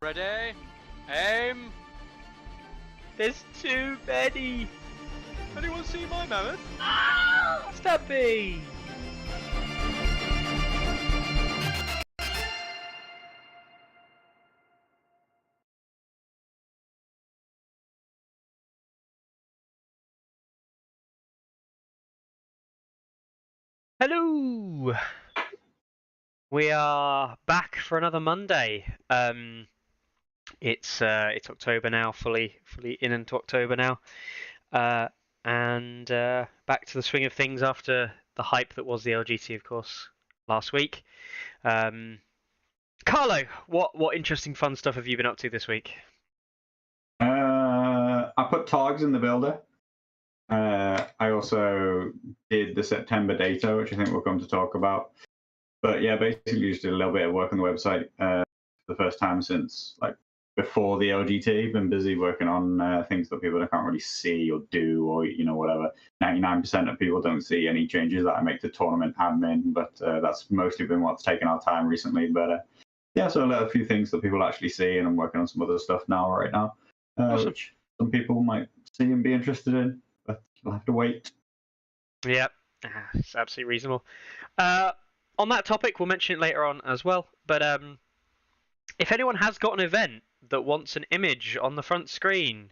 Ready? Aim! There's too many! Anyone see my mammoth? Stubby! Hello! We are back for another Monday. It's October now, fully in into October now, and back to the swing of things after the hype that was the LGT, of course, last week. Carlo, what interesting fun stuff have you been up to this week? I put Targs in the builder. I also did the September data, which I think we'll come to talk about. But yeah, basically just did a little bit of work on the website for the first time since like before the LGT. Been busy working on things that people can't really see or do, or whatever. 99% of people don't see any changes that I make to tournament admin, but that's mostly been what's taken our time recently. But yeah, so a few things that people actually see, and I'm working on some other stuff right now, Awesome. which some people might see and be interested in, but you'll have to wait. Yep, it's absolutely reasonable. On that topic, we'll mention it later on as well. But if anyone has got an event that wants an image on the front screen,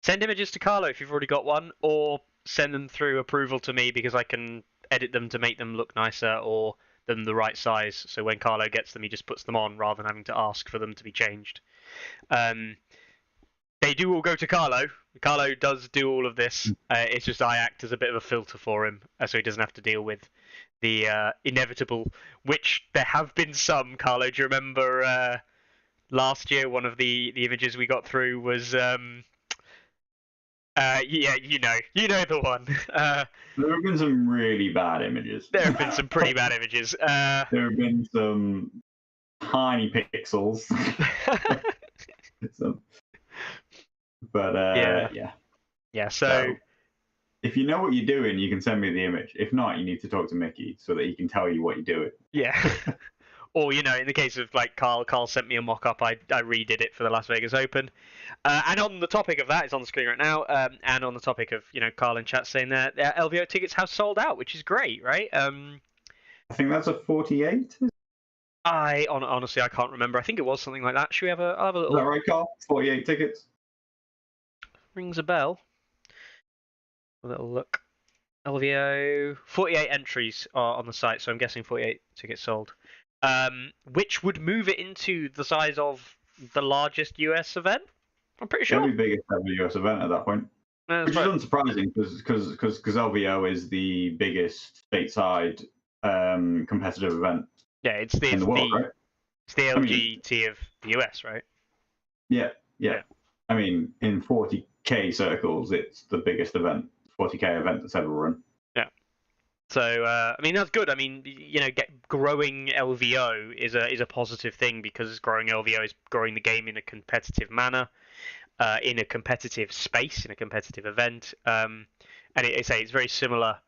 send images to Carlo if you've already got one, or send them through approval to me because I can edit them to make them look nicer or them the right size. So when Carlo gets them, he just puts them on rather than having to ask for them to be changed. They do all go to Carlo. Carlo does do all of this. It's just I act as a bit of a filter for him, so he doesn't have to deal with the inevitable, which there have been some. Carlo, do you remember last year one of the images we got through was yeah, you know the one. There have been some really bad images. There have been some pretty bad images. There have been some tiny pixels. But yeah. So if you know what you're doing, you can send me the image. If not, you need to talk to Mickey so that he can tell you what you're doing. Yeah. Or, in the case of like Carl sent me a mock-up, I redid it for the Las Vegas Open. And on the topic of that, it's on the screen right now, and on the topic of, Carl in chat saying that LVO tickets have sold out, which is great, right? I think that's a 48. Honestly, I can't remember. I think it was something like that. Should we I'll have a little... Is that right, Carl? 48 tickets? Rings a bell. A little look. LVO, 48 entries are on the site, so I'm guessing 48 tickets sold. Which would move it into the size of the largest US event. I'm pretty sure. It'll be biggest ever US event at that point. Which is unsurprising because LVO is the biggest stateside competitive event. Yeah, it's the world, right? It's the LGT of the US, right? Yeah. I mean, in 40k circles, it's the biggest event, 40k event that's ever run. Yeah. So I mean that's good. I mean growing LVO is a positive thing because growing LVO is growing the game in a competitive manner, in a competitive space, in a competitive event. And it's very similar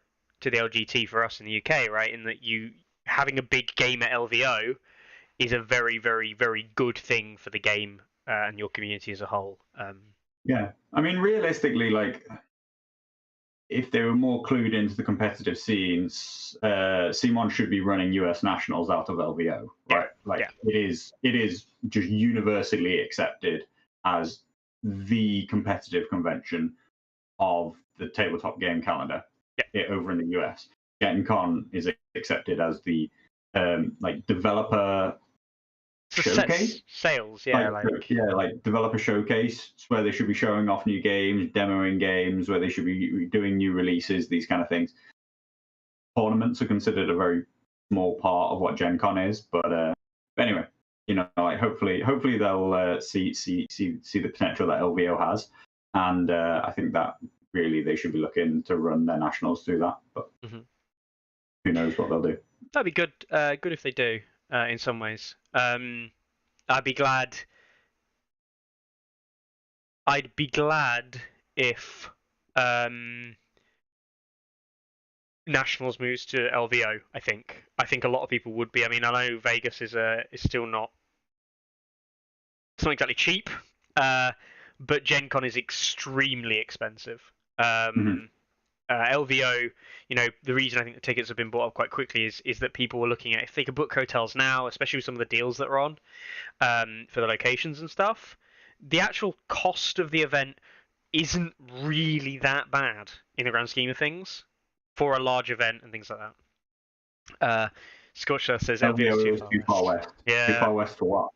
to the LGT for us in the UK, right? In that having a big game at LVO is a very, very, very good thing for the game and your community as a whole. Yeah, I mean, realistically, like, if they were more clued into the competitive scenes, Simon should be running US nationals out of LVO, right? It is just universally accepted as the competitive convention of the tabletop game calendar over in the US. Gen Con is accepted as the developer showcase, sales, like developer showcase. It's where they should be showing off new games, demoing games, where they should be doing new releases, these kind of things. Tournaments are considered a very small part of what Gen Con is, but anyway, hopefully they'll see the potential that LVO has, and I think that really they should be looking to run their nationals through that. But who knows what they'll do? That'd be good. Good if they do. In some ways, I'd be glad if Nationals moves to LVO. I think a lot of people would be. I mean, I know Vegas is still not It's not exactly cheap, but Gen Con is extremely expensive. LVO, the reason I think the tickets have been bought up quite quickly is that people were looking at if they could book hotels now, especially with some of the deals that are on for the locations and stuff. The actual cost of the event isn't really that bad in the grand scheme of things for a large event and things like that. Scorcher says LVO is too far west. Yeah. Too far west for what?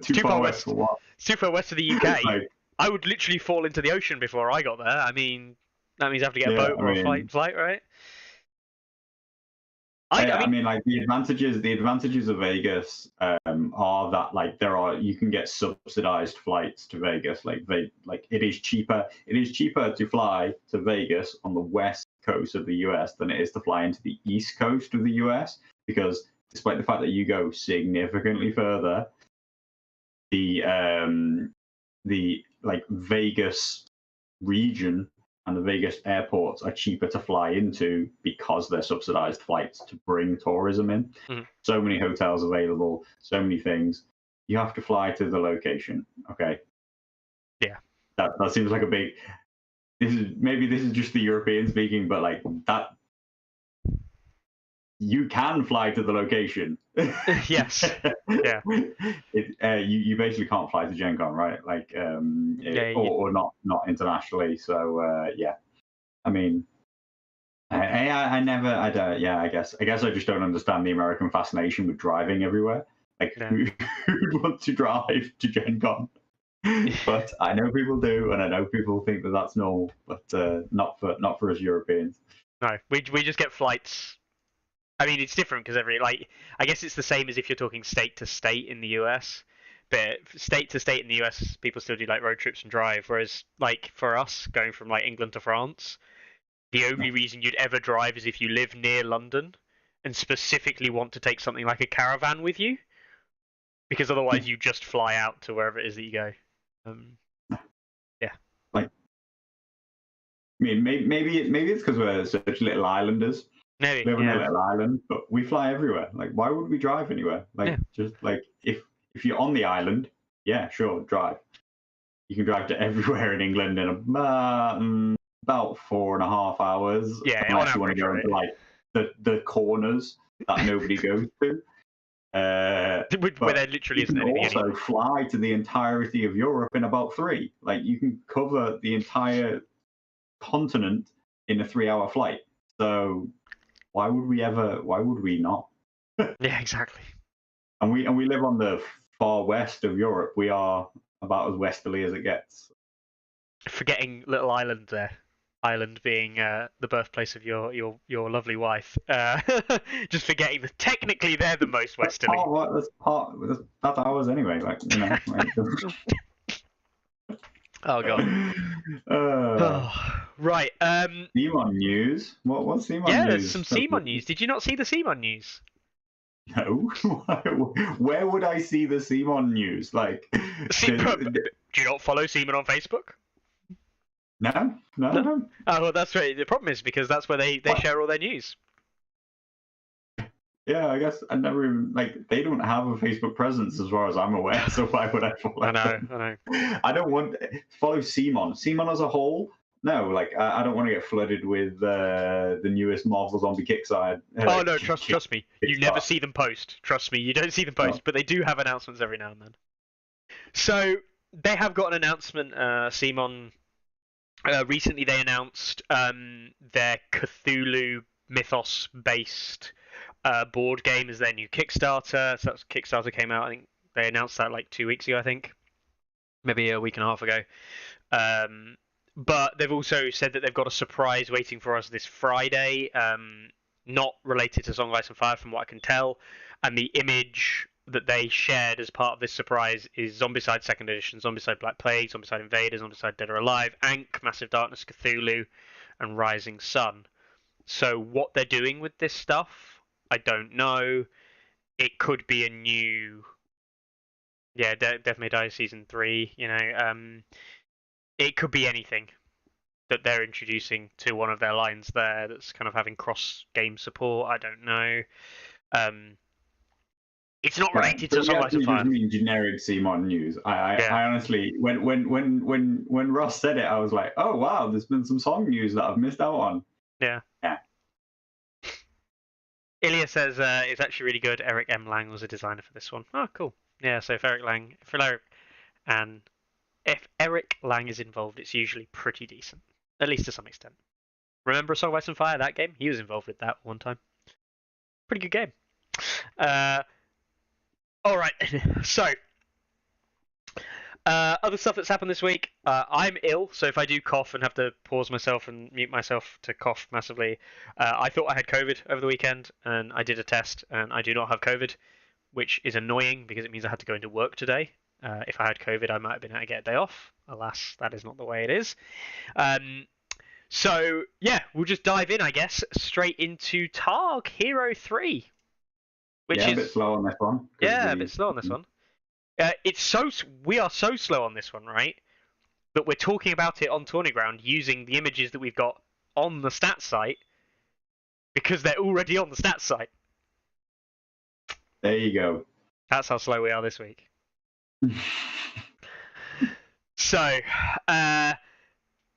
Too far west for what? Too far west of the UK. Like, I would literally fall into the ocean before I got there. I mean, that means I have to get a boat or a flight, right? I mean, like the advantages of Vegas are that you can get subsidized flights to Vegas. It is cheaper to fly to Vegas on the west coast of the US than it is to fly into the east coast of the US, because despite the fact that you go significantly further, the Vegas region and the Vegas airports are cheaper to fly into because they're subsidized flights to bring tourism in. Mm-hmm. So many hotels available, so many things. You have to fly to the location. Okay. Yeah. That seems like a big. This is just the European speaking, but like that. You can fly to the location. Yes. Yeah. You basically can't fly to Gen Con, right? Or not internationally. So yeah. I mean, I guess I just don't understand the American fascination with driving everywhere. Like, who'd want to drive to Gen Con? But I know people do, and I know people think that that's normal, but not for us Europeans. No, we just get flights. I mean, it's different because I guess it's the same as if you're talking state to state in the US. But state to state in the US, people still do like road trips and drive. Whereas like for us, going from like England to France, the only reason you'd ever drive is if you live near London and specifically want to take something like a caravan with you, because otherwise you just fly out to wherever it is that you go. Yeah. Like, I mean, maybe it's because we're such little islanders. Maybe, live on a little island, but we fly everywhere. Like, why would we drive anywhere? Just like if you're on the island, yeah, sure, drive. You can drive to everywhere in England in about 4.5 hours. Yeah, unless you want to go into like the corners that nobody goes to. Where there literally isn't anything. You can also fly to the entirety of Europe in about 3. Like, you can cover the entire continent in a 3-hour flight. So why would we not? Yeah, exactly. And we live on the far west of Europe. We are about as westerly as it gets. Forgetting little Ireland there. Ireland being the birthplace of your lovely wife. Just forgetting that technically they're the most westerly. That's ours anyway. Oh god. Right. CMON news. What's CMON news? Yeah, there's some CMON news. Did you not see the CMON news? No. Where would I see the CMON news? Like, do you not follow CMON on Facebook? No. Oh, well, that's right. The problem is because that's where they share all their news. Yeah, I guess I never even they don't have a Facebook presence as far as I'm aware. So why would I follow? I know. I don't want follow CMON. CMON as a whole. No, I don't want to get flooded with the newest Marvel Zombie Kickstarter. Oh no, trust me. You never see them post. Trust me, you don't see them post, but they do have announcements every now and then. So they have got an announcement. CMON recently they announced their Cthulhu mythos-based board game as their new Kickstarter. So that's Kickstarter came out. I think they announced that like 2 weeks ago. I think maybe a week and a half ago. But they've also said that they've got a surprise waiting for us this Friday, not related to Song of Ice and Fire from what I can tell. And the image that they shared as part of this surprise is Zombicide 2nd Edition, Zombicide Black Plague, Zombicide Invaders, Zombicide Dead or Alive, Ankh, Massive Darkness, Cthulhu, and Rising Sun. So what they're doing with this stuff, I don't know. It could be a new... Yeah, Death May Die Season 3, It could be anything that they're introducing to one of their lines there that's kind of having cross-game support. I don't know. It's not Right. related So to we Songwriters actually Fire. just mean generic CMON news. Yeah. I honestly, when Ross said it, I was like, oh wow, there's been some song news that I've missed out on. Yeah. Yeah. Ilya says it's actually really good. Eric M. Lang was a designer for this one. Oh, cool. Yeah, so if Eric Lang is involved, it's usually pretty decent, at least to some extent. Remember Songwriters on Fire, that game? He was involved with that one time. Pretty good game. All right, so other stuff that's happened this week. I'm ill, so if I do cough and have to pause myself and mute myself to cough massively, I thought I had COVID over the weekend, and I did a test, and I do not have COVID, which is annoying because it means I had to go into work today. If I had COVID, I might have been able to get a day off. Alas, that is not the way it is. So yeah, we'll just dive in, I guess, straight into Targ Hero 3. Which yeah, is a bit slow on this one. a bit slow on this one. We are so slow on this one, right? But we're talking about it on Tourney Ground using the images that we've got on the stats site because they're already on the stats site. There you go. That's how slow we are this week. So,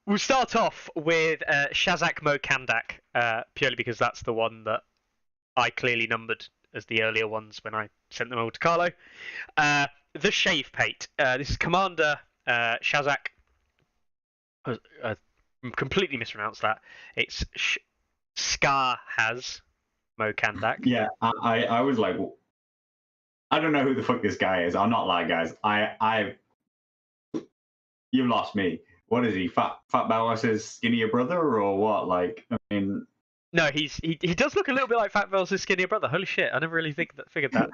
we'll start off with Shazak Mo Kandak, purely because that's the one that I clearly numbered as the earlier ones when I sent them over to Carlo. The Shave Pate. This is Commander Shazak. Completely mispronounced that. It's Scar has Mo Kandak. Yeah, I was like, I don't know who the fuck this guy is. I'm not like, guys. You've lost me. What is he? Fat Ballas's skinnier brother or what? Like, I mean. No, he does look a little bit like Fat Ballas's skinnier brother. Holy shit! I never really figured that.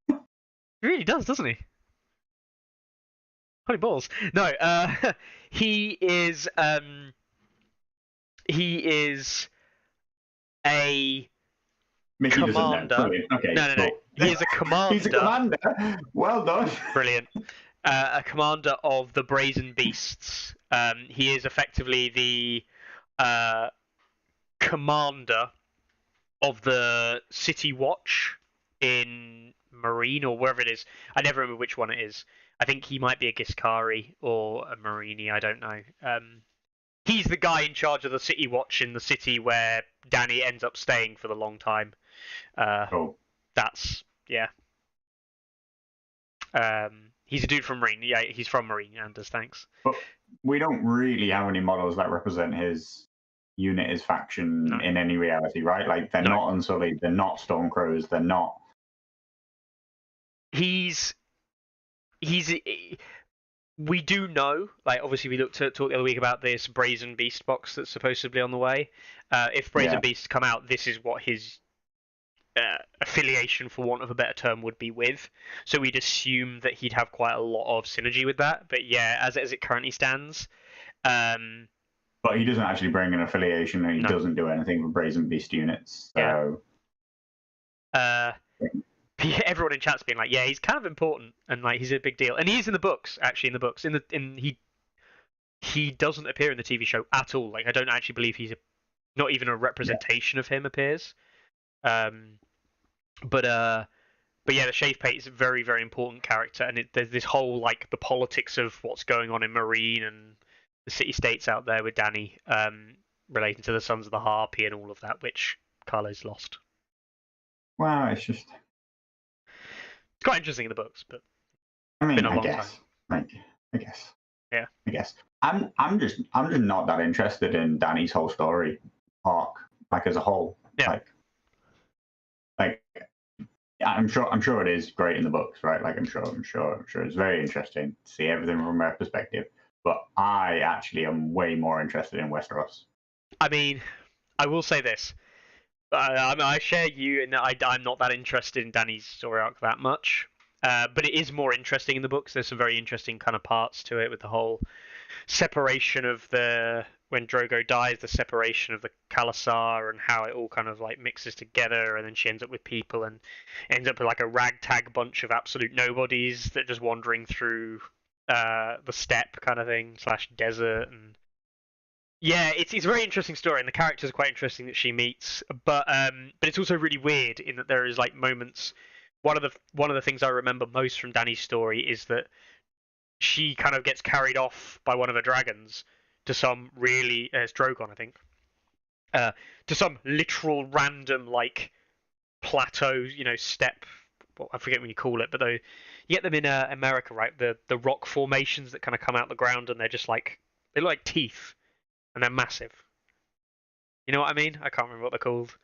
He really does, doesn't he? Holy balls! No, he is a Mickey commander. Okay, no. cool. He is a commander. He's a commander. Well done. Brilliant. A commander of the Brazen Beasts. He is effectively the commander of the City Watch in Marine or wherever it is. I never remember which one it is. I think he might be a Giscari or a Marini. I don't know. He's the guy in charge of the City Watch in the city where Danny ends up staying for the long time. Cool. That's yeah. He's a dude from Marine. Yeah, he's from Marine. Anders, thanks. But we don't really have any models that represent his unit, his faction in any reality, right? Like they're not Unsullied, they're not Stormcrows, they're not. We do know, like obviously we talked the other week about this Brazen Beast box that's supposedly on the way. If Brazen Beasts come out, this is what his affiliation, for want of a better term, would be with. So we'd assume that he'd have quite a lot of synergy with that. But yeah, as it currently stands. But he doesn't actually bring an affiliation, and he doesn't do anything for Brazen Beast units. So. Yeah. Everyone in chat's been like, yeah, he's kind of important and like he's a big deal, and he is in the books. Actually, in the books, he doesn't appear in the TV show at all. Like I don't actually believe not even a representation of him appears. But yeah, the Shave Pate is a very, very important character, and there's this whole like the politics of what's going on in Marine and the city-states out there with Danny, relating to the Sons of the Harpy and all of that, which Carlo's lost. Wow, it's just. It's quite interesting in the books, but I mean, it's been a I long guess. time. I guess. Yeah. I guess. I'm just not that interested in Danny's whole story arc, like as a whole. Yeah. Like I'm sure it is great in the books, right? Like I'm sure it's very interesting to see everything from her perspective. But I actually am way more interested in Westeros. I mean, I will say this. I share you in that I'm not that interested in Danny's story arc that much. But it is more interesting in the books. There's some very interesting kind of parts to it with the whole separation of when Drogo dies, the separation of the Khalasar and how it all kind of like mixes together, and then she ends up with people and ends up with like a ragtag bunch of absolute nobodies that are just wandering through the steppe kind of thing / desert. And yeah, it's a very interesting story, and the characters are quite interesting that she meets. But it's also really weird in that there is like moments one of the things I remember most from Dani's story is that she kind of gets carried off by one of the dragons to some really it's Drogon, I think, to some literal random like plateau, step. Well, I forget what you call it, but you get them in America, right? The rock formations that kind of come out the ground, and they're just like they look like teeth, and they're massive. You know what I mean? I can't remember what they're called.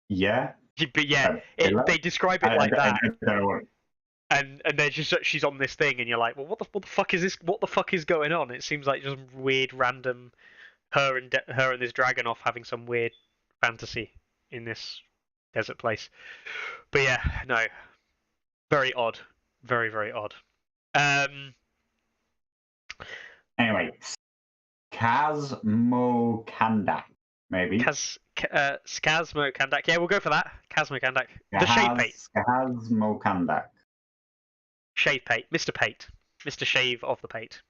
Yeah. But yeah, they describe it like that. I don't know what. And they're just she's on this thing, and you're like, well, what the fuck is this? What the fuck is going on? It seems like just weird, random her and this dragon off having some weird fantasy in this desert place. But yeah, no, very odd, very very odd. Anyway, Kazmo Kandak, maybe. Skazmo Kandak. Yeah, we'll go for that. Kazmo Kandak. The Shave Pate. Kazmo Kandak. Shave Pate. Mr. Pate. Mr. Shave of the Pate.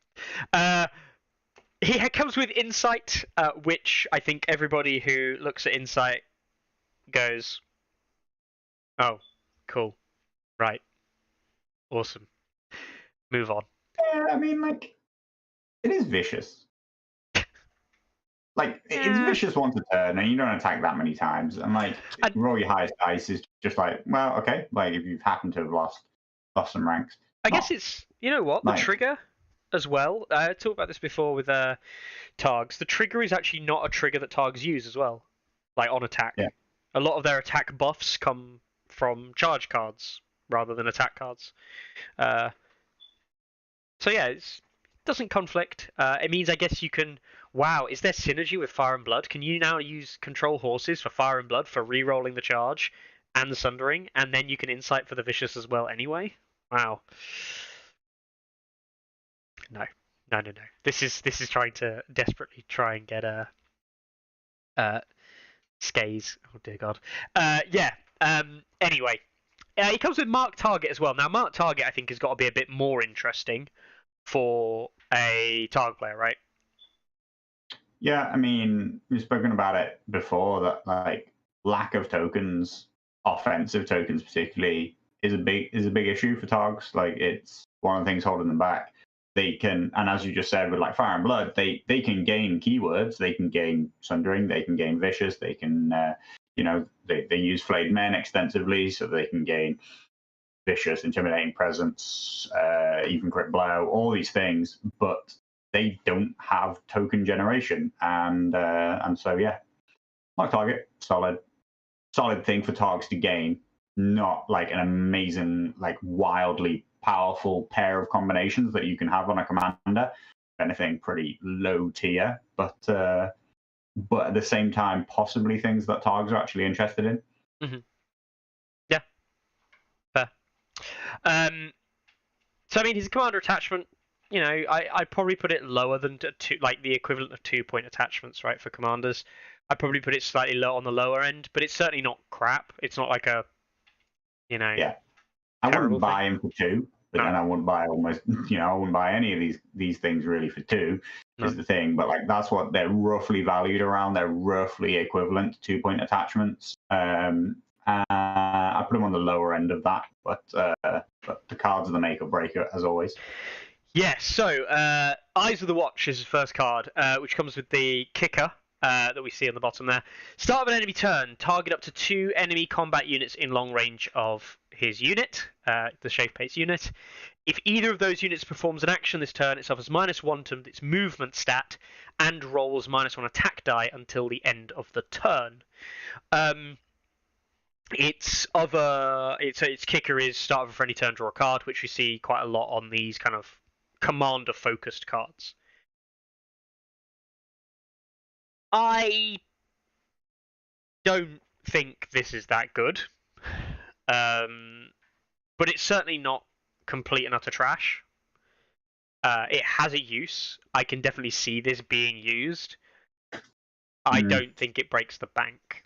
He comes with Insight, which I think everybody who looks at Insight goes, oh, cool. Right. Awesome. Move on. Yeah, I mean, like, it is vicious. Like, it's vicious once a turn, and you don't attack that many times. And, like, roll your highest dice is just like, well, okay. Like, if you've happened to have lost some ranks. I guess it's, you know what, the trigger as well. I talked about this before with Targs. The trigger is actually not a trigger that Targs use as well, like on attack. Yeah. A lot of their attack buffs come from charge cards rather than attack cards. So yeah, it doesn't conflict. It means I guess you can. Wow, is there synergy with Fire and Blood? Can you now use control horses for Fire and Blood for re-rolling the charge and the Sundering, and then you can Insight for the Vicious as well anyway? Wow. No. This is trying to desperately try and get a Skaze. Oh dear God. Yeah. Anyway, he comes with Mark Target as well. Now, Mark Target I think has got to be a bit more interesting for a Targ player, right? Yeah, I mean, we've spoken about it before that like lack of tokens, offensive tokens particularly, is a big issue for Targs. Like it's one of the things holding them back. They can, and as you just said with like Fire and Blood, they can gain keywords. They can gain Sundering. They can gain Vicious. They can, they use Flayed Men extensively, so they can gain Vicious, Intimidating Presence, even Crit Blow, all these things. But they don't have token generation, and so yeah, Mark Target, solid thing for Targs to gain. Not like an amazing, like wildly powerful pair of combinations that you can have on a commander. Anything pretty low tier, but at the same time, possibly things that Targs are actually interested in. Mm-hmm. Yeah, fair. So I mean, his commander attachment. You know, I'd probably put it lower than like the equivalent of 2-point attachments, right, for commanders. I'd probably put it slightly low on the lower end, but it's certainly not crap. It's not like a, Yeah, I wouldn't buy him for 2, but then I wouldn't buy I wouldn't buy any of these things really for 2. Is the thing, but like that's what they're roughly valued around. They're roughly equivalent to 2-point attachments. I put them on the lower end of that, but the cards are the make or break as always. Yes, so Eyes of the Watch is his first card, which comes with the kicker that we see on the bottom there. Start of an enemy turn, target up to 2 enemy combat units in long range of his unit, the Shave Pate's unit. If either of those units performs an action this turn, it suffers -1 to its movement stat and rolls -1 attack die until the end of the turn. Its kicker is start of a friendly turn, draw a card, which we see quite a lot on these kind of commander-focused cards. I don't think this is that good, but it's certainly not complete and utter trash. It has a use. I can definitely see this being used. I don't think it breaks the bank.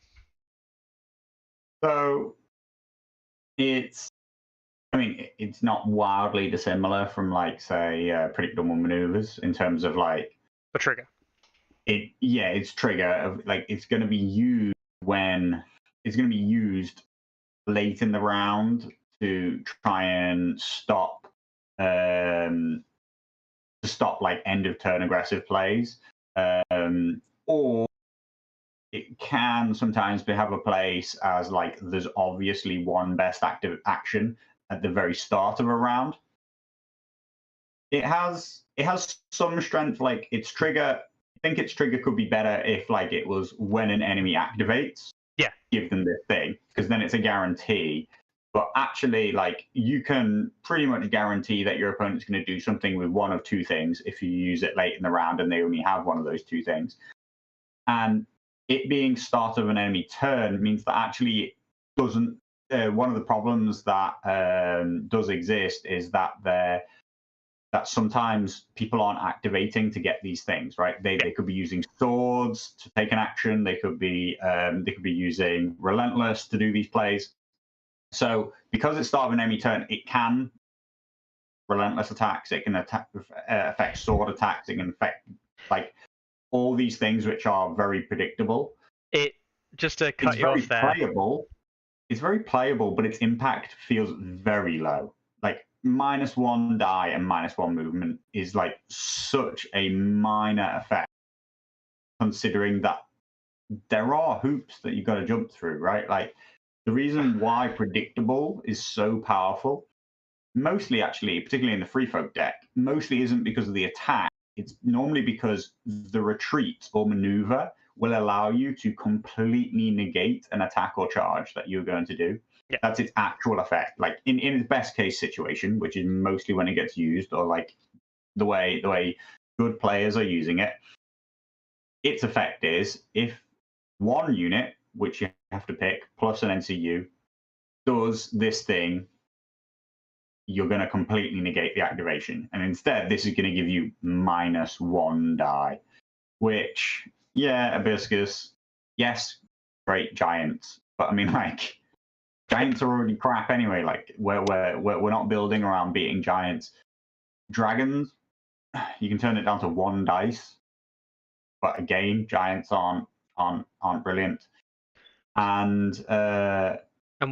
So it's not wildly dissimilar from like say predictable maneuvers in terms of like the trigger. It's trigger of like it's going to be used when it's going to be used late in the round to try and stop like end of turn aggressive plays, or it can sometimes have a place as like there's obviously one best active action at the very start of a round. It has some strength. Like its trigger, I think its trigger could be better if like it was when an enemy activates. Yeah. Give them this thing, because then it's a guarantee. But actually, like you can pretty much guarantee that your opponent's going to do something with one of two things if you use it late in the round and they only have one of those two things. And it being start of an enemy turn means that actually it doesn't. One of the problems that does exist is that that sometimes people aren't activating to get these things, right? They could be using swords to take an action. They could be using Relentless to do these plays. So because it's start of an enemy turn, it can Relentless attacks. It can affect sword attacks. It can affect like all these things which are very predictable. It just to cut you off there. It's very playable, but its impact feels very low. Like -1 die and -1 movement is like such a minor effect, considering that there are hoops that you've got to jump through, right? Like the reason why predictable is so powerful, mostly actually, particularly in the free folk deck, mostly isn't because of the attack. It's normally because the retreat or maneuver will allow you to completely negate an attack or charge that you're going to do. Yeah. That's its actual effect. Like in its best case situation, which is mostly when it gets used, or like the way good players are using it, its effect is if one unit, which you have to pick, plus an NCU, does this thing, you're going to completely negate the activation. And instead, this is going to give you -1 die, which, yeah, Hibiscus, yes, great giants. But I mean, like, giants are already crap anyway. Like, we're not building around beating giants. Dragons, you can turn it down to 1 dice. But again, giants aren't brilliant. And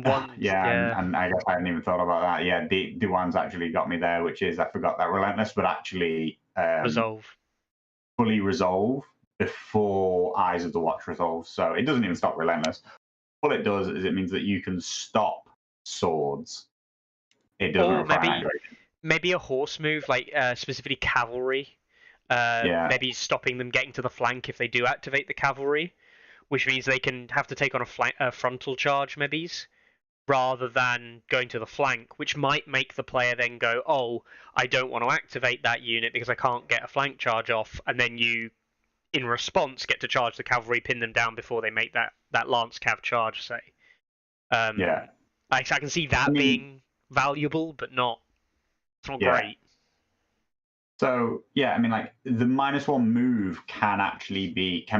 one, and I guess I hadn't even thought about that. Yeah, the ones actually got me there, which is I forgot that Relentless would actually fully resolve before Eyes of the Watch resolves. So it doesn't even stop Relentless. All it does is it means that you can stop swords. It doesn't require an activation. Maybe a horse move, like specifically cavalry. Maybe stopping them getting to the flank if they do activate the cavalry, which means they can have to take on a frontal charge, maybe, rather than going to the flank, which might make the player then go, oh, I don't want to activate that unit because I can't get a flank charge off, and then you, in response, get to charge the cavalry, pin them down before they make that lance cav charge, say. I can see that being valuable, but it's not great. So yeah, I mean, like the -1 move can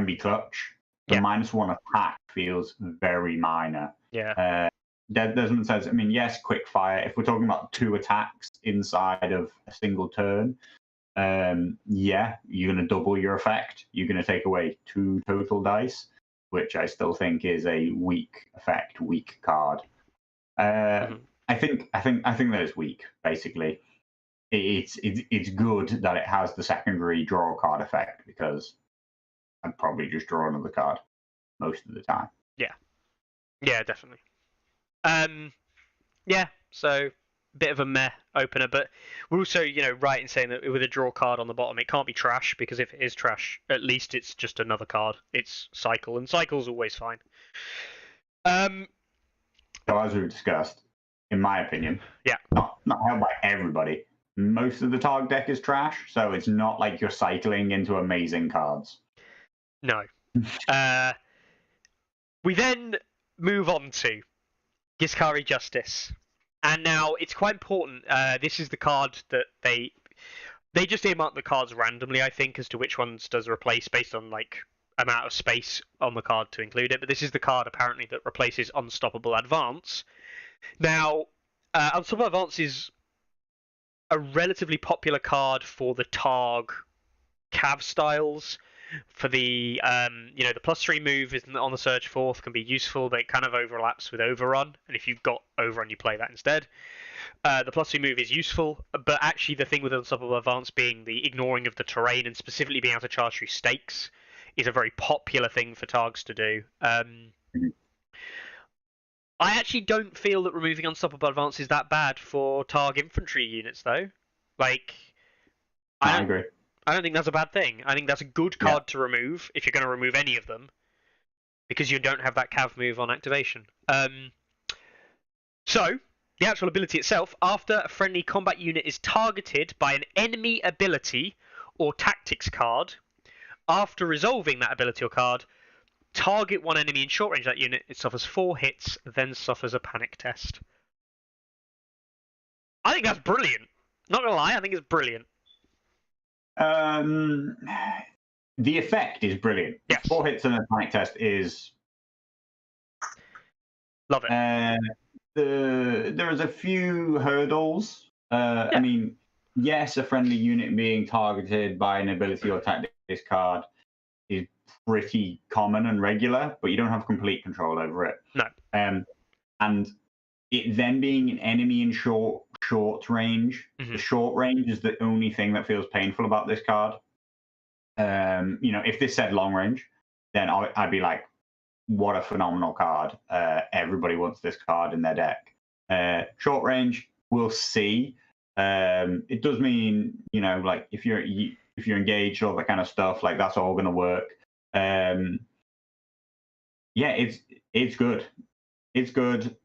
be clutch. The -1 attack feels very minor. Yeah. Desmond says, I mean, yes, quick fire. If we're talking about 2 attacks inside of a single turn, you're going to double your effect. You're going to take away 2 total dice, which I still think is a weak effect, weak card. I think that it's weak. Basically, it's good that it has the secondary draw card effect, because I'd probably just draw another card most of the time. Yeah, definitely. So bit of a meh opener, but we're also, right in saying that with a draw card on the bottom, it can't be trash, because if it is trash, at least it's just another card. It's cycle, and cycle's always fine. So as we've discussed, in my opinion, not held by everybody, most of the Targ deck is trash, so it's not like you're cycling into amazing cards. No. We then move on to Giscari Justice. And now it's quite important. This is the card that they just earmark the cards randomly, I think, as to which ones does replace based on like amount of space on the card to include it. But this is the card apparently that replaces Unstoppable Advance. Now, Unstoppable Advance is a relatively popular card for the Targ Cav styles, For the the +3 move is on the Surge Forth can be useful, but it kind of overlaps with Overrun, and if you've got Overrun, you play that instead. The +3 move is useful, but actually the thing with Unstoppable Advance being the ignoring of the terrain and specifically being able to charge through stakes is a very popular thing for Targs to do. I actually don't feel that removing Unstoppable Advance is that bad for Targ infantry units, though. Like, I agree. I don't think that's a bad thing. I think that's a good card to remove if you're going to remove any of them, because you don't have that cav move on activation. So, the actual ability itself, after a friendly combat unit is targeted by an enemy ability or tactics card, after resolving that ability or card, target one enemy in short range of that unit, it suffers 4 hits, then suffers a panic test. I think that's brilliant. Not gonna lie, I think it's brilliant. The effect is brilliant. Yes. 4 hits and a panic test is... Love it. There is a few hurdles. I mean, yes, a friendly unit being targeted by an ability or tactics card is pretty common and regular, but you don't have complete control over it. No. And it then being an enemy in short range, the short range is the only thing that feels painful about this card. If this said long range, then I'd be like, what a phenomenal card. Everybody wants this card in their deck. Short range, we'll see. It does mean, like if you're engaged, all that kind of stuff, like that's all going to work. It's good. It's good.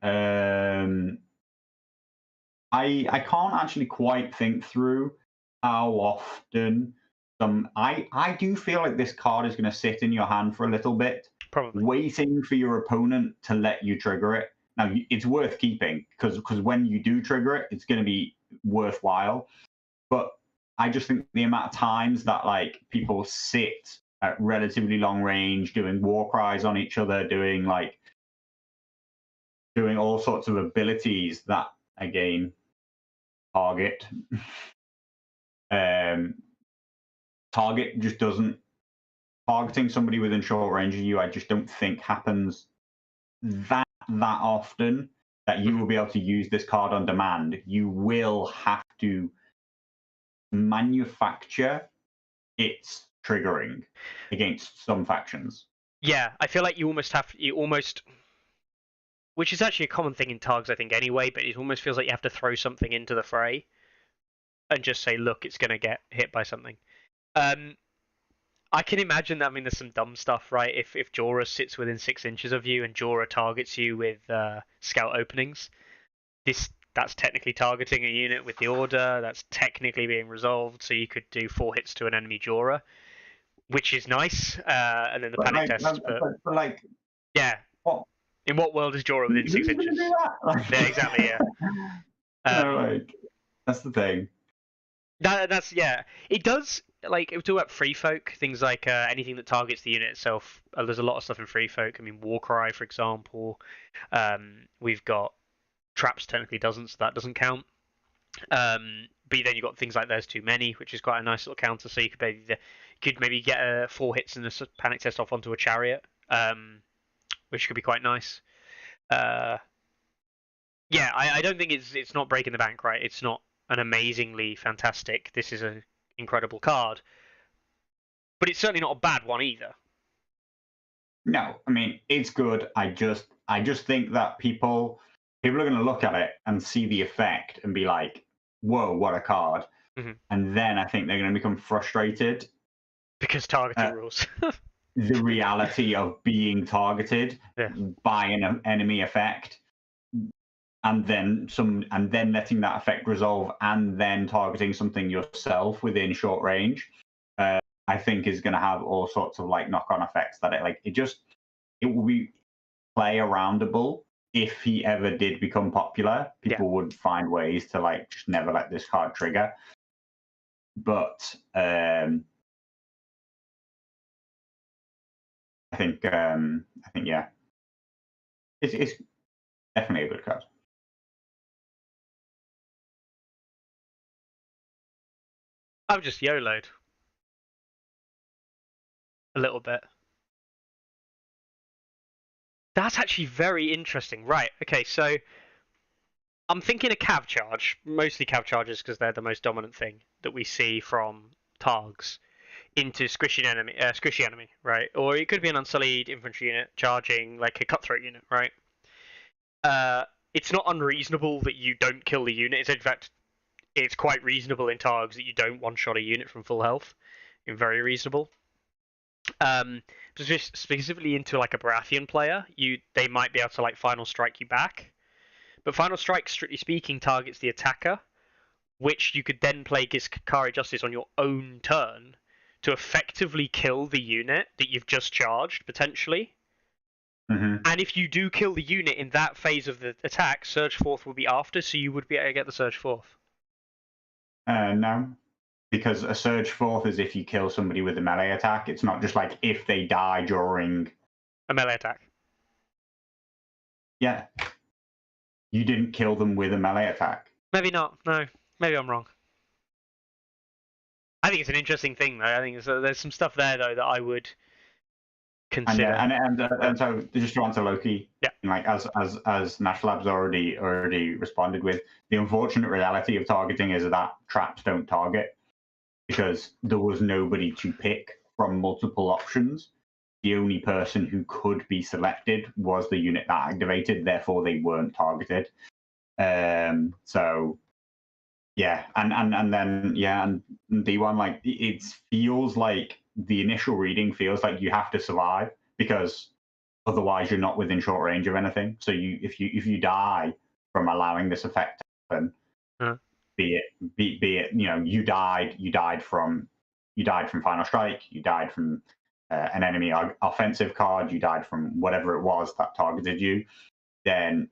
I can't actually quite think through how often I do feel like this card is going to sit in your hand for a little bit, probably waiting for your opponent to let you trigger it. Now it's worth keeping because when you do trigger it, it's going to be worthwhile. But I just think the amount of times that like people sit at relatively long range doing war cries on each other, doing all sorts of abilities that again target target just doesn't targeting somebody within short range of you. I just don't think happens that often that you will be able to use this card on demand. You will have to manufacture its triggering against some factions. Yeah, I feel like you almost, which is actually a common thing in Targs, I think, anyway, but it almost feels like you have to throw something into the fray and just say, look, it's going to get hit by something. I can imagine that. I mean, there's some dumb stuff, right? If Jorah sits within 6 inches of you and Jorah targets you with scout openings, that's technically targeting a unit with the order. That's technically being resolved, so you could do 4 hits to an enemy Jorah, which is nice. And then the panic test. But yeah. What? In what world is Jorah within 6 inches? Yeah, exactly. Yeah. That's the thing. That's It does, like, if we talk about free folk, things like anything that targets the unit itself. There's a lot of stuff in free folk. I mean, Warcry, for example. We've got traps. Technically doesn't, so that doesn't count. But then you've got things like there's too many, which is quite a nice little counter. So you could maybe get 4 hits and a panic test off onto a chariot, which could be quite nice. I don't think it's not breaking the bank, right? It's not an amazingly fantastic. This is an incredible card, but it's certainly not a bad one either. No, I mean it's good. I just think that people are going to look at it and see the effect and be like, "Whoa, what a card!" And then I think they're going to become frustrated because targeting rules. The reality of being targeted by an enemy effect. And then letting that effect resolve, and then targeting something yourself within short range, I think is going to have all sorts of like knock-on effects. That it will be play aroundable if he ever did become popular. People would find ways to like just never let this card trigger. But I think yeah, it's definitely a good card. I've just YOLO'd. a little bit. That's actually very interesting. Right, okay, so I'm thinking a cav charge, mostly cav charges because they're the most dominant thing that we see from Targs into squishy enemy, right? Or it could be an unsullied infantry unit charging like a cutthroat unit, right? It's not unreasonable that you don't kill the unit. It's in fact, it's quite reasonable in Targs that you don't one-shot a unit from full health. It's very reasonable. Specifically into like a Baratheon player, they might be able to like final strike you back. But final strike, strictly speaking, targets the attacker, which you could then play Githkari Justice on your own turn to effectively kill the unit that you've just charged, potentially. Mm-hmm. And if you do kill the unit in that phase of the attack, Surge Forth will be after, so you would be able to get the Surge Forth. No, because a Surge Forth is if you kill somebody with a melee attack. It's not just like if they die during a melee attack. Yeah. You didn't kill them with a melee attack. Maybe not. No. Maybe I'm wrong. I think it's an interesting thing, though. I think there's some stuff there, though, that I would consider. And so just to answer Loki, yeah, like as Nash Labs already responded with, the unfortunate reality of targeting is that traps don't target because there was nobody to pick from multiple options. The only person who could be selected was the unit that activated, therefore they weren't targeted. So yeah, and then yeah, and D1, like it feels like the initial reading feels like you have to survive because otherwise you're not within short range of anything. So if you die from allowing this effect to happen, be it you died from final strike, you died from an enemy offensive card, you died from whatever it was that targeted you, then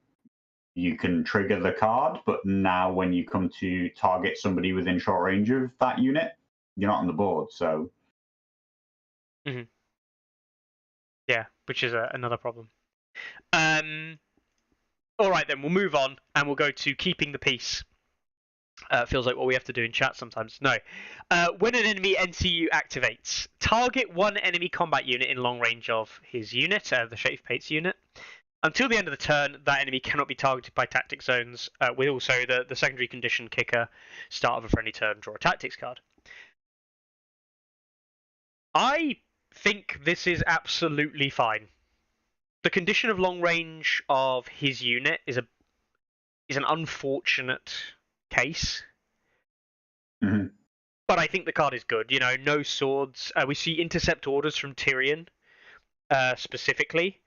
you can trigger the card. But now when you come to target somebody within short range of that unit, you're not on the board. So yeah, which is another problem. All right, then we'll move on and we'll go to keeping the peace. Feels like what we have to do in chat sometimes. No. When an enemy NCU activates, target one enemy combat unit in long range of his unit, the Shape Pates unit. Until the end of the turn, that enemy cannot be targeted by tactic zones, with also the secondary condition kicker, start of a friendly turn, draw a tactics card. I think this is absolutely fine. The condition of long range of his unit is an unfortunate case. Mm-hmm. But I think the card is good. No swords. We see intercept orders from Tyrion, specifically.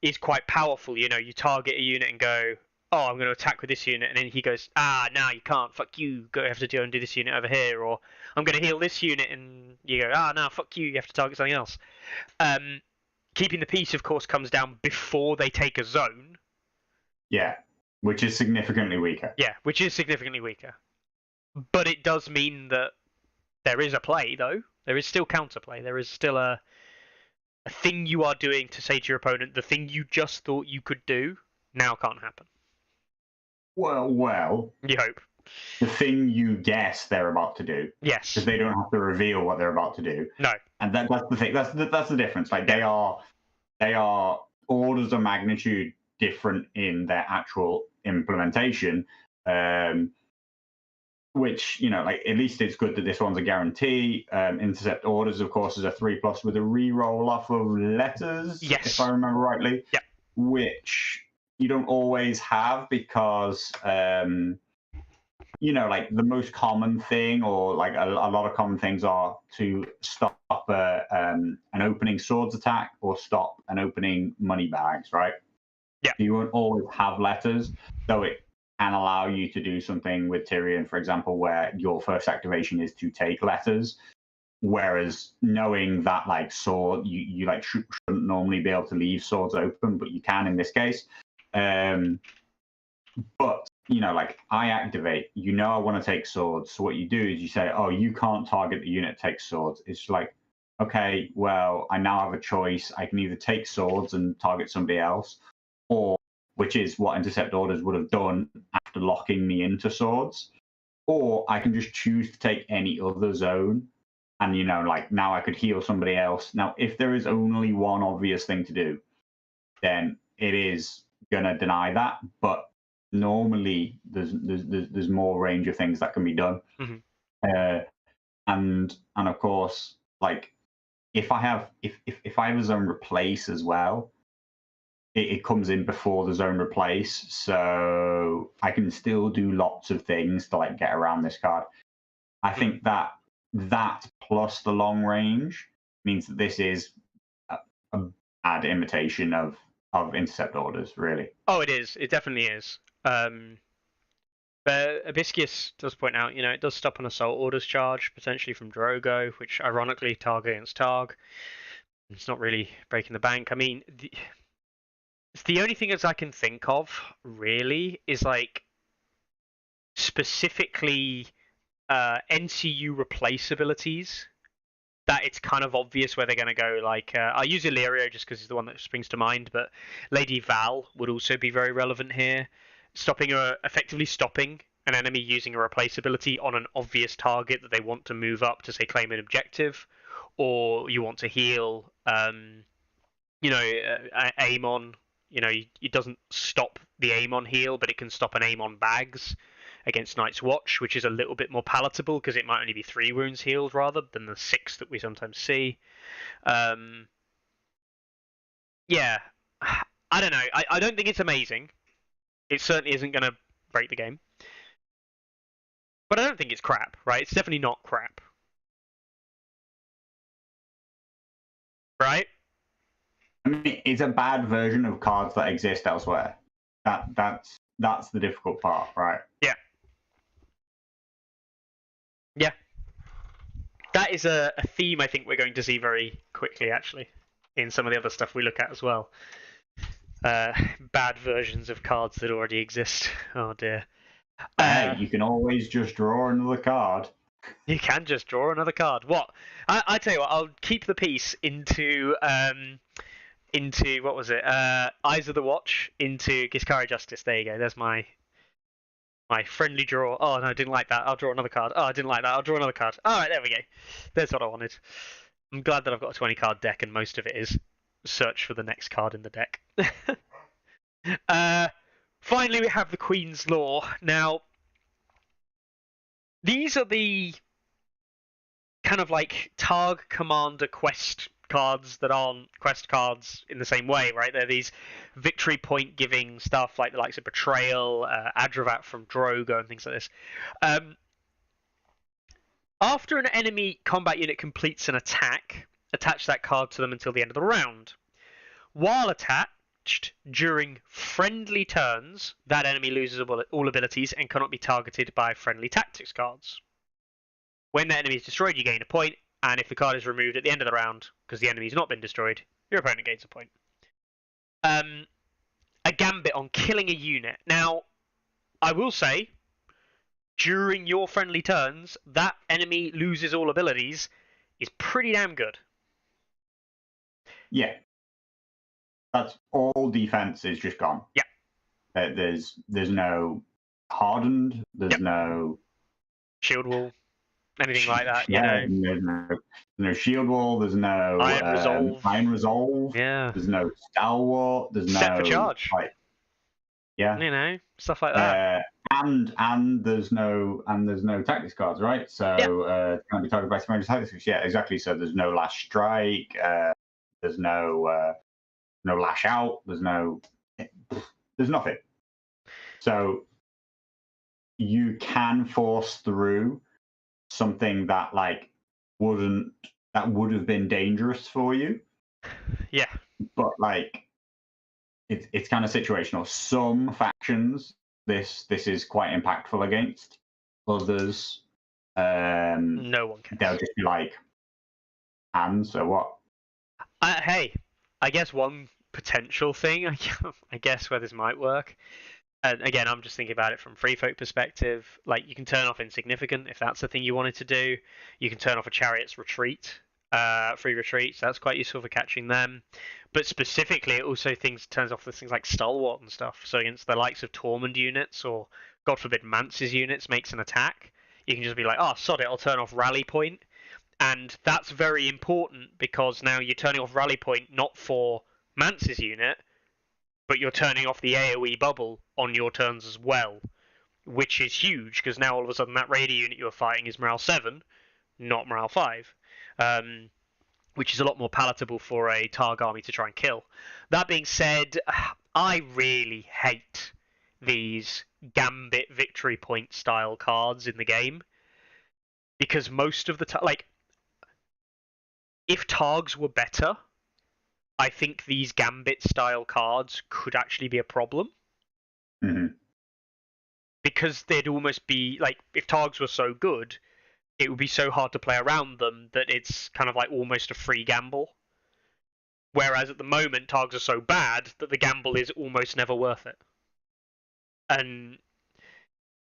Is quite powerful. You target a unit and go, oh, I'm going to attack with this unit, and then he goes, no, you can't. Fuck you. You have to do this unit over here, or I'm going to heal this unit, and you go, no, fuck you. You have to target something else. Keeping the peace, of course, comes down before they take a zone. Yeah, which is significantly weaker. Yeah, which is significantly weaker. But it does mean that there is a play, though. There is still counterplay. There is still a thing you are doing to say to your opponent, the thing you just thought you could do now can't happen. Well. You hope. The thing you guess they're about to do. Yes. Because they don't have to reveal what they're about to do. No. And that's the thing. That's the difference. Like they are orders of magnitude different in their actual implementation. Which, like at least it's good that this one's a guarantee. Intercept orders, of course, is a 3+ with a re-roll off of letters, yes, if I remember rightly. Yeah. Which you don't always have because, like the most common thing, or like a lot of common things are to stop an opening swords attack or stop an opening money bags, right? Yeah. You won't always have letters, though it can allow you to do something with Tyrion, for example, where your first activation is to take letters, whereas knowing that like sword, you like shouldn't normally be able to leave swords open, but you can in this case. But like I activate, I want to take swords. So what you do is you say, oh, you can't target the unit that takes swords. It's like, okay, well, I now have a choice. I can either take swords and target somebody else, or which is what intercept orders would have done after locking me into swords, or I can just choose to take any other zone and like now I could heal somebody else. Now, if there is only one obvious thing to do, then it is gonna deny that. But normally, there's more range of things that can be done. And of course, like if I have a zone replace as well, it comes in before the zone replace, so I can still do lots of things to like get around this card. I think that plus the long range means that this is a bad imitation of intercept orders, really. Oh, it is. It definitely is. But Abiscus does point out, it does stop an assault orders charge, potentially from Drogo, which ironically target against Targ. It's not really breaking the bank. I mean, it's the only thing as I can think of, really, is like specifically NCU replace abilities. That it's kind of obvious where they're going to go. Like, I'll use Illyrio just because it's the one that springs to mind, but Lady Val would also be very relevant here. Effectively stopping an enemy using a replace ability on an obvious target that they want to move up to, say, claim an objective, or you want to heal, aim on. It doesn't stop the aim on heal, but it can stop an aim on bags against Night's Watch, which is a little bit more palatable because it might only be 3 wounds healed rather than the 6 that we sometimes see. Yeah, I don't know. I don't think it's amazing. It certainly isn't going to break the game. But I don't think it's crap, right? It's definitely not crap. Right? I mean, it's a bad version of cards that exist elsewhere. That's the difficult part, right? Yeah. Yeah. That is a theme I think we're going to see very quickly, actually, in some of the other stuff we look at as well. Bad versions of cards that already exist. Oh dear. Hey, you can always just draw another card. You can just draw another card. What? I tell you what, I'll keep the piece into what was it? Eyes of the Watch into Giscari Justice. There you go. There's my friendly draw. Oh no, I didn't like that. I'll draw another card. Oh, I didn't like that. I'll draw another card. Alright, there we go. There's what I wanted. I'm glad that I've got a 20 card deck and most of it is search for the next card in the deck. Finally, we have the Queen's Law. Now, these are the kind of like Targ Commander quest cards that aren't quest cards in the same way, right? They're these victory point giving stuff like the likes of Betrayal, Adravat from Drogo, and things like this. After an enemy combat unit completes an attack, attach that card to them until the end of the round. While attached during friendly turns, that enemy loses all abilities and cannot be targeted by friendly tactics cards. When that enemy is destroyed, you gain a point, and if the card is removed at the end of the round, because the enemy has not been destroyed, your opponent gains a point. A gambit on killing a unit. Now, I will say, during your friendly turns, that enemy loses all abilities is pretty damn good. Yeah. That's all defense is just gone. Yeah. There's no hardened, there's no shield wall, anything like that. Yeah, there's no shield wall, there's no iron resolve. Yeah. There's no stalwart, there's set no for charge. Yeah. Stuff like that. And there's no tactics cards, right? So can't be targeted by some tactics. Yeah, exactly. So there's no last strike. There's no lash out. There's nothing. So you can force through something that would have been dangerous for you. Yeah. But it's kind of situational. Some factions this is quite impactful against. Others, no one cares. They'll just be like, and so what? Hey, I guess one potential thing, I guess, where this might work, and again, I'm just thinking about it from free folk perspective, like you can turn off Insignificant if that's the thing you wanted to do. You can turn off a Chariot's Retreat, free retreat, so that's quite useful for catching them. But specifically, it also turns off things like Stalwart and stuff. So against the likes of Tormund units, or God forbid Mance's units makes an attack, you can just be like, oh, sod it, I'll turn off Rally Point, And that's very important because now you're turning off Rally Point not for Mance's unit, but you're turning off the AoE bubble on your turns as well, which is huge because now all of a sudden that raider unit you're fighting is morale 7, not morale 5, which is a lot more palatable for a Targ army to try and kill. That being said, I really hate these Gambit victory point style cards in the game because most of the time, like, if Targs were better, I think these Gambit style cards could actually be a problem. Mm-hmm. Because they'd almost be like, if Targs were so good, it would be so hard to play around them that it's kind of like almost a free gamble. Whereas at the moment, Targs are so bad that the gamble is almost never worth it. And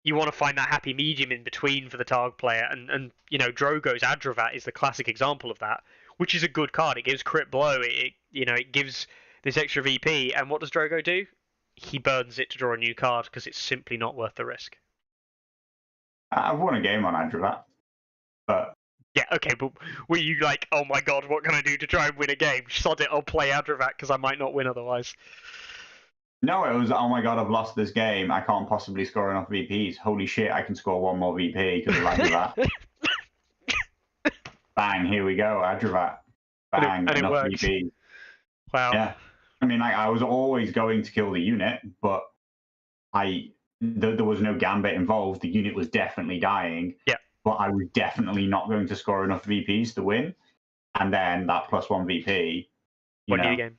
you want to find that happy medium in between for the Targ player, and you know, Drogo's Adravat is the classic example of that, which is a good card. It gives crit blow, it gives this extra VP, and what does Drogo do? He burns it to draw a new card because it's simply not worth the risk. I've won a game on Adravat, but yeah, okay, but were you like, oh my god, what can I do to try and win a game? Sod it, I'll play Adravat because I might not win otherwise. No, it was, oh my god, I've lost this game. I can't possibly score enough VPs. Holy shit, I can score one more VP because of Adravat. Bang, here we go, Adravat. Bang, and it enough works. VP. Wow. Yeah. I mean, I was always going to kill the unit, but there was no Gambit involved. The unit was definitely dying. Yeah. But I was definitely not going to score enough VPs to win. And then that +1 VP, Win the game.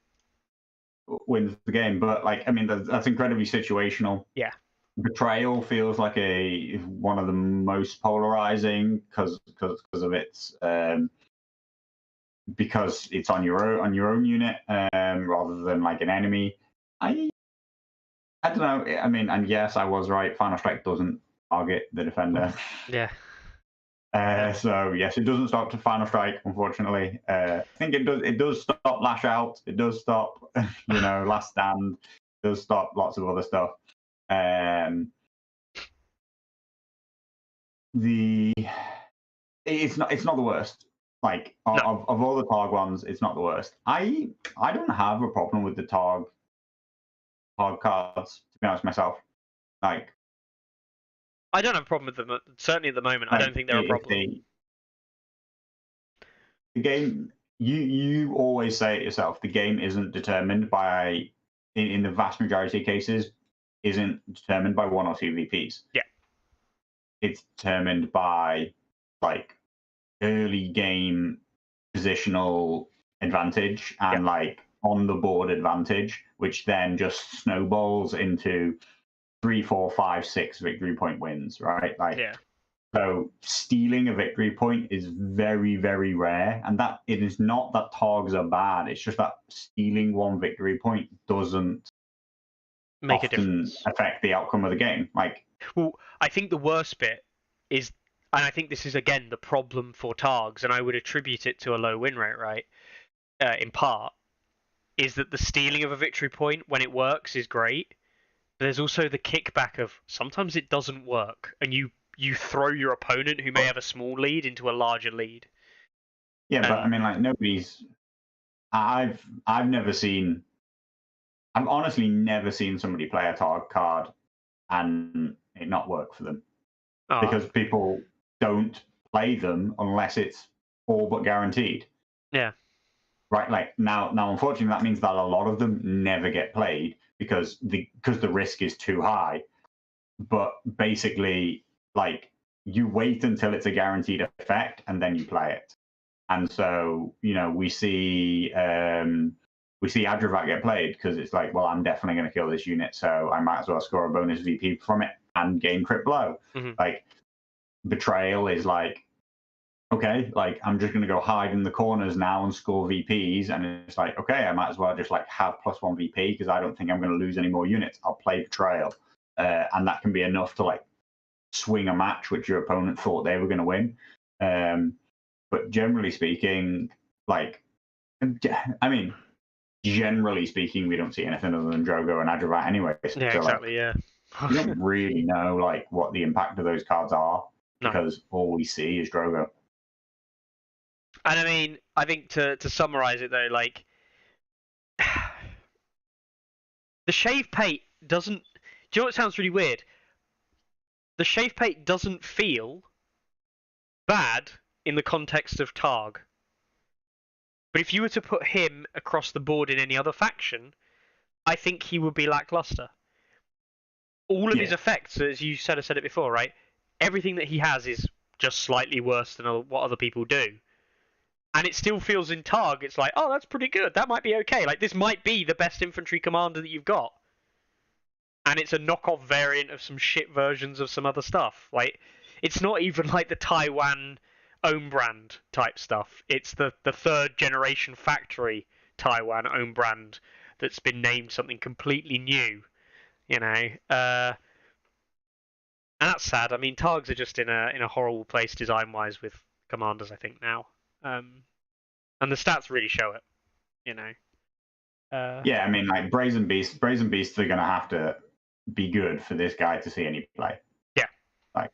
Wins the game. But like, I mean, that's incredibly situational. Yeah. Betrayal feels like one of the most polarizing because of its because it's on your own unit rather than like an enemy. I don't know. I mean, and yes, I was right. Final Strike doesn't target the defender. Yeah. So yes, it doesn't stop to Final Strike, unfortunately. I think it does. It does stop Lash Out. It does stop, Last Stand. It does stop lots of other stuff. It's not the worst. Like of all the Targ ones, it's not the worst. I don't have a problem with the Targ cards, to be honest myself. Like, I don't have a problem with them. Certainly at the moment, like, I don't think they're a problem. The game, you always say it yourself. The game isn't determined by, in the vast majority of cases, isn't determined by 1 or 2 VPs. Yeah. It's determined by like early game positional advantage and like on the board advantage, which then just snowballs into 3, 4, 5, 6 victory point wins, right? Like, so stealing a victory point is very, very rare, and that it is not that Targs are bad. It's just that stealing 1 victory point doesn't make a difference, affect the outcome of the game. Like, well, I think the worst bit is, and I think this is again the problem for Targs, and I would attribute it to a low win rate, right? In part, is that the stealing of a victory point when it works is great. But there's also the kickback of sometimes it doesn't work, and you throw your opponent who may have a small lead into a larger lead. Yeah, but I mean, like I've honestly never seen somebody play a Targ card and it not work for them. Because people don't play them unless it's all but guaranteed. Yeah. Right. Like now, unfortunately, that means that a lot of them never get played because the risk is too high. But basically, like, you wait until it's a guaranteed effect and then you play it. And so, we see Adravat get played because it's like, well, I'm definitely going to kill this unit, so I might as well score a bonus VP from it and gain crit blow. Mm-hmm. Like, Betrayal is like, okay, like, I'm just going to go hide in the corners now and score VPs, and it's like, okay, I might as well just like have +1 VP because I don't think I'm going to lose any more units. I'll play Betrayal, and that can be enough to like swing a match which your opponent thought they were going to win. But generally speaking, like, I mean, generally speaking, we don't see anything other than Drogo and Adravat anyway. Yeah, so, exactly. Like, you don't really know like what the impact of those cards are because all we see is Drogo. And I mean, I think to summarize it though, like the shave paint doesn't. Do you know what sounds really weird? The shave paint doesn't feel bad in the context of Targ. But if you were to put him across the board in any other faction, I think he would be lackluster. All of his effects, as you said, I said it before, right? Everything that he has is just slightly worse than what other people do. And it still feels in Targ, it's like, oh, that's pretty good. That might be okay. Like, this might be the best infantry commander that you've got. And it's a knockoff variant of some shit versions of some other stuff. Like, it's not even like the Taiwan own brand type stuff. It's the third generation factory Taiwan own brand that's been named something completely new, you know. And that's sad. I mean, Targs are just in a horrible place design wise with commanders, I think now. And the stats really show it, you know. Yeah, I mean, like Brazen Beasts are going to have to be good for this guy to see any play. Yeah. Like,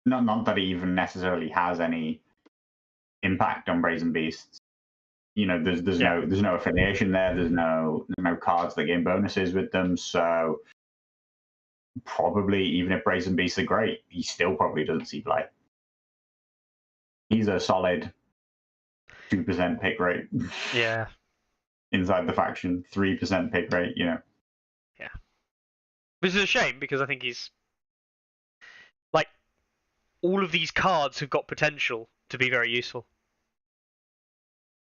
not that he even necessarily has any impact on Brazen Beasts. You know, there's no affiliation there. There's no cards that gain bonuses with them. So probably even if Brazen Beasts are great, he still probably doesn't see play. He's a solid 2% pick rate. Yeah. Inside the faction, 3% pick rate. You know. Yeah. This is a shame because I think he's like all of these cards have got potential to be very useful.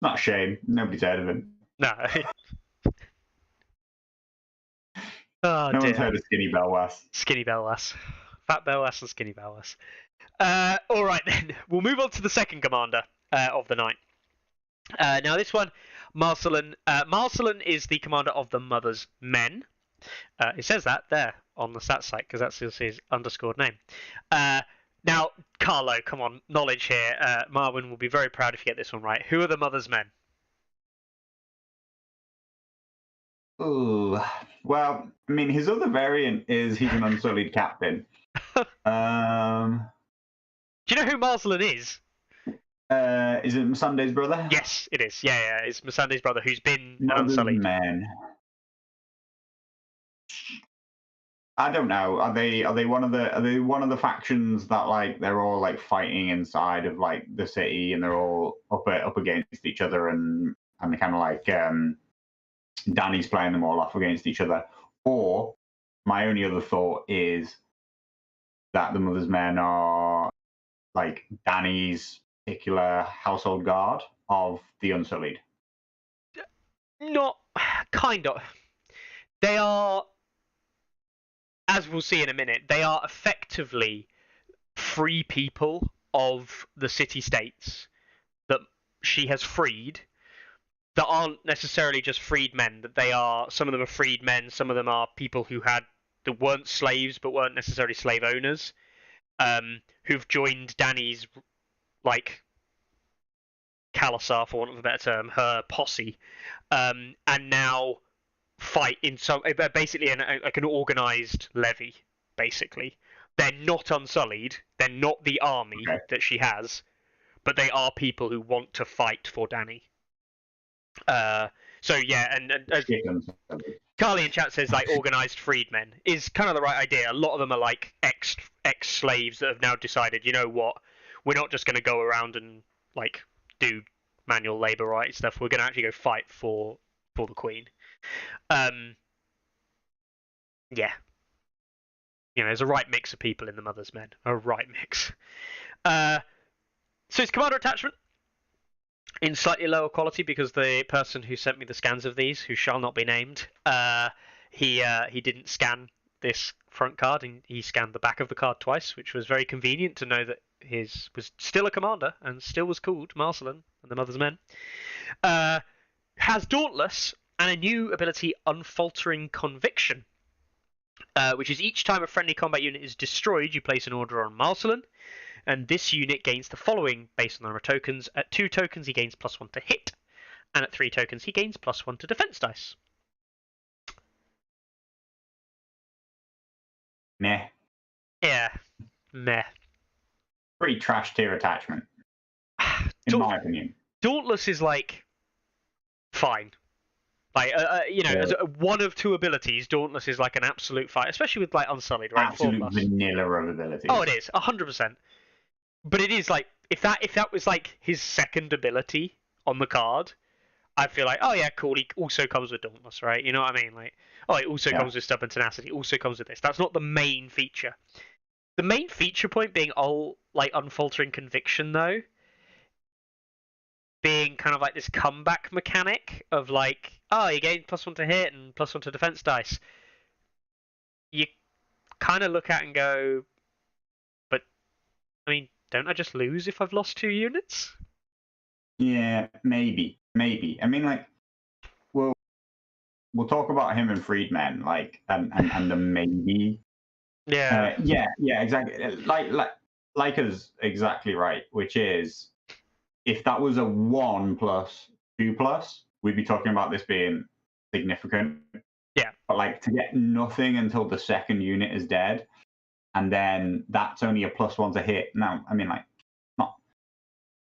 Not a shame. Nobody's heard of him. No. Oh, no dear. one's heard of Skinny Belwas. Skinny Belwas. Fat Belwas and Skinny Belwas. All right, then. We'll move on to the second commander of the night. Now, this one, Marcelin. Marcelin is the commander of the Mother's Men. It says that there on the stats site because that's his underscored name. Now, Carlo, come on, knowledge here. Marwin will be very proud if you get this one right. Who are the Mother's Men? Ooh, well, I mean, his other variant is he's an unsullied captain. Do you know who Marcelin is? Is it Missandei's brother? Yes, it is. Yeah, it's Missandei's brother who's been Mother's unsullied. Men. I don't know. Are they one of the factions that like they're all like fighting inside of like the city and they're all up against each other and they kind of like Danny's playing them all off against each other? Or my only other thought is that the Mother's Men are like Danny's particular household guard of the Unsullied. Not kind of. They are, as we'll see in a minute, they are effectively free people of the city-states that she has freed that aren't necessarily just freed men, that they are, some of them are freed men, some of them are people that weren't slaves but weren't necessarily slave owners, who've joined Danny's, like, Khalasar, for want of a better term, her posse, and now fight in some, basically like an organised levy, basically. They're not unsullied, they're not the army that she has, but they are people who want to fight for Danny. So yeah, and Carly in chat says like organised freedmen is kind of the right idea. A lot of them are like ex-slaves that have now decided, you know what, we're not just going to go around and like do manual labour right stuff. We're going to actually go fight for the Queen. Yeah, you know, there's a right mix of people in the Mother's Men. A right mix. So it's commander attachment in slightly lower quality because the person who sent me the scans of these, who shall not be named, he didn't scan this front card, and he scanned the back of the card twice, which was very convenient to know that his was still a commander and still was called Marcelin and the Mother's Men. Has Dauntless and a new ability, Unfaltering Conviction, which is each time a friendly combat unit is destroyed, you place an order on Marcelin. And this unit gains the following based on the number of tokens. At 2 tokens, he gains +1 to hit. And at 3 tokens, he gains +1 to defense dice. Meh. Yeah. Meh. Pretty trash tier attachment. in my opinion. Dauntless is like fine. Like as one of two abilities, Dauntless is like an absolute fight, especially with like Unsullied, right? Absolute 4+. vanilla of abilities. Oh, it is 100%. But it is like if that was like his second ability on the card, I'd feel like, oh yeah, cool. He also comes with Dauntless, right? You know what I mean? Like, oh, it also comes with Stubborn Tenacity. Also comes with this. That's not the main feature. The main feature point being Unfaltering Conviction, though, being kind of like this comeback mechanic of like, oh, you gain +1 to hit and +1 to defense dice. You kind of look at and go, but I mean, don't I just lose if I've lost 2 units? Yeah, maybe. I mean, like, we'll talk about him and Freedmen, like, and the maybe. Yeah. Yeah, exactly. Like is exactly right, which is if that was a 1+, 2+, we'd be talking about this being significant. Yeah. But like to get nothing until the second unit is dead, and then that's only a +1 to hit. Now, I mean, like,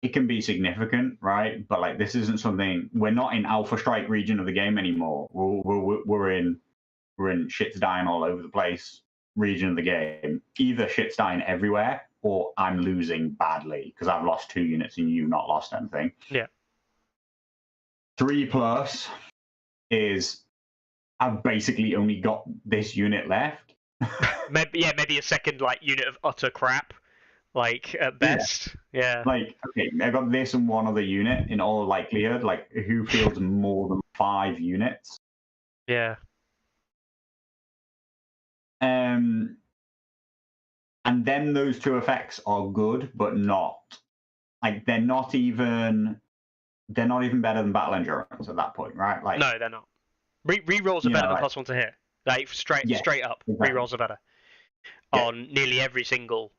it can be significant, right? But like, this isn't something. We're not in Alpha Strike region of the game anymore. We're in shit's dying all over the place region of the game. Either shit's dying everywhere, or I'm losing badly because I've lost 2 units and you've not lost anything. Yeah. 3+ is I've basically only got this unit left. maybe a second like unit of utter crap. Like at best, yeah. Like, okay, I got this and one other unit in all likelihood. Like, who fields more than 5 units? Yeah. And then those 2 effects are good, but not like they're not even better than Battle Endurance at that point, right? Like, no, they're not. Rerolls are better than +1 to hit. Like straight up, exactly. Rerolls are better on nearly every single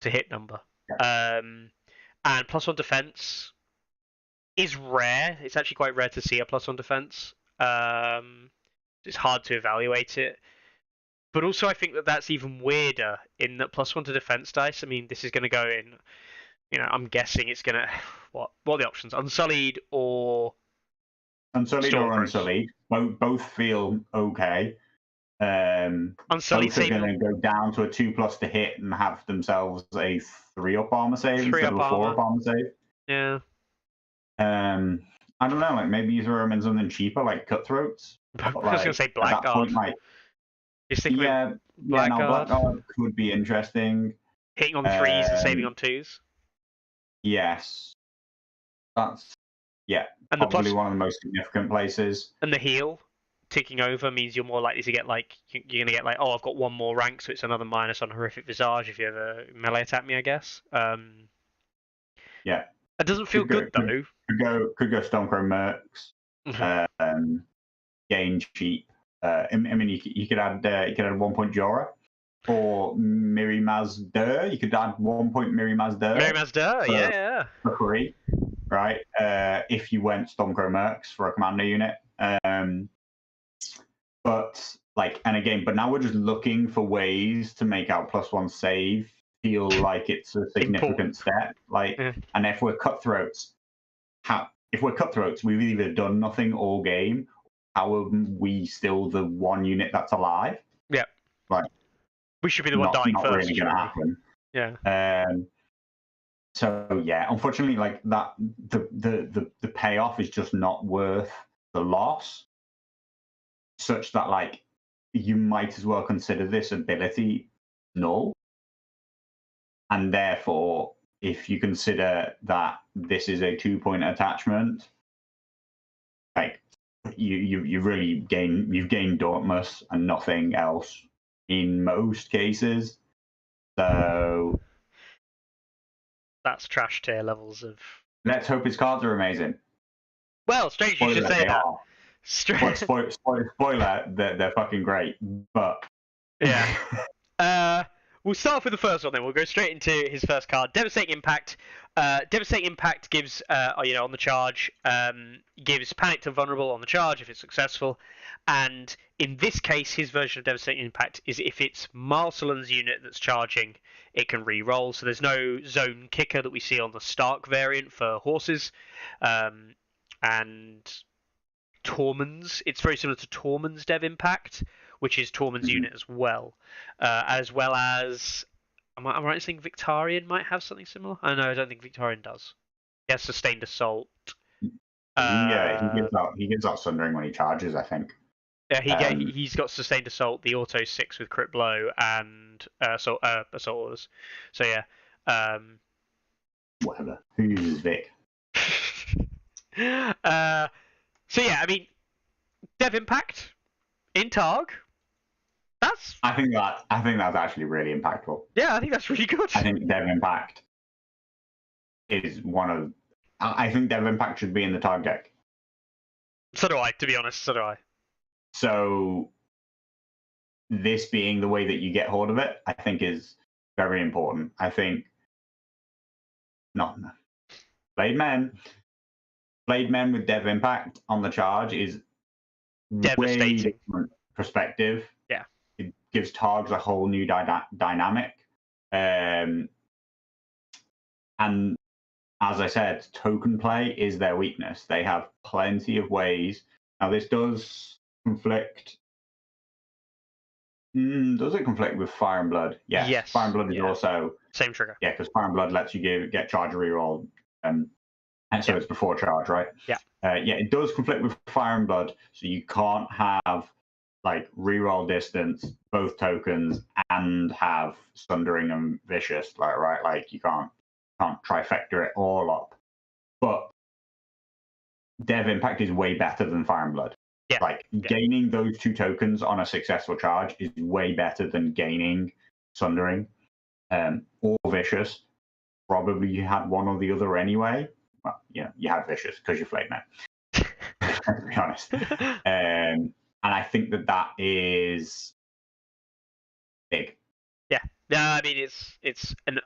to hit number. And +1 defense is rare. It's actually quite rare to see a +1 defense. It's hard to evaluate it. But also, I think that's even weirder in that +1 to defense dice. I mean, this is going to go in. I'm guessing it's going to what are the options? Unsullied or Unsullied. Both feel okay. Unsullied both are going to go down to a 2+ to hit and have themselves a 3-up armor save instead of a 4-up armor save. Yeah. I don't know. Like maybe you throw them in something cheaper, like Cutthroats. I was going to say Blackguard. Blackguard could be interesting. Hitting on 3s and saving on 2s. Yes, that's and probably one of the most significant places. And the heal ticking over means you're more likely to get like you're going to get like, oh, I've got 1 more rank, so it's another minus on Horrific Visage if you ever melee attack me, I guess. Yeah, it doesn't feel good though. Could go Stormcrow Mercs. Gain cheap. I mean, you could add 1 point Jorah. Or Miri Mazdur. You could add 1 point Miri Mazdur. Miri Mazdur, yeah. For free, right? If you went Stormcrow Mercs for a commander unit. But now we're just looking for ways to make our +1 save feel like it's a significant step. And if we're Cutthroats, we've either done nothing all game. How are we still the 1 unit that's alive? Yeah. We should be the one dying first. Not really going to happen. Yeah. So yeah, unfortunately, like that, the payoff is just not worth the loss. Such that like you might as well consider this ability null. And therefore, if you consider that this is a 2-point attachment, like you've gained Dauntless and nothing else in most cases. So that's trash tier levels of. Let's hope his cards are amazing. Well, strange you should say that. Spoiler, they're fucking great, but yeah. we'll start off with the first one. Then we'll go straight into his first card, Devastating Impact. Devastating Impact gives, on the charge, gives Panic to Vulnerable on the charge if it's successful, and in this case, his version of Devastating Impact is if it's Marcelin's unit that's charging, it can re-roll. So there's no zone kicker that we see on the Stark variant for horses, and Tormund's. It's very similar to Tormund's Dev Impact, which is Tormund's unit as well as. Am I right in saying Victarion might have something similar? Oh, no, I don't think Victarion does. He has Sustained Assault. He gives out Sundering when he charges, I think. Yeah, he's got Sustained Assault, the Auto 6 with Crit Blow, and Assault Orders. So yeah. Whatever. Who uses Vic? So yeah, I mean, Dev Impact in Targ. I think that's actually really impactful. Yeah, I think that's really good. I think Dev Impact is one of. I think Dev Impact should be in the Targ deck. So do I, to be honest. So do I. So this being the way that you get hold of it, I think is very important. I think Blade Men with Dev Impact on the charge is devastating. Way different perspective. Yeah, it gives Targs a whole new dynamic, and as I said, token play is their weakness. They have plenty of ways. Now this does conflict. Does it conflict with Fire and Blood? Yes. Fire and Blood is also same trigger. Yeah, because Fire and Blood lets you get charge reroll, and so it's before charge, right? Yeah. It does conflict with Fire and Blood, so you can't have like reroll distance, both tokens, and have Sundering and Vicious, like you can't trifecta it all up. But Dev Impact is way better than Fire and Blood. Yeah. Gaining those two tokens on a successful charge is way better than gaining Sundering or Vicious. Probably you had one or the other anyway. Well, yeah, you had Vicious because you're Flame Man. To be honest. And I think that is big. Yeah. I mean, it's an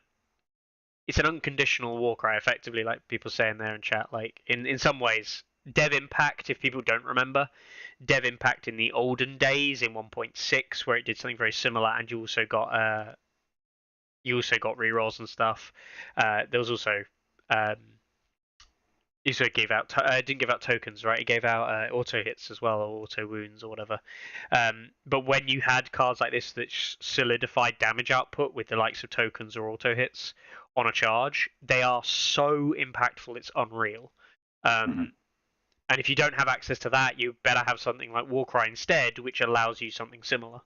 unconditional war cry, effectively, like people say in there in chat. Like in some ways, Dev Impact, if people don't remember, Dev Impact in the olden days in 1.6, where it did something very similar, and you also got rerolls and stuff. There was also you also gave out didn't give out tokens, right? It gave out auto hits as well, or auto wounds or whatever. But when you had cards like this that solidified damage output with the likes of tokens or auto hits on a charge, they are so impactful, it's unreal. And if you don't have access to that, you better have something like Warcry instead, which allows you something similar.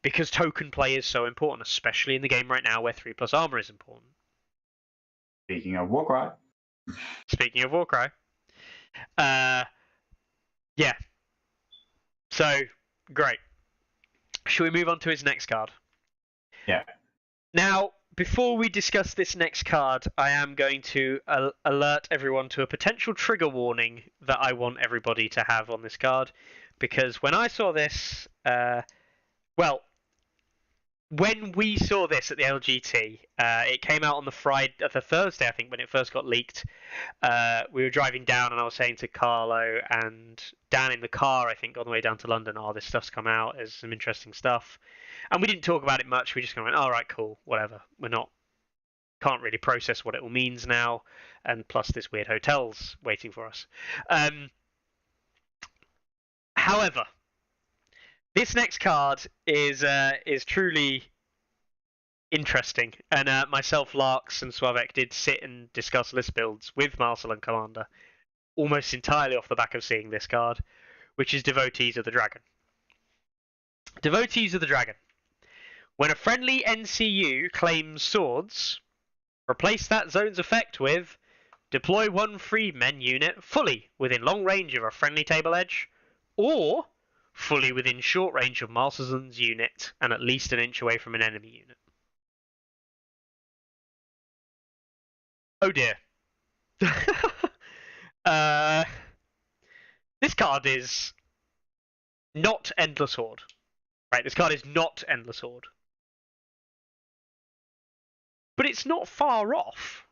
Because token play is so important, especially in the game right now where 3+ armor is important. Speaking of Warcry. Yeah. So, great. Shall we move on to his next card? Yeah. Now, before we discuss this next card, I am going to alert everyone to a potential trigger warning that I want everybody to have on this card. Because when I saw this, when we saw this at the LGT, it came out on the Thursday, I think, when it first got leaked. We were driving down, and I was saying to Carlo and Dan in the car, I think, on the way down to London, this stuff's come out. There's some interesting stuff. And we didn't talk about it much. We just kind of went, all right, cool, whatever. Can't really process what it all means now. And plus, this weird hotel's waiting for us. However, this next card is truly interesting, and myself, Larks, and Swavek did sit and discuss list builds with Marcel and Commander, almost entirely off the back of seeing this card, which is Devotees of the Dragon. Devotees of the Dragon. When a friendly NCU claims swords, replace that zone's effect with deploy one freemen unit fully within long range of a friendly table edge, or fully within short range of Marcel's unit and at least an inch away from an enemy unit. Oh dear. This card is not Endless Horde. Right, this card is not Endless Horde. but it's not far off,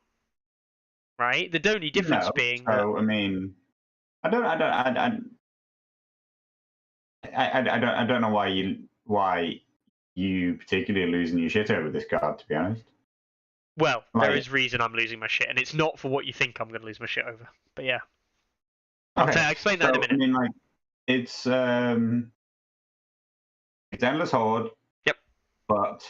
right? The only difference being that. So I mean, I don't know why you particularly losing your shit over this card, to be honest. Well, Like, there is reason I'm losing my shit, and it's not for what you think I'm going to lose my shit over. But yeah, I'll explain that in a minute. I mean, like, it's Endless Horde. Yep. But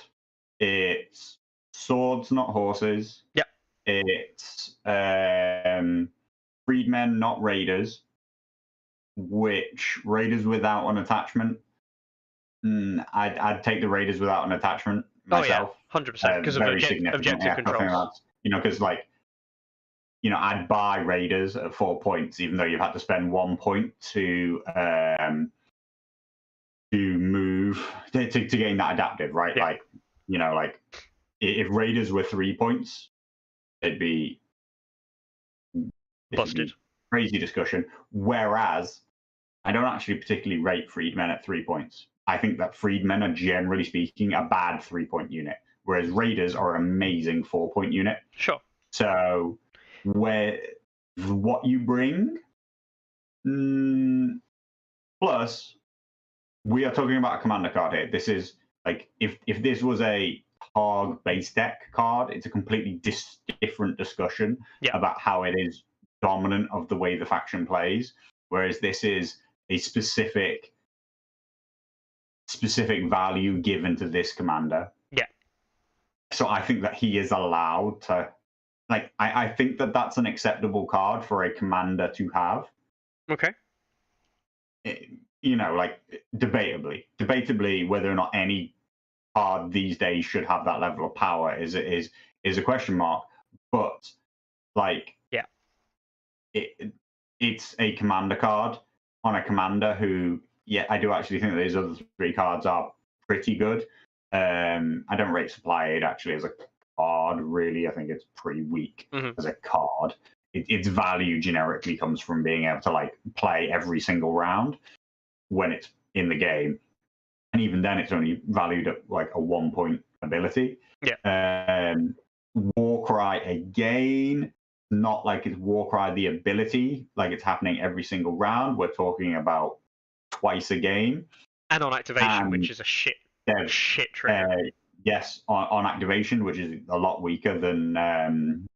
it's swords, not horses. Yep. It's freedmen, not raiders. Which raiders without an attachment? I'd take the raiders without an attachment myself. Oh yeah, 100%, because of objective controls. Because like, I'd buy raiders at 4 points, even though you've had to spend 1 point to move to gain that adaptive, right? Yeah. Like, like if raiders were 3 points, it'd be busted. Crazy discussion. Whereas I don't actually particularly rate freedmen at 3 points. I think that freedmen are, generally speaking, a bad 3-point unit, whereas raiders are an amazing 4-point unit. Sure. So what you bring, plus we are talking about a commander card here. This is like, if this was a Targ base deck card, it's a completely different discussion about how it is dominant of the way the faction plays. Whereas this is a specific value given to this commander. Yeah. So I think that he is allowed to, like, I think that that's an acceptable card for a commander to have. Okay. Like, debatably, whether or not any card these days should have that level of power is a question mark. But like, it's a commander card on a commander who, I do actually think that these other 3 cards are pretty good. I don't rate Supply Aid actually as a card, really. I think it's pretty weak as a card. Its value generically comes from being able to like play every single round when it's in the game, and even then it's only valued at like a 1-point ability. Warcry, again, not like it's Warcry the ability, like it's happening every single round. We're talking about twice a game, and on activation, which is a shit trigger. Yes, on activation, which is a lot weaker than on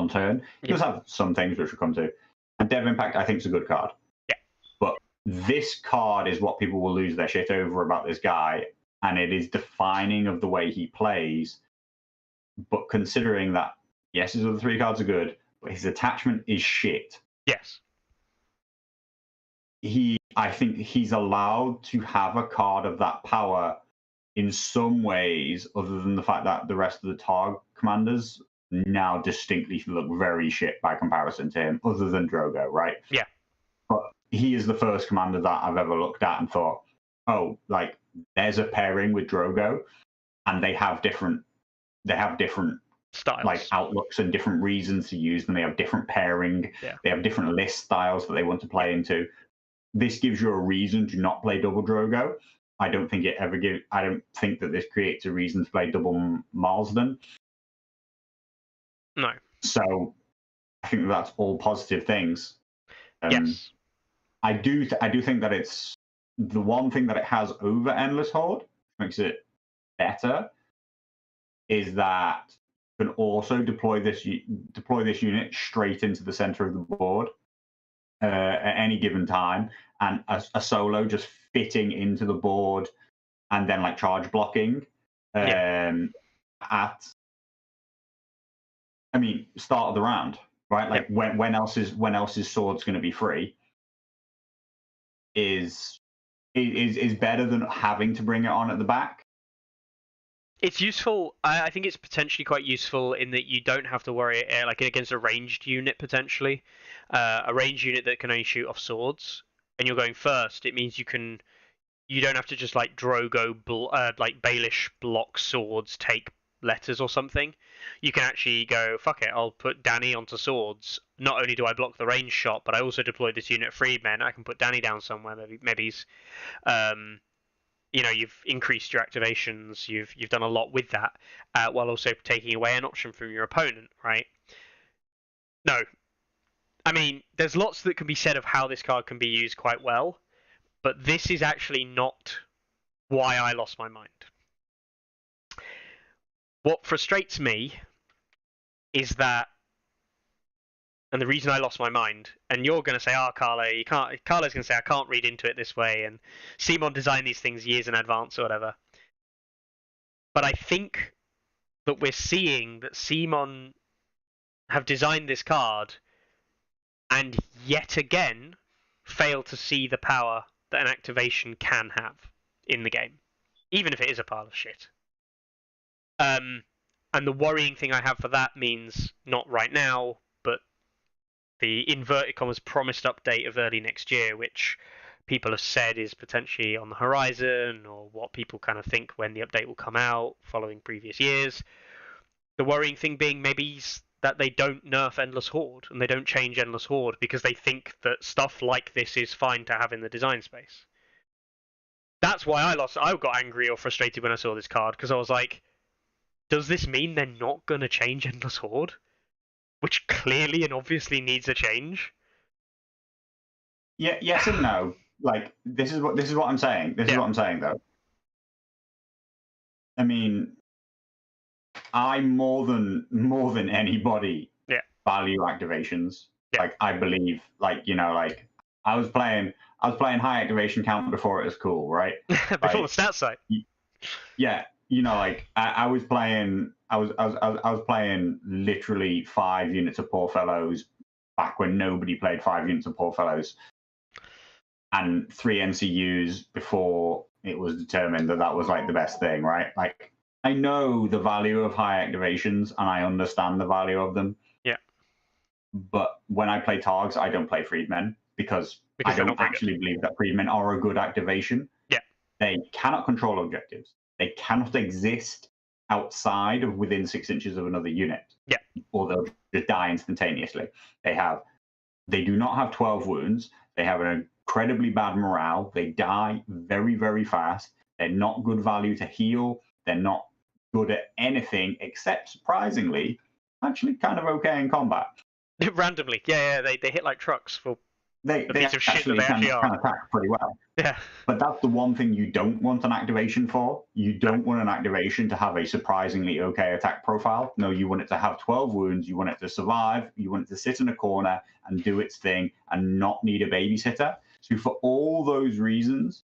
turn. It does have some things which we'll come to. And Dev Impact, I think, is a good card. Yeah. But this card is what people will lose their shit over about this guy, and it is defining of the way he plays. But considering that, yes, his other 3 cards are good, but his attachment is shit. Yes. I think he's allowed to have a card of that power in some ways, other than the fact that the rest of the Targ commanders now distinctly look very shit by comparison to him, other than Drogo, right? Yeah. But he is the first commander that I've ever looked at and thought, oh, like, there's a pairing with Drogo, and they have different styles, like outlooks and different reasons to use them. They have different pairing. Yeah. They have different list styles that they want to play into. This gives you a reason to not play double Drogo. I don't think that this creates a reason to play double Marsden. No. So I think that's all positive things. Yes. I do think that it's the one thing that it has over Endless Horde, makes it better, is that you can also deploy this unit straight into the center of the board at any given time, and a solo just fitting into the board and then like charge blocking at start of the round, right? Like when else's sword's going to be free is better than having to bring it on at the back. It's useful. I think it's potentially quite useful in that you don't have to worry, like against a ranged unit potentially, a ranged unit that can only shoot off swords, and you're going first. It means you don't have to just like Drogo, like Baelish block swords, take letters or something. You can actually go, fuck it, I'll put Danny onto swords. Not only do I block the range shot, but I also deploy this unit of freedmen. I can put Danny down somewhere. Maybe he's you've increased your activations, you've done a lot with that, while also taking away an option from your opponent, right? No, I mean, there's lots that can be said of how this card can be used quite well, but this is actually not why I lost my mind. What frustrates me is that, and the reason I lost my mind, and you're going to say, Carlo, you can't. Carlo's going to say, I can't read into it this way, and Simon designed these things years in advance or whatever. But I think that we're seeing that Simon have designed this card and yet again fail to see the power that an activation can have in the game, even if it is a pile of shit. And the worrying thing I have for that means not right now, but the inverted commas promised update of early next year, which people have said is potentially on the horizon, or what people kind of think when the update will come out following previous years. The worrying thing being maybe that they don't nerf Endless Horde and they don't change Endless Horde because they think that stuff like this is fine to have in the design space. That's why I got angry or frustrated when I saw this card, because I was like, does this mean they're not going to change Endless Horde? Which clearly and obviously needs a change. Yeah, yes and no. Like, this is what I'm saying. This is what I'm saying, though. I mean, I more than anybody value activations. Yeah. Like, I believe, like, I was playing high activation count before it was cool, right? Before the stat site. Yeah, I was playing literally 5 units of Poor Fellows back when nobody played 5 units of Poor Fellows, and 3 NCUs before it was determined that was like the best thing, right? Like, I know the value of high activations and I understand the value of them. Yeah. But when I play Targs, I don't play Freedmen because I don't actually believe that Freedmen are a good activation. Yeah. They cannot control objectives. They cannot exist outside of within 6 inches of another unit. Yeah. Or they'll just die instantaneously. They do not have 12 wounds. They have an incredibly bad morale. They die very, very fast. They're not good value to heal. They're not good at anything except, surprisingly, actually kind of okay in combat. Randomly. Yeah, they hit like trucks for they piece of shit that they can are. attack pretty well. Yeah. But that's the one thing you don't want an activation for. You don't want an activation to have a surprisingly okay attack profile. No, you want it to have 12 wounds. You want it to survive. You want it to sit in a corner and do its thing and not need a babysitter. So for all those reasons,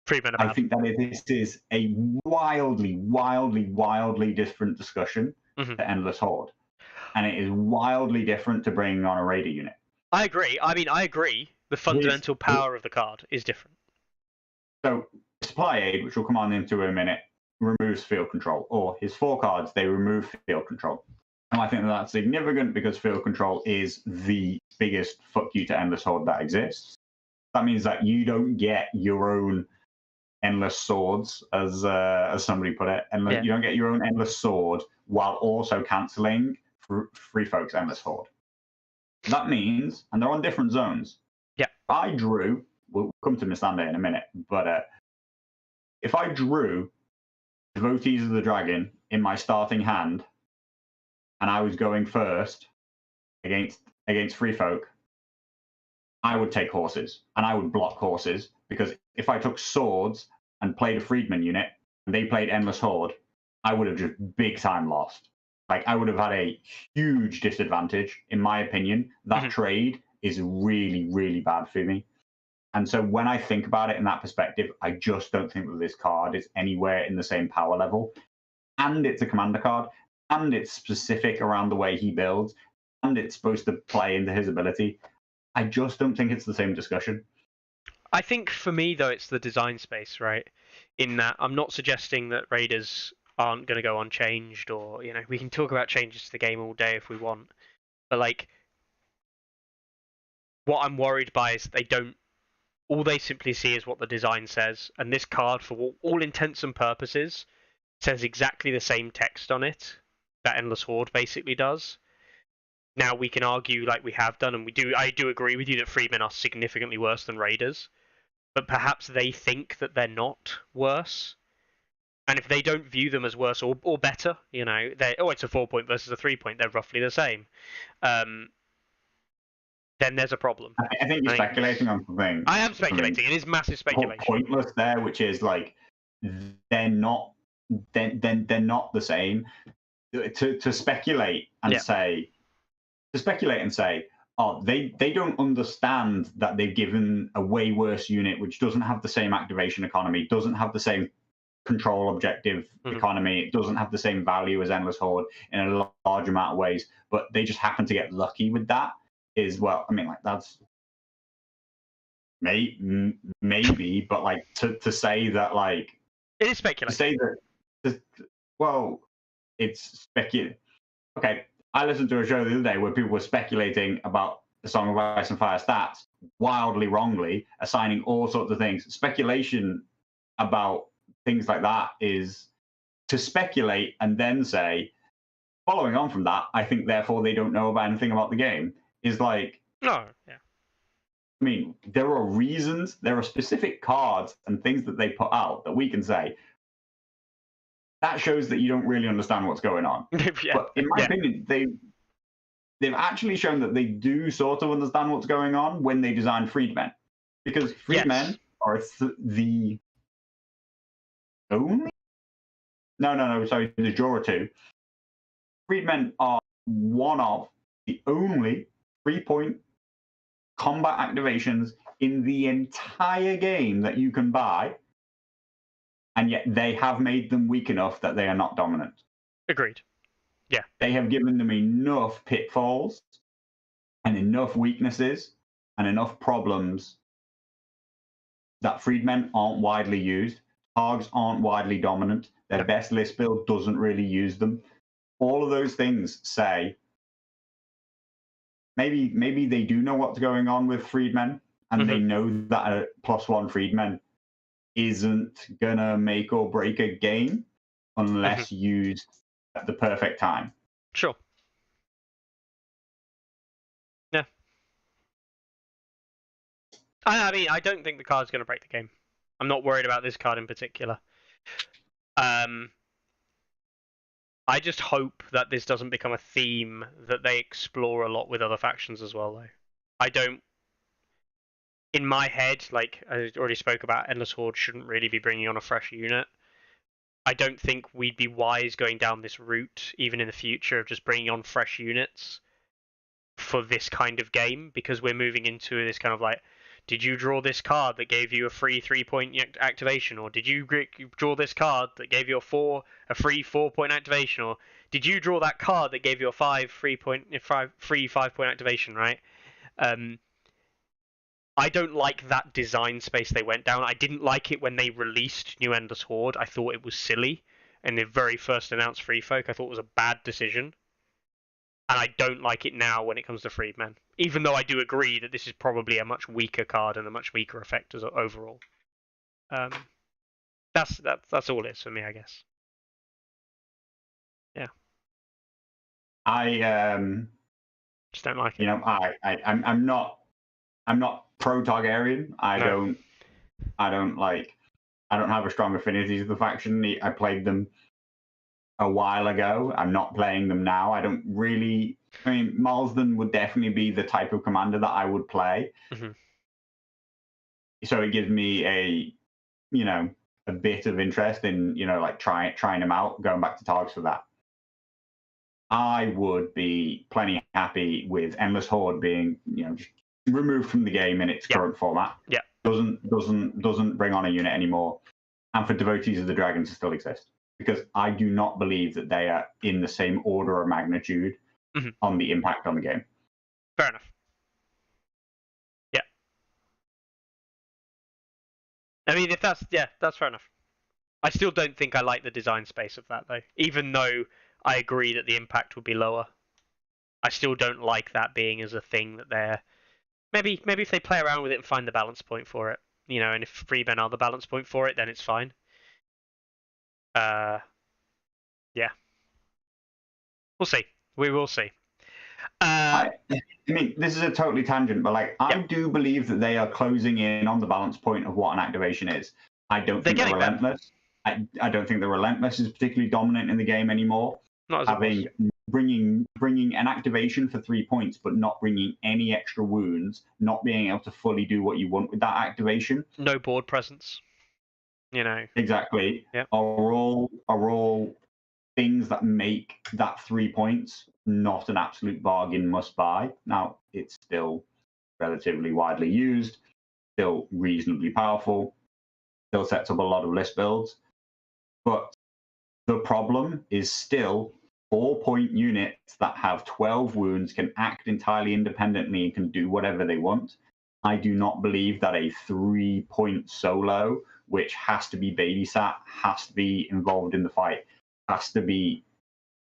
I think that this is a wildly, wildly, wildly different discussion to Endless Horde. And it is wildly different to bringing on a Raider unit. I agree. I mean, I agree. The fundamental power of the card is different. So, Supply Aid, which we'll come on into in a minute, removes field control. Or his 4 cards, they remove field control. And I think that's significant because field control is the biggest fuck you to Endless Horde that exists. That means that you don't get your own endless swords, as somebody put it. You don't get your own endless sword while also cancelling Free Folk's Endless Horde. That means, and they're on different zones. Yeah. I drew, we'll come to Missandei in a minute, but if I drew Devotees of the Dragon in my starting hand, and I was going first against Free Folk, I would take horses, and I would block horses, because if I took swords and played a Freedman unit, and they played Endless Horde, I would have just big time lost. Like, I would have had a huge disadvantage, in my opinion. That trade is really, really bad for me. And so when I think about it in that perspective, I just don't think that this card is anywhere in the same power level. And it's a commander card, and it's specific around the way he builds, and it's supposed to play into his ability. I just don't think it's the same discussion. I think for me, though, it's the design space, right? In that I'm not suggesting that Raiders aren't going to go unchanged, or, we can talk about changes to the game all day if we want. But, like, what I'm worried by is all they simply see is what the design says. And this card, for all intents and purposes, says exactly the same text on it that Endless Horde basically does. Now, we can argue, like we have done, and I do agree with you that Freedmen are significantly worse than Raiders. but perhaps they think that they're not worse. And if they don't view them as worse or better, it's a 4-point versus a 3-point, they're roughly the same. Then there's a problem. I think you're speculating on something. I am speculating. It is massive speculation. Pointless there, which is like they're not the same. To speculate and say, oh, they don't understand that they've given a way worse unit which doesn't have the same activation economy, doesn't have the same control objective economy, it doesn't have the same value as Endless Horde in a large amount of ways, but they just happen to get lucky with that. That's maybe, but like to say that, like, it is speculative. To say that, it's speculative. Okay, I listened to a show the other day where people were speculating about the Song of Ice and Fire stats wildly wrongly, assigning all sorts of things. Speculation about things like that is to speculate and then say, following on from that, I think therefore they don't know about anything about the game. Is like, no, yeah. I mean, there are reasons, there are specific cards and things that they put out that we can say, that shows that you don't really understand what's going on. But in my opinion, they've actually shown that they do sort of understand what's going on when they design Freedmen. Because Freedmen are the only... No, sorry, the Jura 2. Freedmen are one of the only 3-point combat activations in the entire game that you can buy, and yet they have made them weak enough that they are not dominant. Agreed. Yeah. They have given them enough pitfalls and enough weaknesses and enough problems that Freedmen aren't widely used. Targs aren't widely dominant. Their best list build doesn't really use them. All of those things say maybe they do know what's going on with Freedmen, and they know that a +1 Freedmen isn't gonna make or break a game unless used at the perfect time. Sure. Yeah. I mean, I don't think the card's gonna break the game. I'm not worried about this card in particular. I just hope that this doesn't become a theme that they explore a lot with other factions as well, though. I don't... In my head, like I already spoke about, Endless Horde shouldn't really be bringing on a fresh unit. I don't think we'd be wise going down this route, even in the future, of just bringing on fresh units for this kind of game, because we're moving into this kind of like, did you draw this card that gave you a free 3-point activation, or did you draw this card that gave you a free 4-point activation, or did you draw that card that gave you a free 5-point activation, right? I don't like that design space they went down. I didn't like it when they released New Endless Horde. I thought it was silly. And the very first announced Free Folk, I thought it was a bad decision. And I don't like it now when it comes to Freedmen. Even though I do agree that this is probably a much weaker card and a much weaker effect as overall. That's all it is for me, I guess. Yeah. I just don't like it. You know, I'm not pro Targaryen. I don't have a strong affinity to the faction. I played them a while ago. I'm not playing them now. I don't really... I mean, Marsden would definitely be the type of commander that I would play. So it gives me a bit of interest in, like trying them out, going back to Targs for that. I would be plenty happy with Endless Horde being, just removed from the game in its current format. Yeah. Doesn't bring on a unit anymore. And for Devotees of the Dragon to still exist. Because I do not believe that they are in the same order of magnitude on the impact on the game. Fair enough. Yeah. I mean, that's fair enough. I still don't think I like the design space of that, though. Even though I agree that the impact would be lower. I still don't like that being as a thing that they're... Maybe if they play around with it and find the balance point for it, and if Freemen are the balance point for it, then it's fine. Yeah. We'll see. We will see. I mean, this is a totally tangent, but like, I do believe that they are closing in on the balance point of what an activation is. I don't think they're relentless. I don't think the relentless is particularly dominant in the game anymore. Not as Having bringing an activation for 3 points, but not bringing any extra wounds, not being able to fully do what you want with that activation. No board presence. You know. Exactly. Yep. Are all things that make that 3 points not an absolute bargain must buy. Now, it's still relatively widely used, still reasonably powerful, still sets up a lot of list builds. But the problem is still 4-point units that have 12 wounds can act entirely independently and can do whatever they want. I do not believe that a 3-point solo, which has to be babysat, has to be involved in the fight, has to be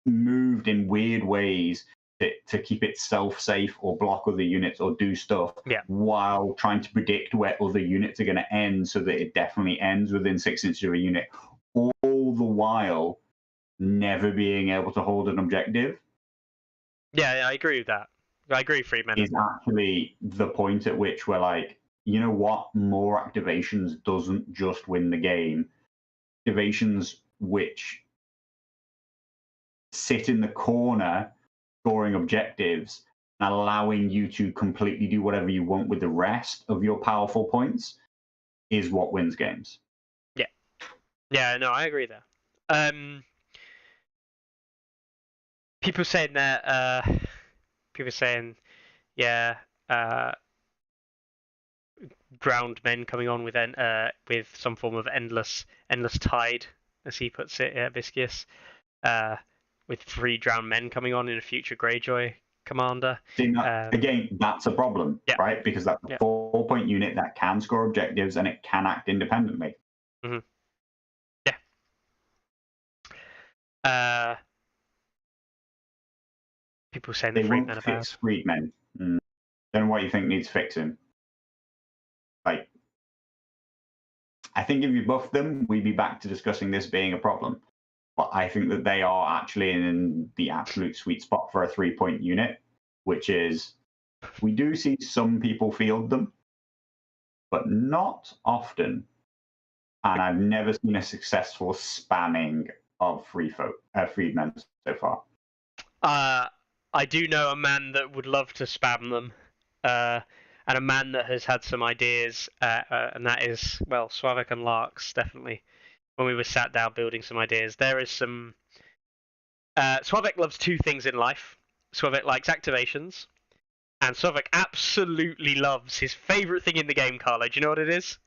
moved in weird ways to keep itself safe or block other units or do stuff while trying to predict where other units are going to end so that it definitely ends within 6 inches of a unit, all the while never being able to hold an objective. Yeah, I agree with that. I agree, Friedman. Is actually the point at which we're like, you know what? More activations doesn't just win the game. Activations which sit in the corner scoring objectives and allowing you to completely do whatever you want with the rest of your powerful points is what wins games. Yeah, no, I agree there. People saying that people saying drowned men coming on with some form of endless tide, as he puts it, Viscius, with 3 drowned men coming on in a future Greyjoy commander. Again, that's a problem, right? Because that's a 4-point unit that can score objectives and it can act independently. Mm-hmm. People saying they the won't Freedmen are fix bad. Freedmen. Then what you think needs fixing? Like, I think if you buff them, we'd be back to discussing this being a problem. But I think that they are actually in the absolute sweet spot for a 3-point unit, which is we do see some people field them, but not often. And I've never seen a successful spamming of freedmen so far. I do know a man that would love to spam them, and a man that has had some ideas, and that is, well, Slavik and Larks, definitely. When we were sat down building some ideas, there is some... Slavik loves 2 things in life. Slavik likes activations, and Slavik absolutely loves his favourite thing in the game, Carlo. Do you know what it is?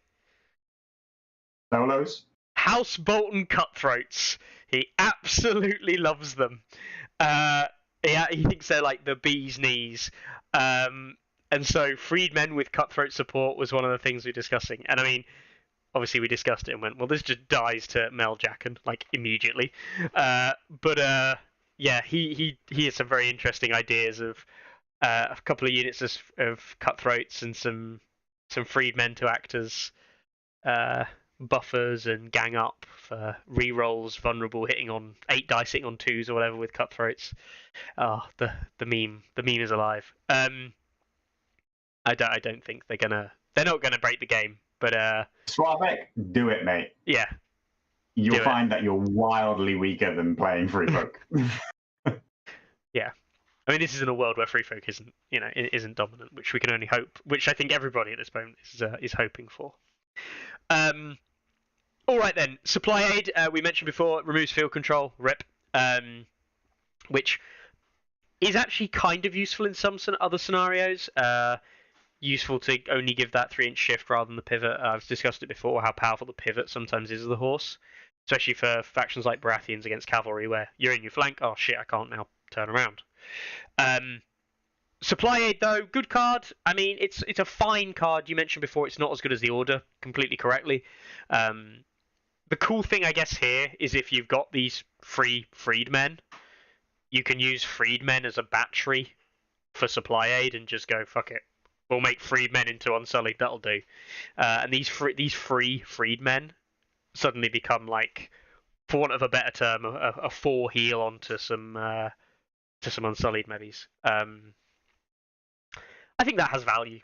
Solos? House Bolton Cutthroats. He absolutely loves them. He thinks they're like the bee's knees. And so Freedmen with Cutthroat support was one of the things we were discussing. And I mean, obviously we discussed it and went, well, this just dies to Mel Jacken, like, immediately. But he has some very interesting ideas of a couple of units of Cutthroats and some Freedmen to act as buffers and gang up for re-rolls, vulnerable, hitting on 8 dice, hitting on 2s or whatever with Cutthroats. Oh, the meme is alive. I don't think they're not gonna break the game, but Slavik, do it, mate. Yeah. You'll find that you're wildly weaker than playing Free Folk. Yeah. I mean, this is in a world where Free Folk isn't dominant, which we can only hope, which I think everybody at this moment is hoping for. All right then, supply aid. We mentioned before, removes field control, rip, which is actually kind of useful in some other scenarios. Useful to only give that 3-inch shift rather than the pivot. I've discussed it before, how powerful the pivot sometimes is of the horse, especially for factions like Baratheons against cavalry, where you're in your flank. Oh shit, I can't now turn around. Supply aid though, good card. I mean, it's a fine card. You mentioned before it's not as good as the Order, completely correctly. The cool thing, I guess, here is if you've got these freedmen, you can use freedmen as a battery for supply aid and just go, fuck it. We'll make freedmen into Unsullied, that'll do. And these freedmen suddenly become, like, for want of a better term, a 4 heal onto some to some Unsullied mevies. I think that has value.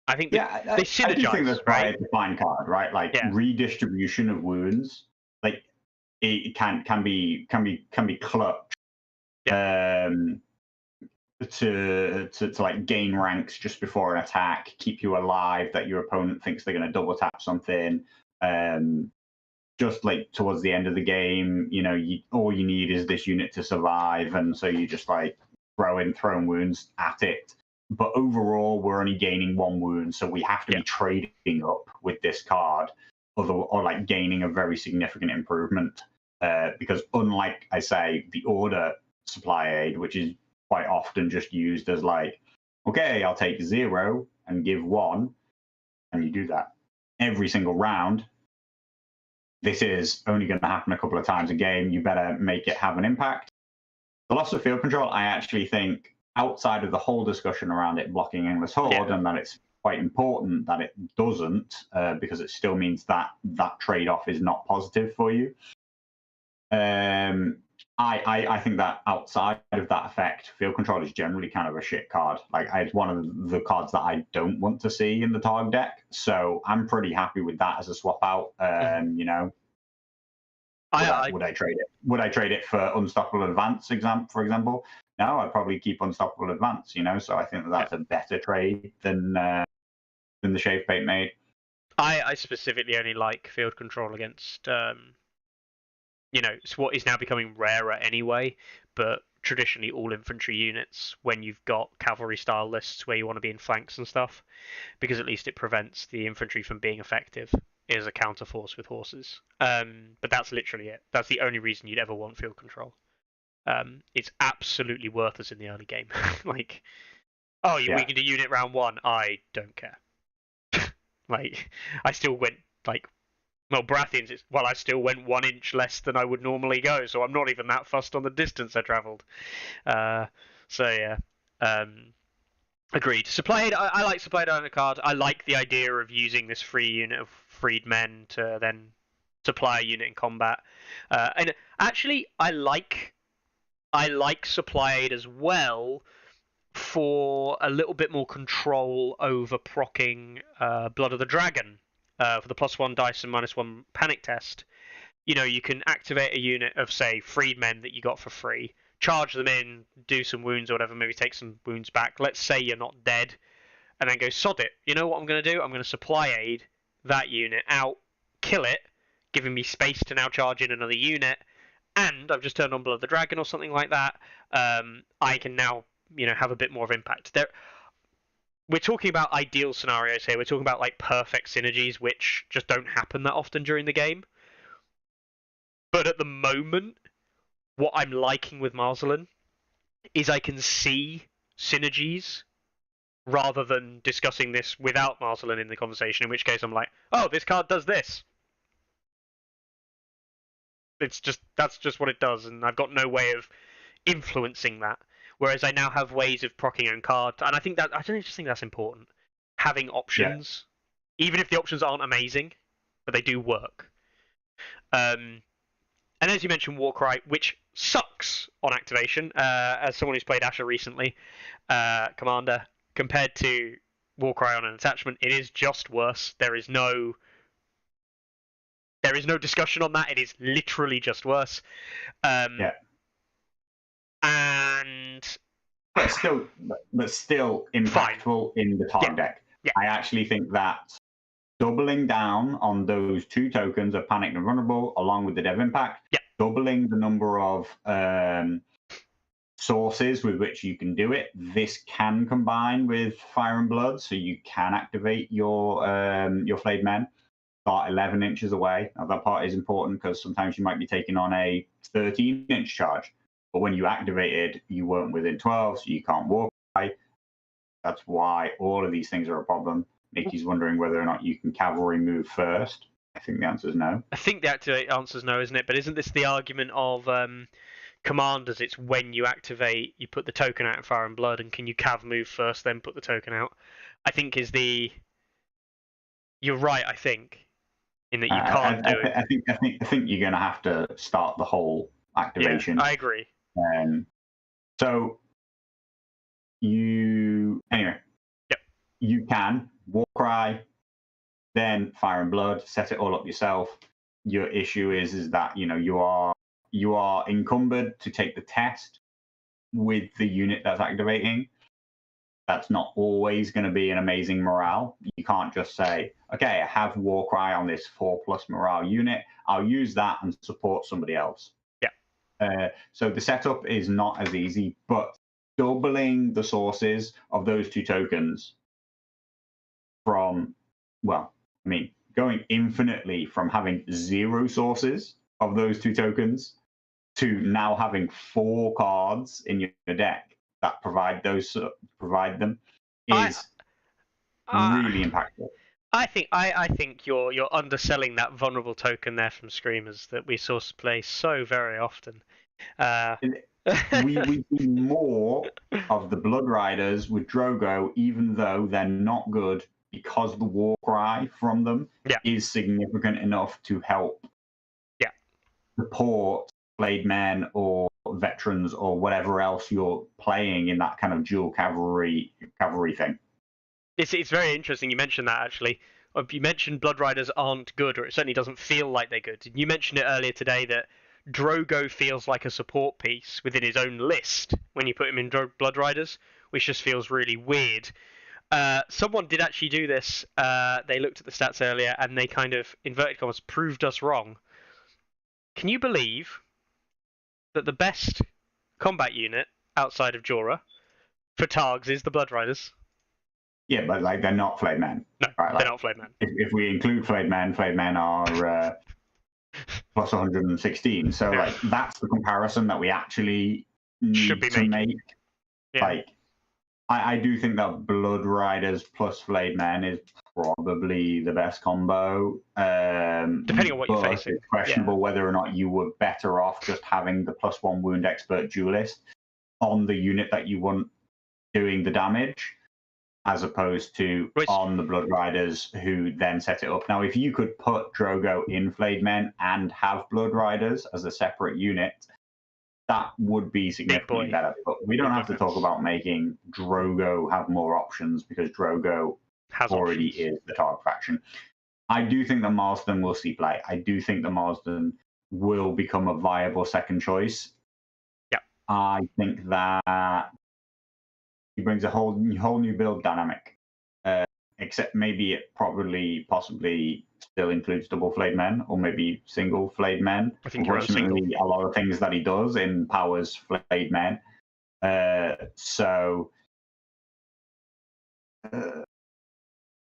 I think they synergize, I do think that's right? quite a defined card, right? Like Yeah. redistribution of wounds, like it can be clutch. Yeah. To like gain ranks just before an attack, keep you alive that your opponent thinks they're going to double tap something. Just like towards the end of the game, all you need is this unit to survive, and so you just like throwing wounds at it. But overall, we're only gaining 1 wound, so we have to be trading up with this card, or like gaining a very significant improvement. Because unlike, I say, the order supply aid, which is quite often just used as like, okay, I'll take 0 and give 1, and you do that every single round. This is only going to happen a couple of times a game. You better make it have an impact. The loss of field control, I actually think, outside of the whole discussion around it blocking Endless Horde, and that it's quite important that it doesn't, because it still means that trade-off is not positive for you. I think that outside of that effect, field control is generally kind of a shit card. Like, it's one of the cards that I don't want to see in the Targ deck. So I'm pretty happy with that as a swap out. Would I trade it? Would I trade it for Unstoppable Advance, for example? No, I'd probably keep Unstoppable Advance. So I think that's a better trade than the Shave Bait made. I specifically only like field control against it's what is now becoming rarer anyway, but traditionally all infantry units when you've got cavalry style lists where you want to be in flanks and stuff, because at least it prevents the infantry from being effective as a counterforce with horses. But that's literally it. That's the only reason you'd ever want field control. It's absolutely worthless in the early game. Like, oh, you weakened a unit round 1. I don't care. Like, I still went like, well, Baratheons, I still went 1 inch less than I would normally go, so I'm not even that fussed on the distance I travelled. Agreed. Supply aid, I like supply aid on the card. I like the idea of using this free unit of freed men to then supply a unit in combat. And actually, I like supply aid as well for a little bit more control over proccing Blood of the Dragon for the +1 dice and -1 panic test. You can activate a unit of, say, freedmen that you got for free, charge them in, do some wounds or whatever, maybe take some wounds back. Let's say you're not dead, and then go, sod it. You know what I'm going to do? I'm going to supply aid that unit out, kill it, giving me space to now charge in another unit, and I've just turned on Blood of the Dragon or something like that. I can now have a bit more of impact. We're talking about ideal scenarios here. We're talking about like perfect synergies, which just don't happen that often during the game. But at the moment, what I'm liking with Marzelin is I can see synergies rather than discussing this without Marzelin in the conversation, in which case I'm like, oh, this card does this. That's just what it does, and I've got no way of influencing that. Whereas I now have ways of proccing own cards, and I just think that's important. Having options, even if the options aren't amazing, but they do work. And as you mentioned, Warcry, which sucks on activation, as someone who's played Asher recently, Commander, compared to Warcry on an attachment, it is just worse. There is no discussion on that. It is literally just worse. And but still impactful in the Targ deck. Yeah. I actually think that doubling down on those 2 tokens of Panicked and Vulnerable, along with the Dev Impact, doubling the number of sources with which you can do it. This can combine with Fire and Blood, so you can activate your Flayed Men. Start 11 inches away. Now, that part is important because sometimes you might be taking on a 13-inch charge. But when you activated, you weren't within 12, so you can't walk by. That's why all of these things are a problem. Nikki's wondering whether or not you can cavalry move first. I think the answer is no. I think the answer is no, isn't it? But isn't this the argument of commanders? It's when you activate, you put the token out in Fire and Blood, and can you cav move first, then put the token out? I think is the. You're right. I think in that you can't do it. I think you're going to have to start the whole activation. Yeah, I agree. So anyway. Yep. You can Warcry, then Fire and Blood, set it all up yourself. Your issue is that you are encumbered to take the test with the unit that's activating. That's not always going to be an amazing morale. You can't just say, okay, I have Warcry on this 4+ morale unit. I'll use that and support somebody else. Yeah. So the setup is not as easy, but doubling the sources of those 2 tokens from, going infinitely from having 0 sources of those 2 tokens to now having 4 cards in your deck that provide them is really impactful. I think you're underselling that vulnerable token there from Screamers that we saw play so very often. We see more of the Blood Riders with Drogo, even though they're not good, because the war cry from them is significant enough to help support Blade Men or veterans or whatever else you're playing in that kind of dual cavalry thing. It's very interesting you mentioned that, actually. You mentioned Blood Riders aren't good, or it certainly doesn't feel like they're good. You mentioned it earlier today that Drogo feels like a support piece within his own list when you put him in Blood Riders, which just feels really weird. Someone did actually do this. They looked at the stats earlier and they kind of, inverted commas, proved us wrong. Can you believe that the best combat unit outside of Jorah for Targs is the Blood Riders? Yeah, but they're not Flayed Men. No, right? They're not Flayed Men. If we include Flayed Men are plus 116. So that's the comparison that we actually need to make. Yeah. I do think that Blood Riders plus Flayed Men is probably the best combo. Depending on what you're facing. It's questionable whether or not you were better off just having the +1 wound expert duelist on the unit that you want doing the damage, as opposed to on the Blood Riders who then set it up. Now, if you could put Drogo in Flayed Men and have Blood Riders as a separate unit, that would be significantly better. But we don't have to talk about making Drogo have more options, because Drogo already is the Targ faction. I do think that Marsden will see play. I do think that Marsden will become a viable second choice. Yeah. I think that he brings a whole new build dynamic. Except maybe it possibly still includes double Flayed Men, or maybe single Flayed Men. I think unfortunately, a lot of things that he does empowers Flayed Men. So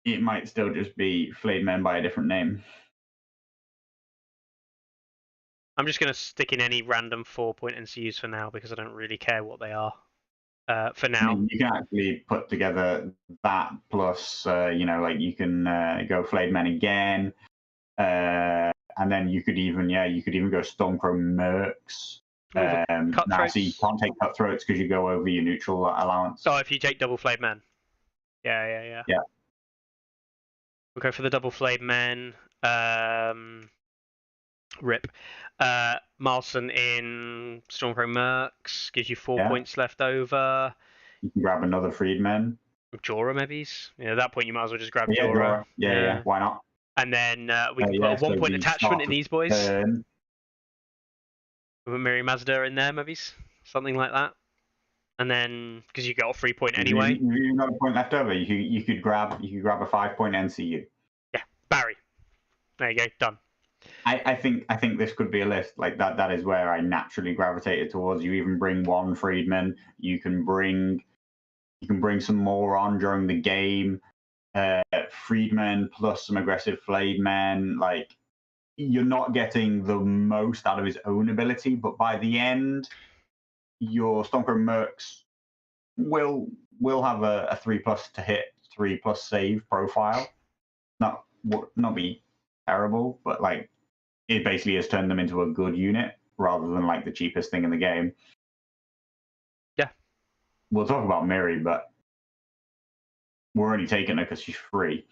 it might still just be Flayed Men by a different name. I'm just going to stick in any random 4-point NCUs for now, because I don't really care what they are. For now, you can actually put together that plus, you can go Flayed Men again, and then you could even go Stormcrow Mercs. Now, so you can't take Cutthroats because you go over your neutral allowance. Oh, if you take double Flayed Men. Yeah. We'll go for the double Flayed Men. Rip. Marlson in Stormcrow Mercs gives you 4 points left over. You can grab another Freedman. Jorah, maybe. At that point, you might as well just grab Jorah. Yeah. Why not? And then we can put a 1-point attachment in these boys. With Miri Mazda in there, maybe. Something like that. And then, because you got a 3-point anyway. You've got a point left over. You could grab a 5-point NCU. Yeah, Barry. There you go, done. I think this could be a list like that. That is where I naturally gravitated towards. You even bring one Freedman. You can bring some more on during the game. Freedmen plus some aggressive Flayed Men. You're not getting the most out of his own ability, but by the end, your Stormcrow Mercs will have a 3+ to hit, 3+ save profile. Not be terrible, but it basically has turned them into a good unit rather than the cheapest thing in the game. Yeah. We'll talk about Miri, but we're only taking her because she's free.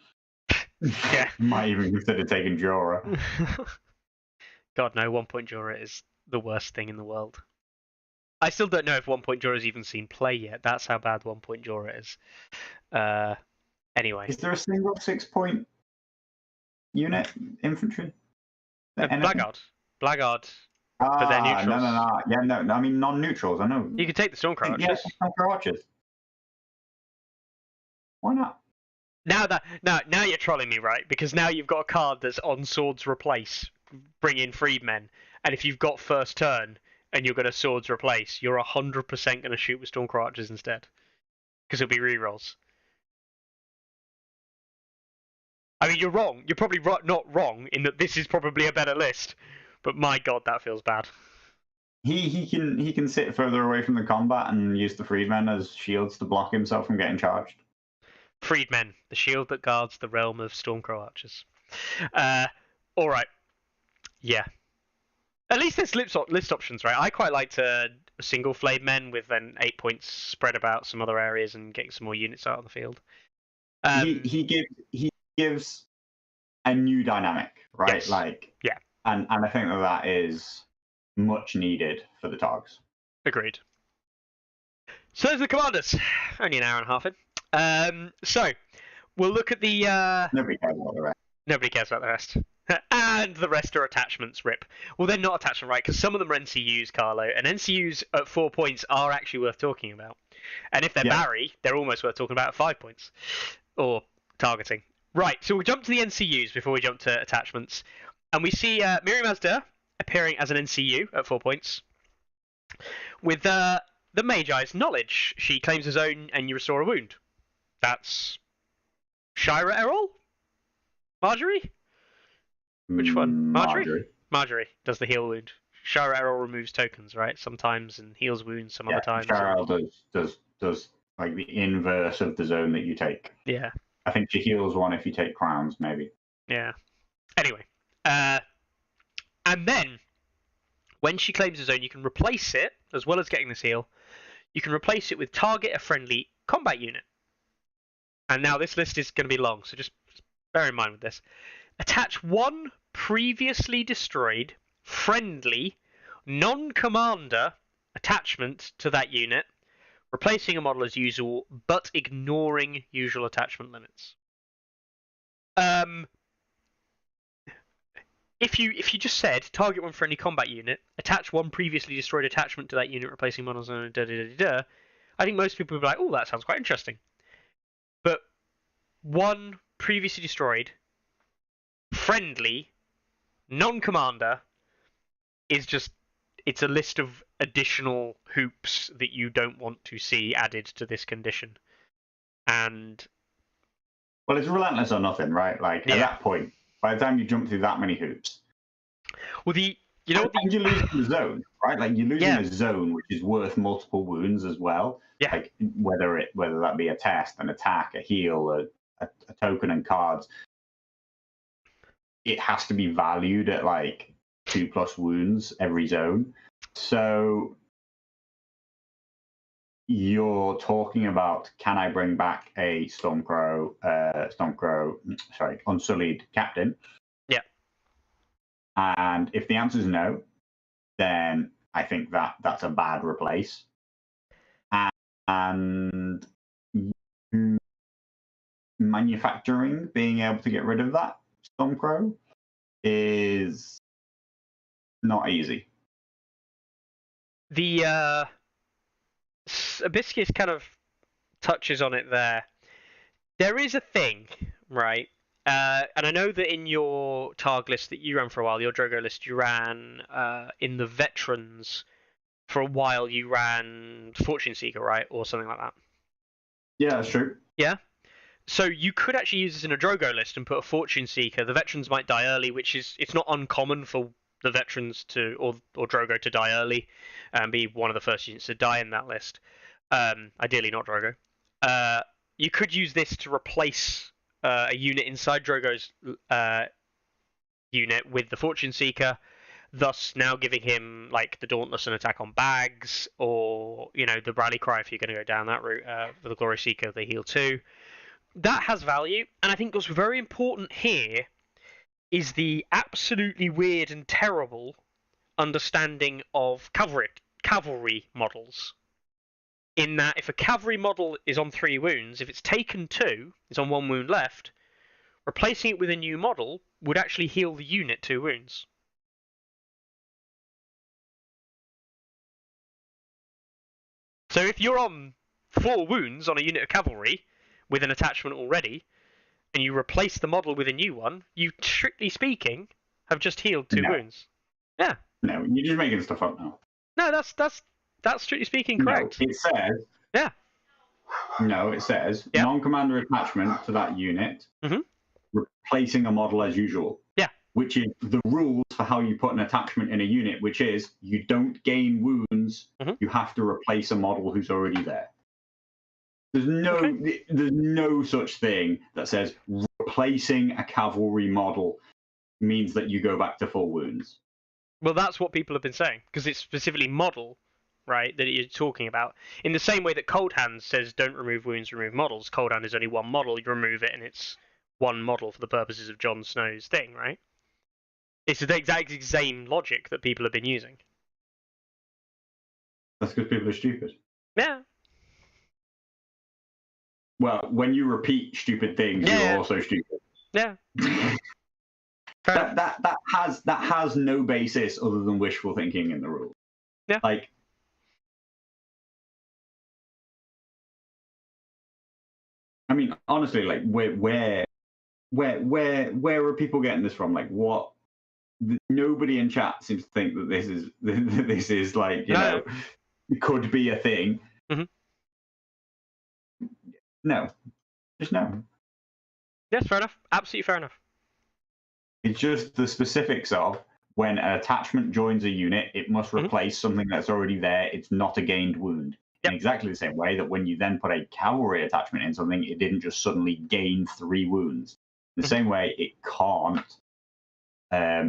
Yeah. Might even consider taking Jorah. God, no, 1-point Jorah is the worst thing in the world. I still don't know if 1 point draw has even seen play yet. That's how bad 1 point draw is. Anyway. Is there a single 6-point unit infantry? Blackguard. Blackguard. Ah, But they're neutrals. no. Yeah, no. I mean, non-neutrals. I know. You can take the Stormcrow Archers. Yeah, Stormcrow Archers. Why not? Now you're trolling me, right? Because now you've got a card that's on Swords Replace, bring in Freedmen, and if you've got first turn and you're going to Swords Replace, you're 100% going to shoot with Stormcrow Archers instead, because it'll be rerolls. I mean, you're wrong. You're probably not wrong in that this is probably a better list, but my god, that feels bad. He can sit further away from the combat and use the Freedmen as shields to block himself from getting charged. Freedmen, the shield that guards the realm of Stormcrow Archers. All right, yeah. At least there's list options, right? I quite liked single Flayed Men with then 8 points spread about some other areas and getting some more units out on the field. He gives a new dynamic, right? Yes. Like, yeah, and I think that is much needed for the Targs. Agreed. So there's the commanders. Only an hour and a half in. So we'll look at the. Nobody cares about the rest. Nobody cares about the rest. And the rest are attachments, rip. Well, they're not attachment, right? Because some of them are NCUs, Carlo. And NCUs at 4 points are actually worth talking about. And if they're Barry, they're almost worth talking about at 5 points. Or targeting. Right, so we'll jump to the NCUs before we jump to attachments. And we see Miriam Azda appearing as an NCU at 4 points. With the Magi's knowledge. She claims his own and you restore a wound. That's Shira Errol? Marjorie? Which one? Marjorie does the heal wound. Shira Errol removes tokens, right? Sometimes and heals wounds some other times. Shira Errol does like the inverse of the zone that you take. Yeah. I think she heals one if you take crowns, maybe. Yeah. Anyway. And then when she claims his own, you can replace it, as well as getting this heal, you can replace it with target a friendly combat unit. And now this list is going to be long, so just bear in mind with this. Attach one previously destroyed, friendly, non-commander attachment to that unit, replacing a model as usual, but ignoring usual attachment limits. If you just said target one friendly combat unit, attach one previously destroyed attachment to that unit, replacing models, I think most people would be like, "Oh, that sounds quite interesting." But one previously destroyed, friendly, non-commander is just, it's a list of additional hoops that you don't want to see added to this condition. And well, it's relentless or nothing, right? Like at that point, by the time you jump through that many hoops, well, you're losing the zone, right? Like you're losing a zone which is worth multiple wounds as well. Yeah. Like whether that be a test, an attack, a heal, a token, and cards, it has to be valued at like 2+ wounds every zone. So you're talking about, can I bring back a Unsullied captain? Yeah. And if the answer is no, then I think that's a bad replace. And manufacturing, being able to get rid of that Stormcrow is not easy. The Abyscus kind of touches on it there. There is a thing, right? And I know that in your Targ list that you ran for a while, your Drogo list you ran in the veterans for a while, you ran Fortune Seeker, right? Or something like that. Yeah, that's true. Yeah? So you could actually use this in a Drogo list and put a Fortune Seeker. The veterans might die early, which is, it's not uncommon for the veterans to, or Drogo to die early and be one of the first units to die in that list. Ideally not Drogo. You could use this to replace a unit inside Drogo's unit with the Fortune Seeker, thus now giving him like the Dauntless and attack on bags, or the Rally Cry if you're going to go down that route. For the Glory Seeker, they heal too. That has value, and I think what's very important here is the absolutely weird and terrible understanding of cavalry models. In that, if a cavalry model is on 3 wounds, if it's taken 2, it's on 1 wound left, replacing it with a new model would actually heal the unit 2 wounds. So if you're on 4 wounds on a unit of cavalry with an attachment already, and you replace the model with a new one, you, strictly speaking, have just healed 2 wounds. Yeah. No, you're just making stuff up now. No, that's strictly speaking correct. No, it says. Yeah. No, it says non-commander attachment to that unit, replacing a model as usual. Yeah. Which is the rules for how you put an attachment in a unit, which is you don't gain wounds, you have to replace a model who's already there. There's no such thing that says replacing a cavalry model means that you go back to full wounds. Well, that's what people have been saying, because it's specifically model, right, that you're talking about. In the same way that Cold Hand says don't remove wounds, remove models, Cold Hand is only one model, you remove it and it's one model for the purposes of Jon Snow's thing, right? It's the exact same logic that people have been using. That's because people are stupid. Yeah. Well, when you repeat stupid things, you're also stupid. Yeah. that has no basis other than wishful thinking in the rules. Yeah. Like, I mean, honestly, like, where are people getting this from? Like, what? Nobody in chat seems to think that this is like, you know, could be a thing. No, just no. Yes, fair enough. Absolutely fair enough. It's just the specifics of when an attachment joins a unit, it must replace something that's already there. It's not a gained wound. In exactly the same way that when you then put a cavalry attachment in something, it didn't just suddenly gain 3 wounds. In the same way, it can't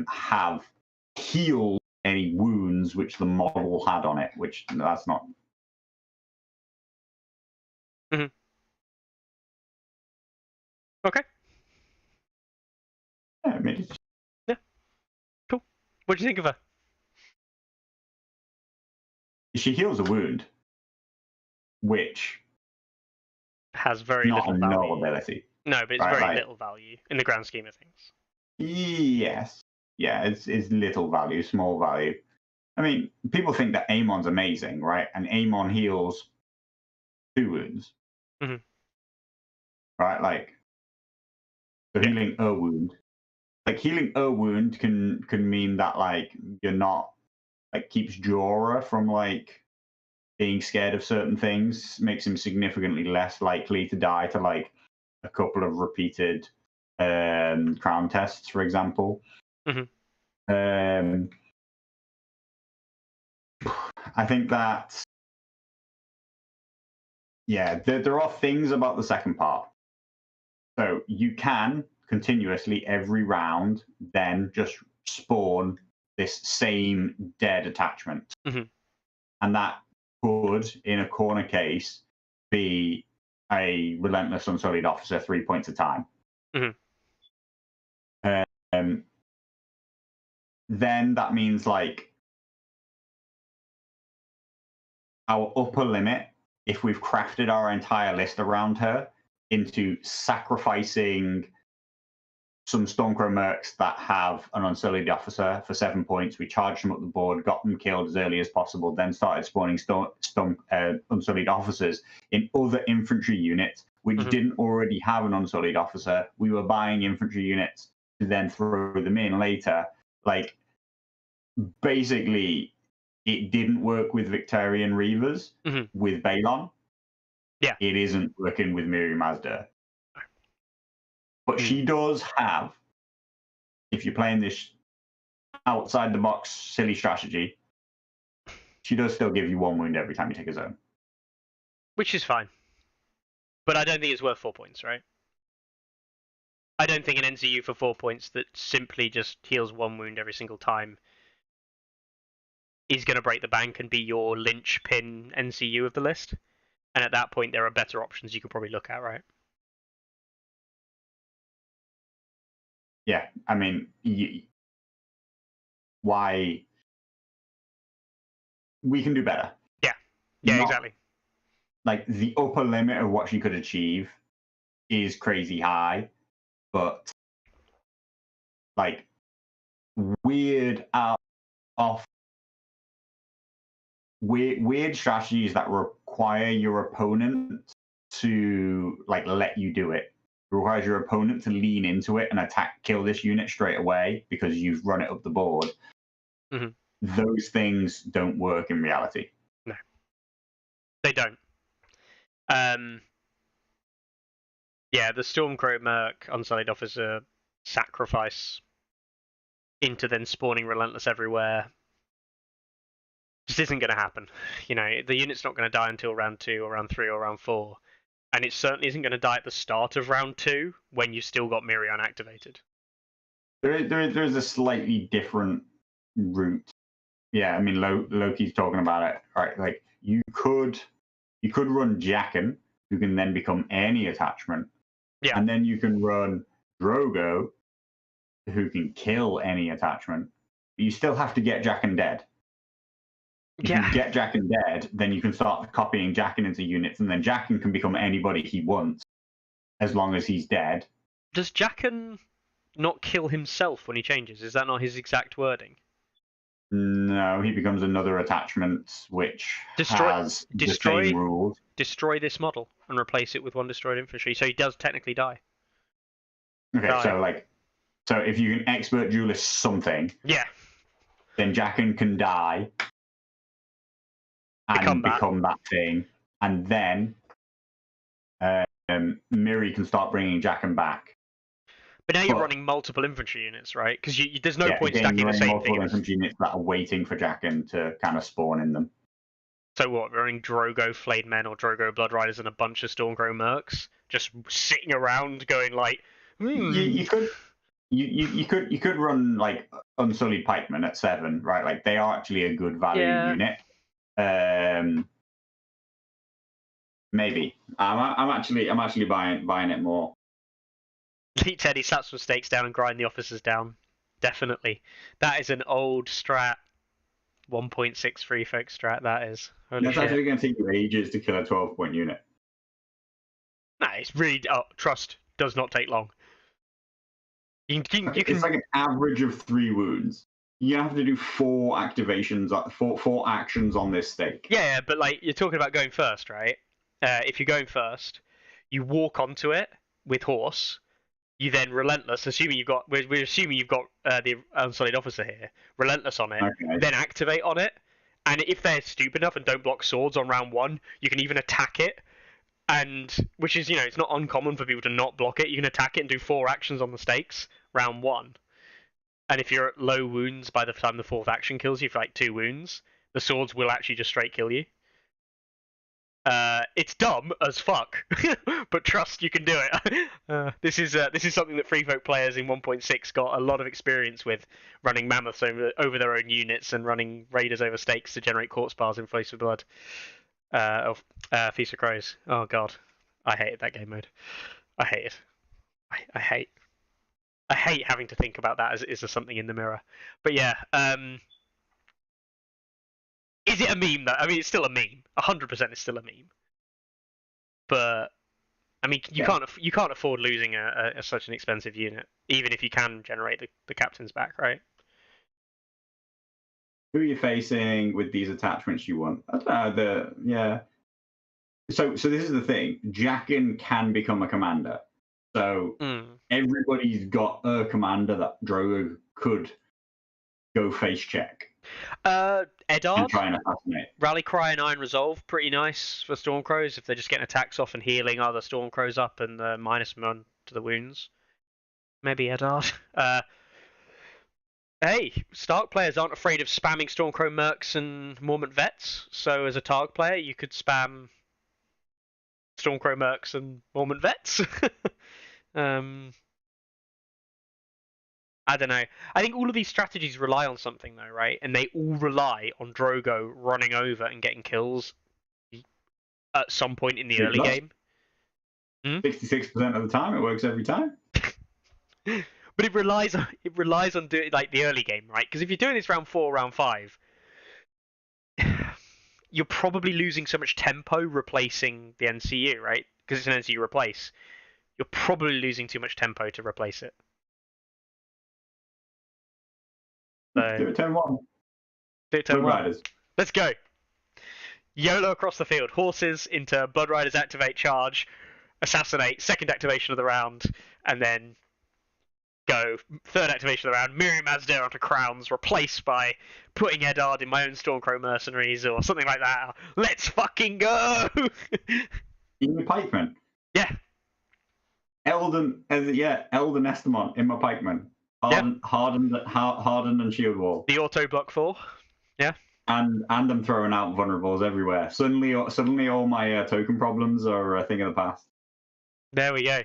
have healed any wounds which the model had on it, which that's not. Okay. Yeah, I mean, yeah. Cool. What do you think of her? She heals a wound, which has very little value. Not a null ability. No, but it's very little value in the grand scheme of things. Yes. Yeah, it's little value, small value. I mean, people think that Amon's amazing, right? And Amon heals 2 wounds. Right? Like, so healing a wound. Like, healing a wound can mean that, like, you're not, like, keeps Jorah from, like, being scared of certain things, makes him significantly less likely to die to, like, a couple of repeated crown tests, for example. I think that, there are things about the second part. So you can continuously every round then just spawn this same dead attachment. And that could, in a corner case, be a Relentless Unsullied Officer 3 points a time. Then that means, like, our upper limit, if we've crafted our entire list around her, into sacrificing some Stormcrow mercs that have an Unsullied Officer for 7 points. We charged them up the board, got them killed as early as possible, then started spawning Unsullied Officers in other infantry units, which didn't already have an Unsullied Officer. We were buying infantry units to then throw them in later. Like, basically, it didn't work with Victorian Reavers with Balon. Yeah. It isn't working with Miri Mazda. But she does have, if you're playing this outside the box silly strategy, she does still give you 1 wound every time you take a zone. Which is fine. But I don't think it's worth 4 points, right? I don't think an NCU for 4 points that simply just heals 1 wound every single time is going to break the bank and be your linchpin NCU of the list. And at that point, there are better options you could probably look at, right? Yeah, I mean, why we can do better. Yeah, Not- exactly. Like, the upper limit of what she could achieve is crazy high, but like weird strategies that require your opponent to like let you do it. It requires your opponent to lean into it and kill this unit straight away because you've run it up the board. Mm-hmm. Those things don't work in reality. No, they don't. Yeah, the Stormcrow Merc Unsullied Officer sacrifice into then spawning Relentless everywhere just isn't going to happen. You know, the unit's not going to die until round 2 or round 3 or round 4. And it certainly isn't going to die at the start of round 2 when you've still got Mirion activated. There's a slightly different route. Yeah, I mean, Loki's talking about it, right? Like, you could run Jaqen, who can then become any attachment. Yeah. And then you can run Drogo, who can kill any attachment. But you still have to get Jaqen dead. If you get Jaqen dead, then you can start copying Jaqen into units, and then Jaqen can become anybody he wants, as long as he's dead. Does Jaqen not kill himself when he changes? Is that not his exact wording? No, he becomes another attachment, which has the same rules. Destroy this model and replace it with one destroyed infantry, so he does technically die. Okay, so if you can expert duelist something, then Jaqen can die and become that thing, and then Miri can start bringing Jaqen back. But now you're running multiple infantry units, right? Because there's no point stacking the same multiple thing. Infantry units that are waiting for Jaqen to kind of spawn in them. So what? Running Drogo Flayed Men or Drogo Blood Riders and a bunch of Stormcrow Mercs just sitting around going like, You could run like Unsullied Pikemen at 7, right? Like, they are actually a good value unit. Maybe I'm actually buying it more. Lee Teddy slap some stakes down and grind the officers down. Definitely, that is an old strat. 1.63 folk strat. That is. That's actually going to take you ages to kill a 12-point unit. No, it's really trust does not take long. You can. It's like an average of 3 wounds. You have to do 4 activations, 4 actions on this stake. Yeah, but like you're talking about going first, right? If you're going first, you walk onto it with horse. You then Relentless, assuming you've got. We're assuming you've got the Unsullied Officer here. Relentless on it, then activate on it, and if they're stupid enough and don't block swords on round 1, you can even attack it, and which is it's not uncommon for people to not block it. You can attack it and do 4 actions on the stakes round 1, and if you're at low wounds by the time the 4th action kills you for like 2 wounds, the swords will actually just straight kill you. It's dumb as fuck, but trust you can do it. This is something that Free Folk players in 1.6 got a lot of experience with, running mammoths over their own units and running raiders over stakes to generate corpse bars in Feast of Blood. Feast of Crows. Oh god, I hated that game mode. I hate it. I hate having to think about that as something in the mirror. But yeah. Is it a meme though? I mean, it's still a meme. 100% it's still a meme. But I mean, you can't afford losing such an expensive unit, even if you can generate the captains back, right? Who are you facing with these attachments you want? I don't know. So this is the thing. Jaqen can become a commander. So everybody's got a commander that Drogo could go face check. Eddard, try and assassinate. Rally Cry and Iron Resolve, pretty nice for Stormcrows if they're just getting attacks off and healing other Stormcrows up and minus them to the wounds. Maybe Eddard. Hey, Stark players aren't afraid of spamming Stormcrow Mercs and Mormont Vets, so as a Targ player you could spam Stormcrow Mercs and Mormont Vets. I don't know. I think all of these strategies rely on something though, right? And they all rely on Drogo running over and getting kills at some point in the early game. 66% of the time, it works every time. But it relies on doing like the early game, right? Because if you're doing this round 4, round 5, you're probably losing so much tempo replacing the NCU, right? Because it's an NCU replace. You're probably losing too much tempo to replace it. So, Do it turn 1. do it turn Blood 1. Riders. Let's go. YOLO across the field. Horses into Blood Riders activate charge, assassinate, second activation of the round, and then go third activation of the round. Miriam Azdir onto crowns, replaced by putting Eddard in my own Stormcrow mercenaries or something like that. Let's fucking go! In your pikeman. Yeah. Elden Estamon in my pikeman. Hardened and shield wall. The auto block 4. Yeah. And I'm throwing out vulnerables everywhere. Suddenly all my token problems are a thing of the past. There we go.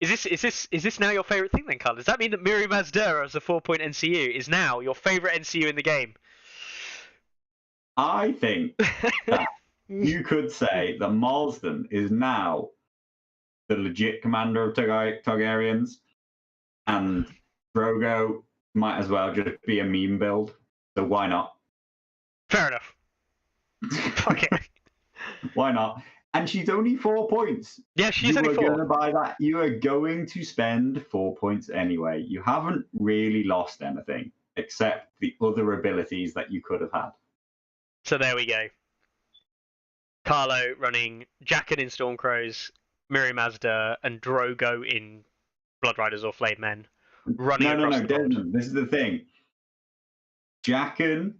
Is this now your favourite thing then, Carl? Does that mean that Miriam Azdir as a 4-point NCU is now your favourite NCU in the game? I think that you could say that Marsden is now the legit commander of Targaryens, and Drogo might as well just be a meme build. So why not? Fair enough. Fuck it. Why not? And she's only 4 points. Yeah, she's only 4. You are going to buy that. You are going to spend 4 points anyway. You haven't really lost anything except the other abilities that you could have had. So there we go. Carlo running Jaqen in Stormcrows, Miriam Azdir, and Drogo in Blood Riders or Flame Men. Running across the board. Desmond, this is the thing. Jaqen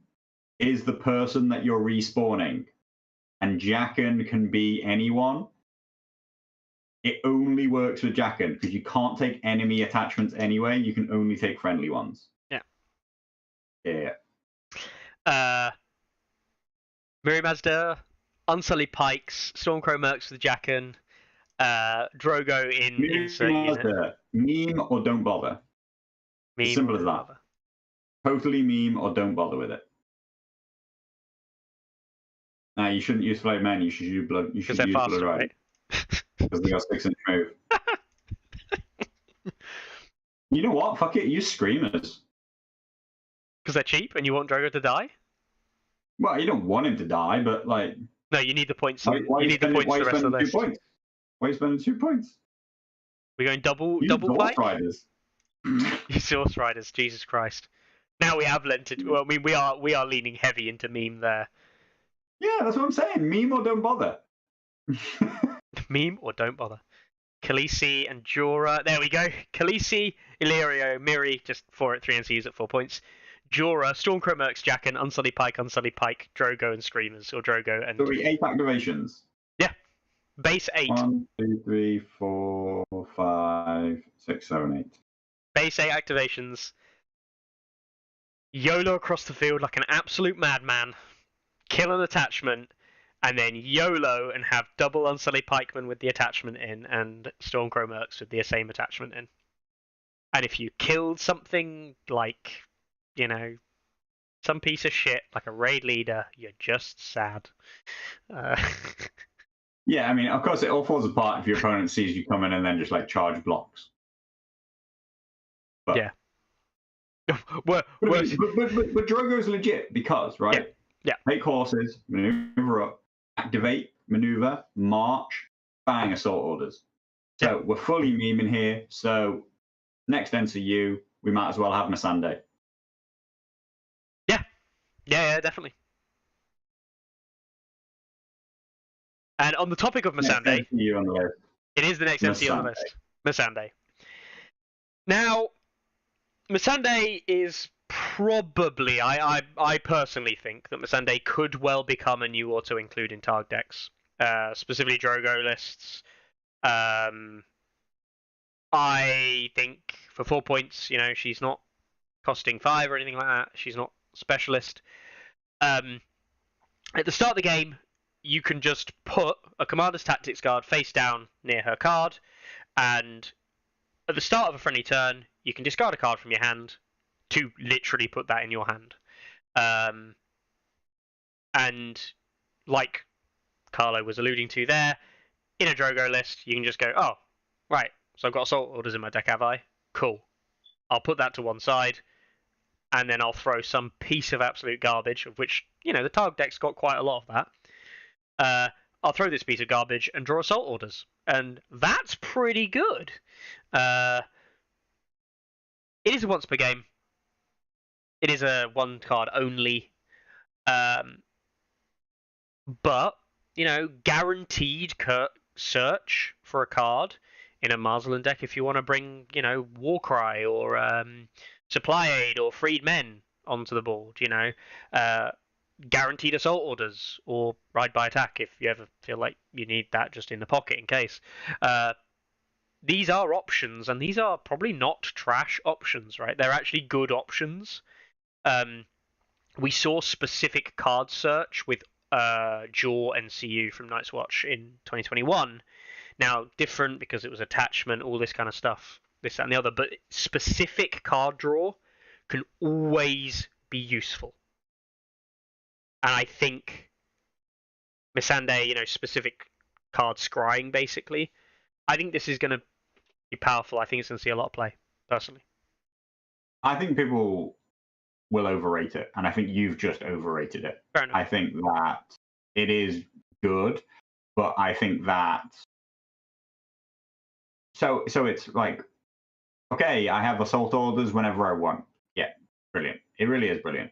is the person that you're respawning, and Jaqen can be anyone. It only works with Jaqen because you can't take enemy attachments anyway. You can only take friendly ones. Yeah. Yeah. Miriam Azdir, Unsullied Pikes, Stormcrow Mercs with Jaqen, Drogo in insert unit. Meme or don't bother. Meme Simple as that. Totally meme or don't bother with it. Now you shouldn't use Flame Men. You should use Blood. You should use faster, Blood Riders. right? Because they got 6-inch move. You know what? Fuck it. Use Screamers. Because they're cheap and you want Drogo to die? Well, you don't want him to die, but like. No, you need the points. Why you need the points for the rest of the list. 2 points? Why are you spending 2 points? We're going double Horse pike? Riders. You Horse Riders, Jesus Christ. Now we have lent it. Well, I mean, we are leaning heavy into meme there. Yeah, that's what I'm saying. Meme or don't bother. Meme or don't bother. Khaleesi and Jorah. There we go. Khaleesi, Illyrio, Miri, just 4 at 3 NCUs at 4 points. Jorah, Stormcrow Mercs, Jaqen, Unsullied Pike, Drogo and Screamers, or Drogo and. So 8 activations. Yeah. Base 8. 1, 2, 3, 4, 5, 6, 7, 8. Base 8 activations. YOLO across the field like an absolute madman. Kill an attachment. And then YOLO and have double Unsullied Pikemen with the attachment in, and Stormcrow Mercs with the same attachment in. And if you killed something like, you know, some piece of shit like a raid leader, you're just sad. Yeah, I mean, of course, it all falls apart if your opponent sees you coming and then just like charge blocks. But, yeah. But Drogo's legit because, right? Yeah. Take horses, maneuver up, activate, maneuver, march, bang, assault orders. So we're fully memeing here. So next NCU, we might as well have Missandei. Yeah, definitely. And on the topic of Missandei, it is the next NCU on the list. Missandei. Now, Missandei is probably, I personally think that Missandei could well become a new auto-include in Targ decks, specifically Drogo lists. I think for 4 points, you know, she's not costing 5 or anything like that. She's not specialist. At the start of the game, you can just put a Commander's Tactics card face down near her card, and at the start of a friendly turn, you can discard a card from your hand to literally put that in your hand. And like Carlo was alluding to there, in a Drogo list, you can just go, oh, right, so I've got assault orders in my deck, have I? Cool. I'll put that to one side. and then I'll throw some piece of absolute garbage, of which, the Targ deck's got quite a lot of that. I'll throw this piece of garbage and draw assault orders, and that's pretty good. It is a once per game. It is a one card only, but guaranteed search for a card in a Marsland deck if you want to bring Warcry or Supply Aid or Freed Men onto the board. Guaranteed assault orders or ride by attack if you ever feel like you need that just in the pocket in case. These are options, and these are probably not trash options, right? They're actually good options. We saw specific card search with Jaw and CU from Night's Watch in 2021. Now, different because it was attachment, all this kind of stuff, this, that, and the other, but specific card draw can always be useful. And I think Missandei, specific card scrying, basically, I think this is going to be powerful. I think it's going to see a lot of play, personally. I think people will overrate it, and I think you've just overrated it. Fair enough. I think that it is good, but I think that so it's like, okay, I have assault orders whenever I want. Yeah, brilliant. It really is brilliant.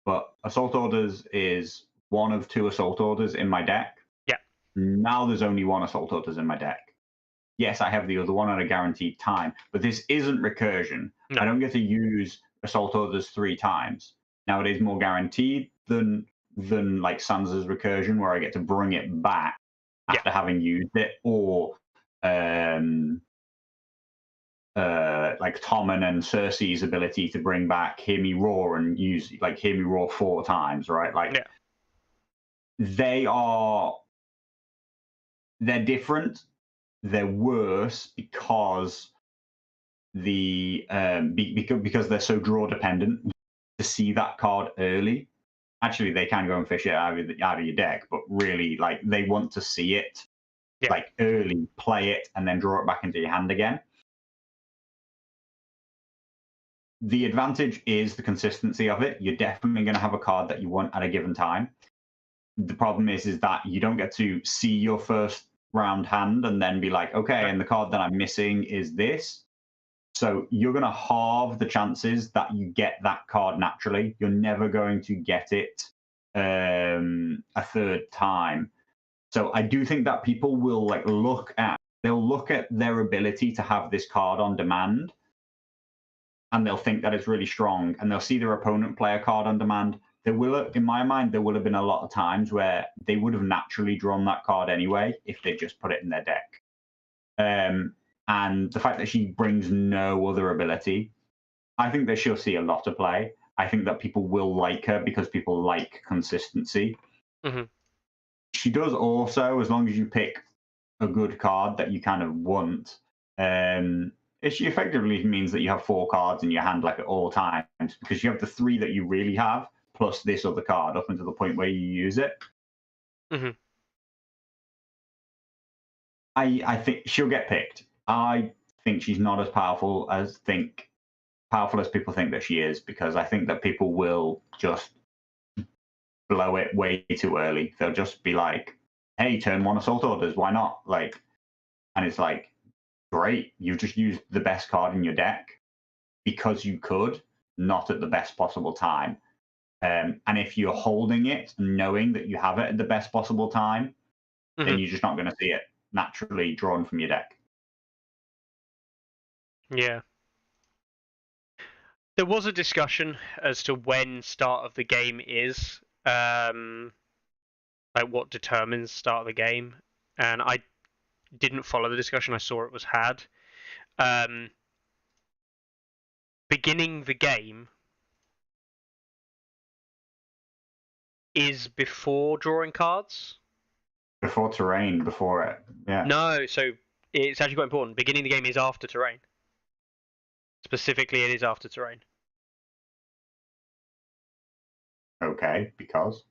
But assault orders is one of 2 assault orders in my deck. Yeah. Now there's only 1 assault orders in my deck. Yes, I have the other one at a guaranteed time, but this isn't recursion. No. I don't get to use assault orders 3 times. Now it is more guaranteed than like Sansa's recursion, where I get to bring it back after having used it, or like Tommen and Cersei's ability to bring back Hear Me Roar and use like Hear Me Roar 4 times, right? Like they're different. They're worse because because they're so draw dependent. To see that card early, actually they can go and fish it out of your deck, but really, like, they want to see it like early, play it, and then draw it back into your hand again. The advantage is the consistency of it. You're definitely going to have a card that you want at a given time. The problem is that you don't get to see your first round hand and then be like, okay, and the card that I'm missing is this. So you're going to halve the chances that you get that card naturally. You're never going to get it a 3rd time. So I do think that people will look at their ability to have this card on demand, and they'll think that it's really strong, and they'll see their opponent play a card on demand. In my mind, there will have been a lot of times where they would have naturally drawn that card anyway if they just put it in their deck. And the fact that she brings no other ability, I think that she'll see a lot of play. I think that people will like her because people like consistency. Mm-hmm. She does also, as long as you pick a good card that you kind of want, she effectively means that you have 4 cards in your hand at all times, because you have the 3 that you really have, plus this other card up until the point where you use it. Mm-hmm. I think she'll get picked. I think she's not as powerful as people think that she is, because I think that people will just blow it way too early. They'll just be like, hey, turn 1 assault orders, why not? And it's like, great, you just used the best card in your deck because you could, not at the best possible time. And if you're holding it, knowing that you have it at the best possible time, then you're just not going to see it naturally drawn from your deck. Yeah. There was a discussion as to when start of the game is, what determines start of the game, and I didn't follow the discussion. I saw it was had. Beginning the game is before drawing cards. Before terrain, before it. Yeah. No, so it's actually quite important. Beginning the game is after terrain. Specifically, it is after terrain. Okay, because?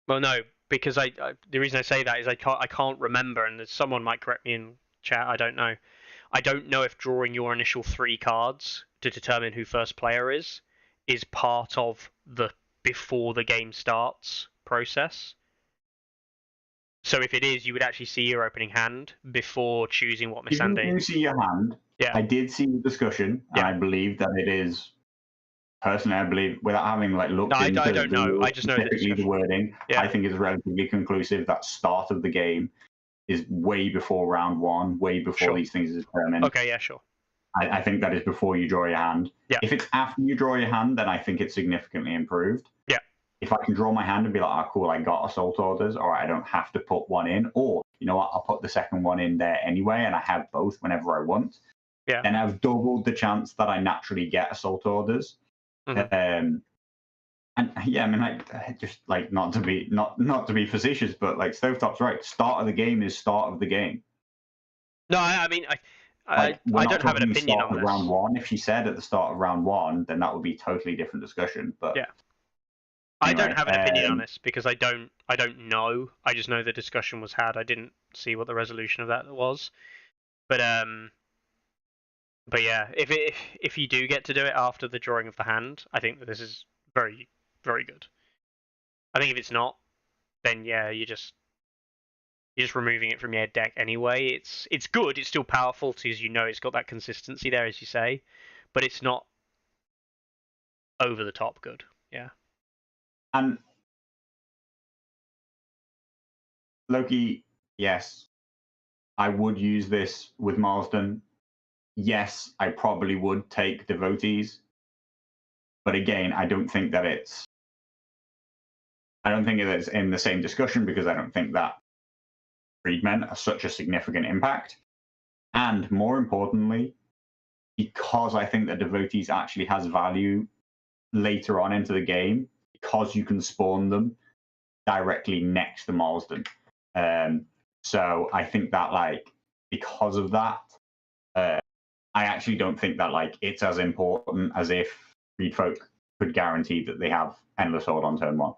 Well, no, because the reason I say that is I can't remember, and someone might correct me in chat. I don't know. I don't know if drawing your initial 3 cards to determine who first player is is part of the before the game starts process. So if it is, you would actually see your opening hand before choosing what You Missandei. do see your hand. Yeah. I did see the discussion, and I believe that it is. Personally, I believe, without having looked into I don't know. I just know specifically the wording, Yeah. I think it's relatively conclusive that start of the game is way before round one, way before these things are determined. Okay, yeah, sure. I think that is before you draw your hand. Yeah. If it's after you draw your hand, then I think it's significantly improved. Yeah. If I can draw my hand and be like, oh, cool, I got assault orders, all right, I don't have to put one in, or you know what, I'll put the second one in there anyway, and I have both whenever I want. Yeah. Then I've doubled the chance that I naturally get assault orders. Mm-hmm. And yeah, I mean, just not to be facetious, but Stovetop's right. Start of the game is start of the game. No, I mean, I don't have an opinion on this. Round one. If she said at the start of round one, then that would be a totally different discussion. But yeah, anyway, I don't have an opinion on this because I don't know. I just know the discussion was had. I didn't see what the resolution of that was. But yeah, if you do get to do it after the drawing of the hand, I think that this is very, very good. I think if it's not, then yeah, you're just removing it from your deck anyway. It's good. It's still powerful, as you know. It's got that consistency there, as you say, but it's not over the top good. Yeah. And Loki, yes, I would use this with Marsden. Yes, I probably would take Devotees. But again, I don't think it's in the same discussion because I don't think that freedmen are such a significant impact. And more importantly, because I think that Devotees actually has value later on into the game, because you can spawn them directly next to Marsden. So I think that because of that, I actually don't think that it's as important as if Freed Folk could guarantee that they have Endless Horde on turn one.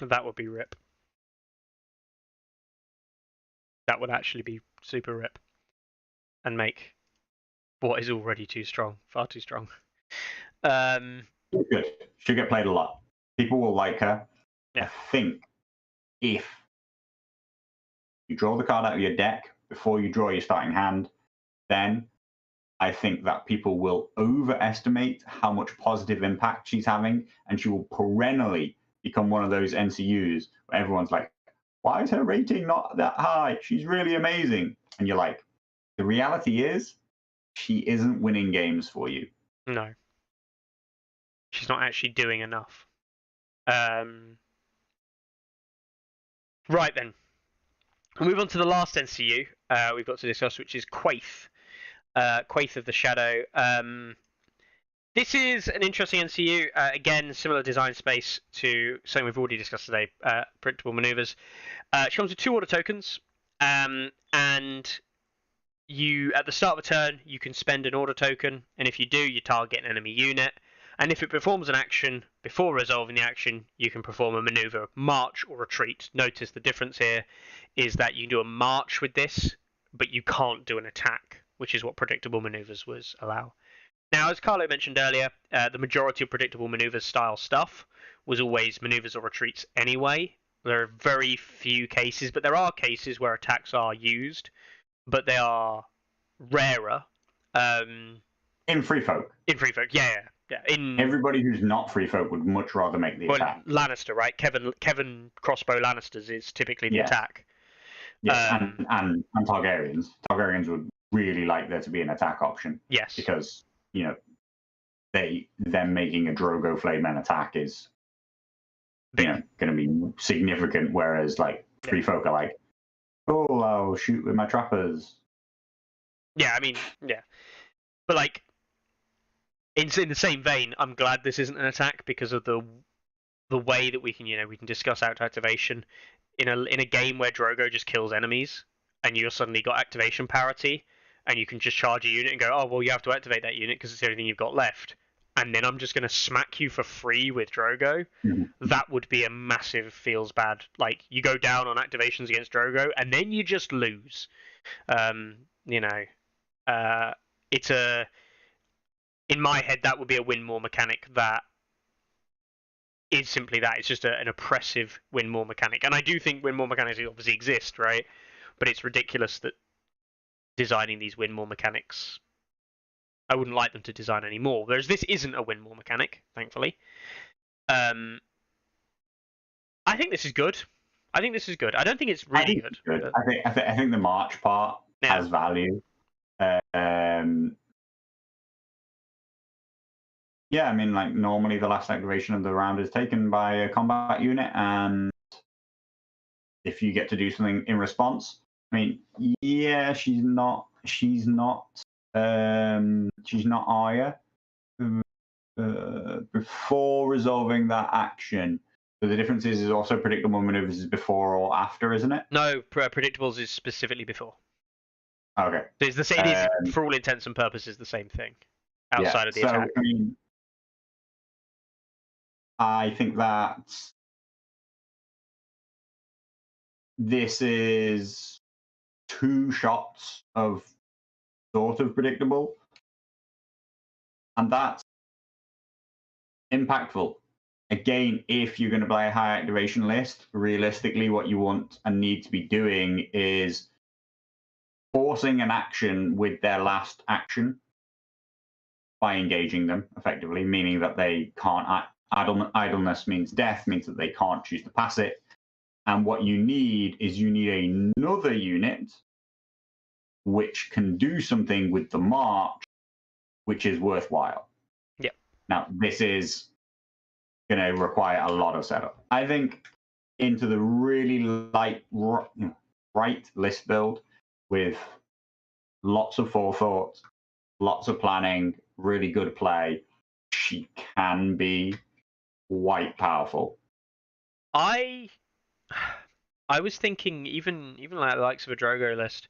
That would be rip. That would actually be super rip. And make what is already too strong, far too strong. Good. She'll get played a lot. People will like her. Yeah. I think if you draw the card out of your deck before you draw your starting hand, then I think that people will overestimate how much positive impact she's having, and she will perennially become one of those NCUs where everyone's like, why is her rating not that high? She's really amazing. And you're like, the reality is, she isn't winning games for you. No. She's not actually doing enough. Right then. We'll move on to the last NCU we've got to discuss, which is Quaith. Quaith of the Shadow. This is an interesting NCU. Again, similar design space to something we've already discussed today, predictable maneuvers. She comes with 2 order tokens, and you, at the start of a turn, you can spend an order token, and if you do, you target an enemy unit. And if it performs an action before resolving the action, you can perform a maneuver, march or retreat. Notice the difference here is that you can do a march with this, but you can't do an attack, which is what predictable maneuvers allow. Now, as Carlo mentioned earlier, the majority of predictable maneuvers style stuff was always maneuvers or retreats anyway. There are very few cases, but there are cases where attacks are used, but they are rarer. In Free Folk. In Free Folk, yeah. Everybody who's not Free Folk would much rather make the attack. Lannister, right? Kevin Crossbow Lannisters is typically the attack. Yes, and Targaryens. Targaryens would really like there to be an attack option. Yes. Because, them making a Drogo Flameman attack is going to be significant, whereas Free Folk are like, oh, I'll shoot with my trappers. Yeah, I mean, yeah. But in the same vein, I'm glad this isn't an attack because of the way that we can discuss auto activation in a game where Drogo just kills enemies and you've suddenly got activation parity and you can just charge a unit and go, oh well, you have to activate that unit because it's the only thing you've got left, and then I'm just going to smack you for free with Drogo. Mm-hmm. That would be a massive feels bad. You go down on activations against Drogo and then you just lose. It's in my head, that would be a win more mechanic that is simply that. It's just an oppressive win more mechanic. And I do think win more mechanics obviously exist, right? But it's ridiculous that designing these win more mechanics, I wouldn't like them to design any more. Whereas this isn't a win more mechanic, thankfully. I think this is good. I don't think it's really good. But... I think the March part has value. Yeah, I mean, like normally the last activation of the round is taken by a combat unit, and if you get to do something in response, I mean, yeah, she's not Arya. Before resolving that action, so the difference is also predictable maneuvers is before or after, isn't it? No, predictables is specifically before. Okay. So it's the same. It is, for all intents and purposes, the same thing outside of the attack. I mean, I think that this is 2 shots of sort of predictable, and that's impactful. Again, if you're going to play a high activation list, realistically, what you want and need to be doing is forcing an action with their last action by engaging them effectively, meaning that they can't. Idleness means death, means that they can't choose to pass it. And what you need is another unit which can do something with the march, which is worthwhile. Yeah. Now, this is going to require a lot of setup. I think into the really light, right list build with lots of forethought, lots of planning, really good play, she can be quite powerful. I was thinking even like the likes of a Drogo list,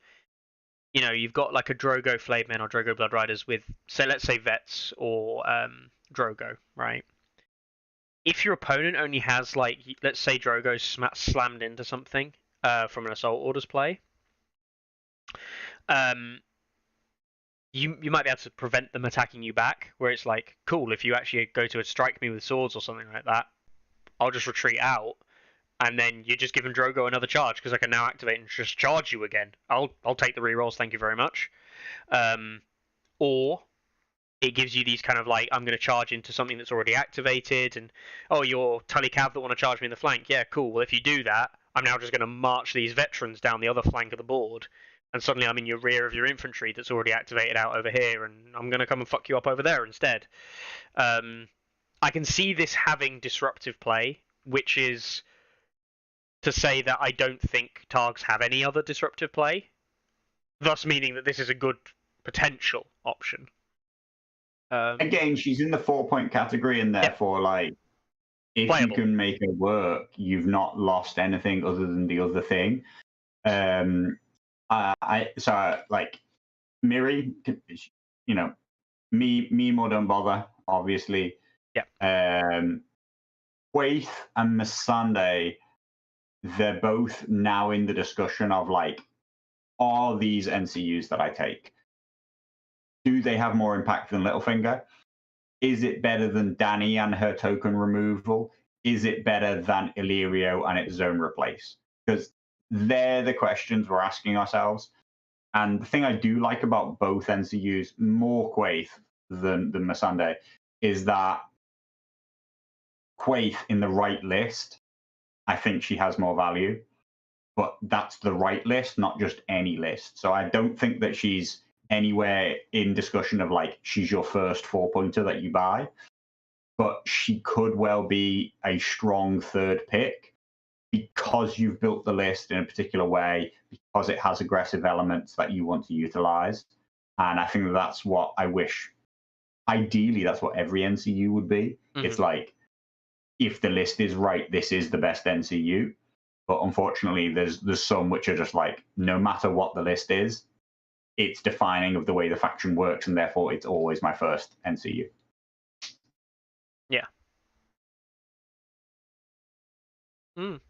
you know, you've got like a Drogo Flayed Men or Drogo Blood Riders with, let's say Vets or Drogo, right? If your opponent only has, like, let's say Drogo slammed into something from an Assault Orders play, you might be able to prevent them attacking you back, where it's like, cool, if you actually go to strike me with swords or something like that, I'll just retreat out, and then you just give him Drogo another charge, because I can now activate and just charge you again. I'll take the rerolls, thank you very much. Or it gives you these kind of like, I'm going to charge into something that's already activated, and oh, you're Tully Cav that want to charge me in the flank. Yeah, cool. Well, if you do that, I'm now just going to march these veterans down the other flank of the board, and suddenly I'm in your rear of your infantry that's already activated out over here, and I'm going to come and fuck you up over there instead. I can see this having disruptive play, which is to say that I don't think Targs have any other disruptive play, thus meaning that this is a good potential option. Again, she's in the 4-point category, and therefore, like, if playable. You can make her work, you've not lost anything other than the other thing. Like Miri, you know, me more don't bother, obviously. Yeah. Quaith and Missandei, they're both now in the discussion of like, are these NCUs that I take? Do they have more impact than Littlefinger? Is it better than Dany and her token removal? Is it better than Illyrio and its zone replace? Because they're the questions we're asking ourselves. And the thing I do like about both NCUs, more Quaith than Missandei, is that Quaith in the right list, I think she has more value. But that's the right list, not just any list. So I don't think that she's anywhere in discussion of like, she's your first 4-pointer that you buy. But she could well be a strong third pick because you've built the list in a particular way, because it has aggressive elements that you want to utilize. And I think that's what I wish. Ideally, that's what every NCU would be. Mm-hmm. It's like, if the list is right, this is the best NCU. But unfortunately, there's some which are just like, no matter what the list is, it's defining of the way the faction works, and therefore it's always my first NCU. Yeah. Mm.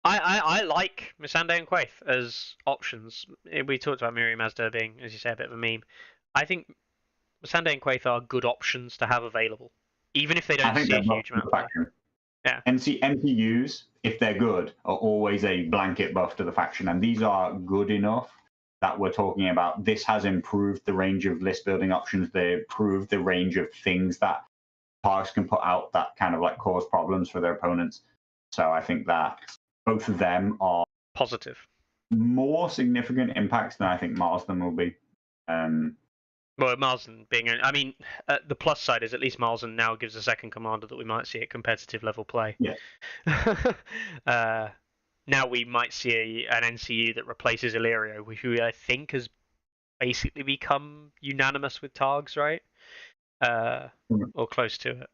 I like Missandei and Quaith as options. We talked about Miriam Mazda being, as you say, a bit of a meme. I think Missandei and Quaitha are good options to have available, even if they I don't think see a they're buffed huge to amount the of play. faction. Yeah. NCUs, if they're good, are always a blanket buff to the faction, and these are good enough that we're talking about. This has improved the range of list building options. They improved the range of things that Targs can put out that kind of like cause problems for their opponents. So I think that both of them are Positive. more significant impacts than I think Marsden will be. Well, Marsden being, I mean, the plus side is at least Marsden now gives a second commander that we might see at competitive level play. Yes. Now we might see an NCU that replaces Illyrio, who I think has basically become unanimous with Targs, right? Or close to it.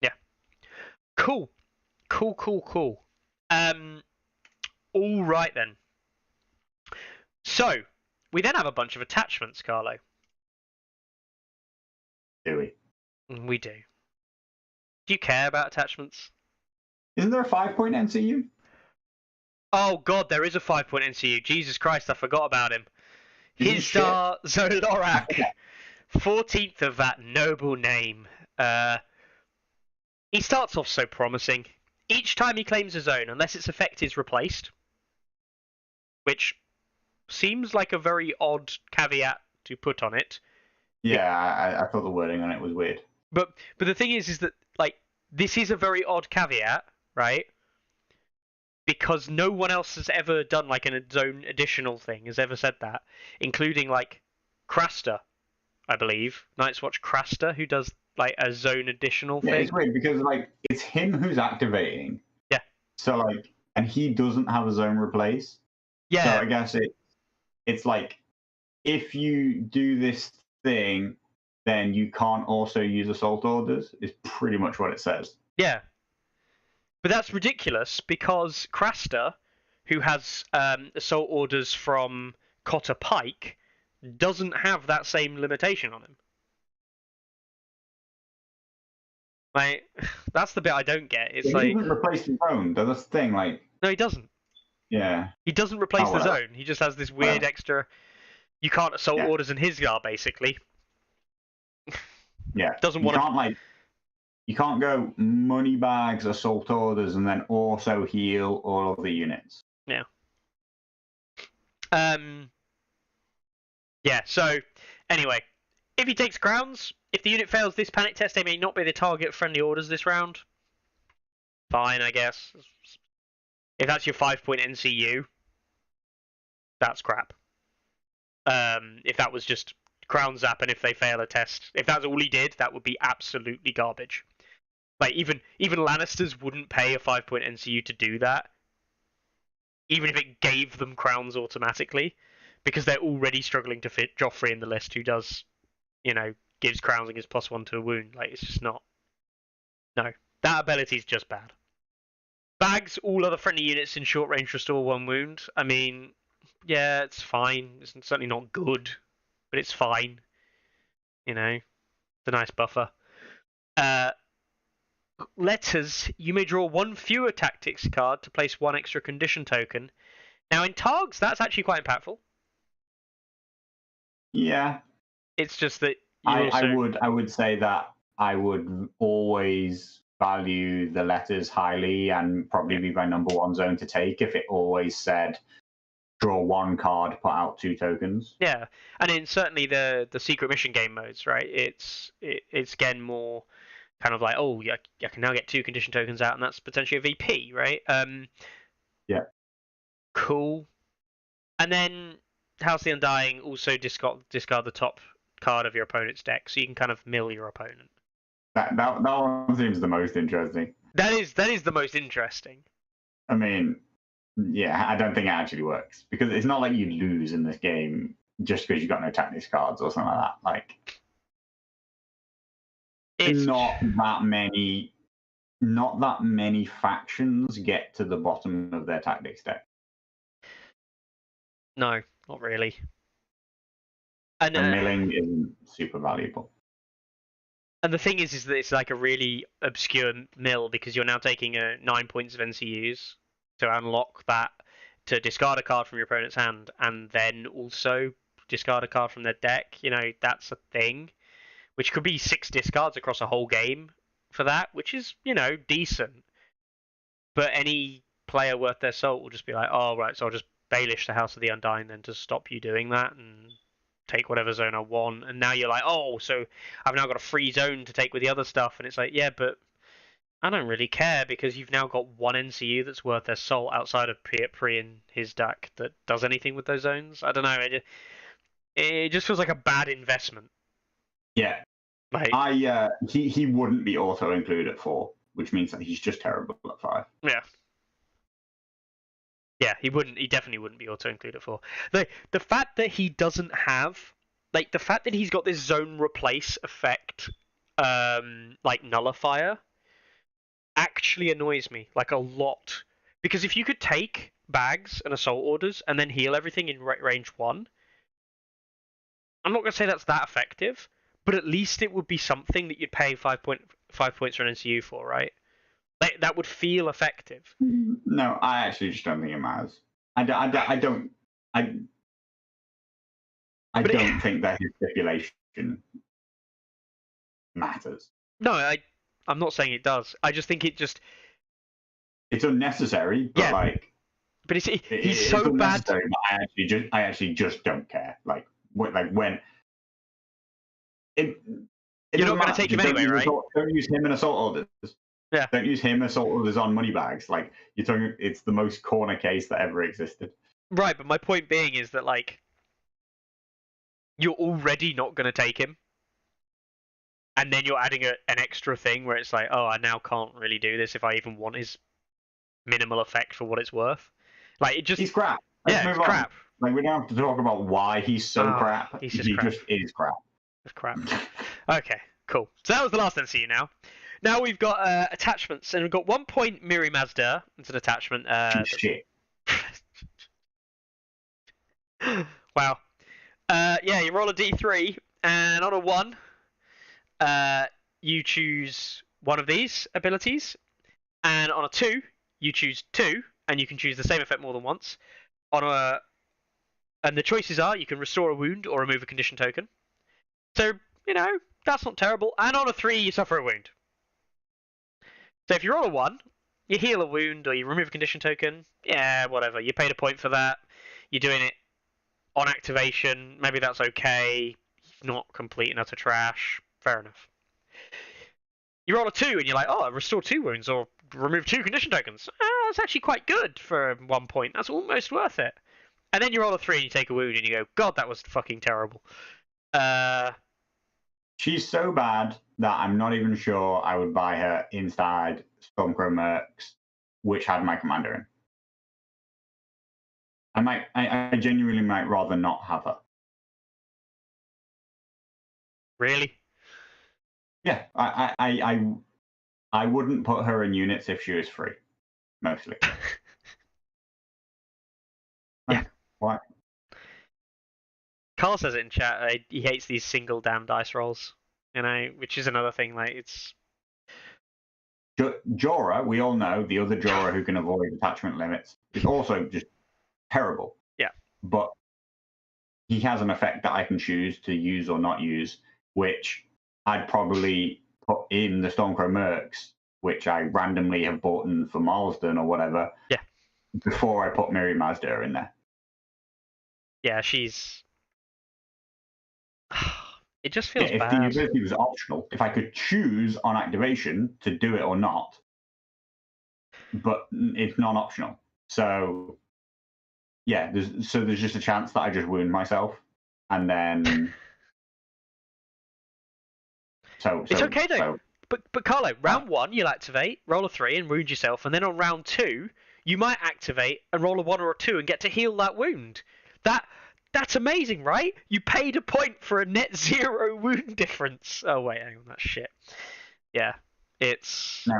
Yeah. Cool. All right then. So we then have a bunch of attachments, Carlo. Do we? We do. Do you care about attachments? Isn't there a 5-point NCU? Oh god, there is a 5-point NCU. Jesus Christ, I forgot about him. Is he His shit? star Zolorak, 14th of that noble name. He starts off so promising. Each time he claims a zone, unless its effect is replaced, which seems like a very odd caveat to put on it. Yeah, I thought the wording on it was weird. But the thing is that like this is a very odd caveat, right? Because no one else has ever done like a zone additional thing, has ever said that, including like Craster, I believe, Night's Watch Craster, who does like a zone additional Yeah, thing. it's weird because like it's him who's activating. Yeah. So like, and he doesn't have a zone replace. Yeah. So I guess it's like if you do this thing, then you can't also use assault orders. Is pretty much what it says. Yeah. But that's ridiculous because Craster, who has assault orders from Cotter Pike, doesn't have that same limitation on him. Like, that's the bit I don't get. It's He like doesn't replace the zone. That's the thing. Like, no, he doesn't. yeah, He doesn't replace the whatever. zone. He just has this weird extra. You can't assault orders in his guard, basically. Yeah, Doesn't you want can't like. You can't go money bags, assault orders, and then also heal all of the units. Yeah. Yeah. So, anyway, if he takes crowns, if the unit fails this panic test, they may not be the target of friendly orders this round. Fine, I guess. If that's your 5-point NCU, that's crap. If that was just crown zap, and if they fail a test, if that's all he did, that would be absolutely garbage. Like even Lannisters wouldn't pay a 5-point NCU to do that, even if it gave them crowns automatically, because they're already struggling to fit Joffrey in the list, who does, gives crowns and gives +1 to a wound. Like it's just not. No, that ability's just bad. Bags all other friendly units in short range restore 1 wound. I mean, yeah, it's fine. It's certainly not good, but it's fine. It's a nice buffer. Letters, you may draw 1 fewer tactics card to place 1 extra condition token. Now in Targs, that's actually quite impactful. Yeah, it's just that I would say that I would always value the letters highly and probably be my number 1 zone to take if it always said draw 1 card, put out 2 tokens. Yeah, and in certainly the secret mission game modes, right? It's again more kind of like, oh, yeah, I can now get 2 condition tokens out, and that's potentially a VP, right? Yeah. Cool. And then House of the Undying also discard the top card of your opponent's deck, so you can kind of mill your opponent. That one seems the most interesting. That is the most interesting. I mean, yeah, I don't think it actually works because it's not like you lose in this game just because you got no tactics cards or something like that. Like, it's not that many factions get to the bottom of their tactics deck. No, not really. And milling isn't super valuable. And the thing is that it's like a really obscure mill because you're now taking 9 points of NCUs to unlock that, to discard a card from your opponent's hand, and then also discard a card from their deck, that's a thing. Which could be 6 discards across a whole game for that, which is, decent. But any player worth their salt will just be like, oh, right, so I'll just Baelish the House of the Undying then to stop you doing that and take whatever zone I want. And now you're like, oh, so I've now got a free zone to take with the other stuff. And it's like, yeah, but I don't really care because you've now got one NCU that's worth their salt outside of Pri in his deck that does anything with those zones. I don't know. It just feels like a bad investment. Yeah. Like, he wouldn't be auto included at 4, which means that he's just terrible at 5. Yeah. Yeah, he wouldn't. He definitely wouldn't be auto included at 4. The fact that he doesn't have, the fact that he's got this zone replace effect, nullifier, actually annoys me a lot. Because if you could take bags and assault orders and then heal everything in range 1, I'm not gonna say that's that effective. But at least it would be something that you'd pay 5 points for an NCU for, right? That would feel effective. No, I actually just don't think it matters. I don't think that his stipulation matters. No, I'm not saying it does. I just think it's unnecessary, but yeah. But he's so bad. But I actually just don't care. When. You're not going to take him anyway, right? Don't use him in assault orders. Yeah. Don't use him in assault orders on money bags. You're talking, it's the most corner case that ever existed. Right, but my point being is that you're already not going to take him, and then you're adding an extra thing where it's like, oh, I now can't really do this if I even want his minimal effect for what it's worth. He's crap. It's crap. We don't have to talk about why he's so crap. He just is crap. It's crap. Okay, cool. So that was the last NCU now. Now we've got attachments, and we've got 1 point Miri Mazda. It's an attachment. Shit. Wow. You roll a d3, and on a 1, you choose one of these abilities, and on a 2, you choose 2, and you can choose the same effect more than once. And the choices are you can restore a wound or remove a condition token. So, that's not terrible. And on a 3, you suffer a wound. So if you roll a 1, you heal a wound or you remove a condition token. Yeah, whatever. You paid a point for that. You're doing it on activation. Maybe that's okay. Not complete and utter trash. Fair enough. You roll a 2 and you're like, oh, I restore 2 wounds or remove 2 condition tokens. That's actually quite good for 1 point. That's almost worth it. And then you roll a 3 and you take a wound and you go, God, that was fucking terrible. She's so bad that I'm not even sure I would buy her inside Stormcrow Mercs, which had my commander in. I genuinely might rather not have her. Really? Yeah, I wouldn't put her in units if she was free, mostly. Yeah. Why? Carl says it in chat. He hates these single damn dice rolls, which is another thing. It's Jorah. We all know the other Jorah who can avoid attachment limits is also just terrible. Yeah, but he has an effect that I can choose to use or not use, which I'd probably put in the Stormcrow Mercs, which I randomly have bought in for Marsden or whatever. Yeah. Before I put Miri Mazda in there. Yeah, she's. It just feels if bad. the ability was optional, if I could choose on activation to do it or not, but it's non-optional. So, yeah, there's just a chance that I just wound myself, and then. It's okay though. But Carlo, round 1 you'll activate, roll a 3 and wound yourself, and then on round 2 you might activate and roll a 1 or a 2 and get to heal that wound. That's amazing, right? You paid a point for a net 0 wound difference. Oh wait, hang on, that's shit. Yeah, it's no.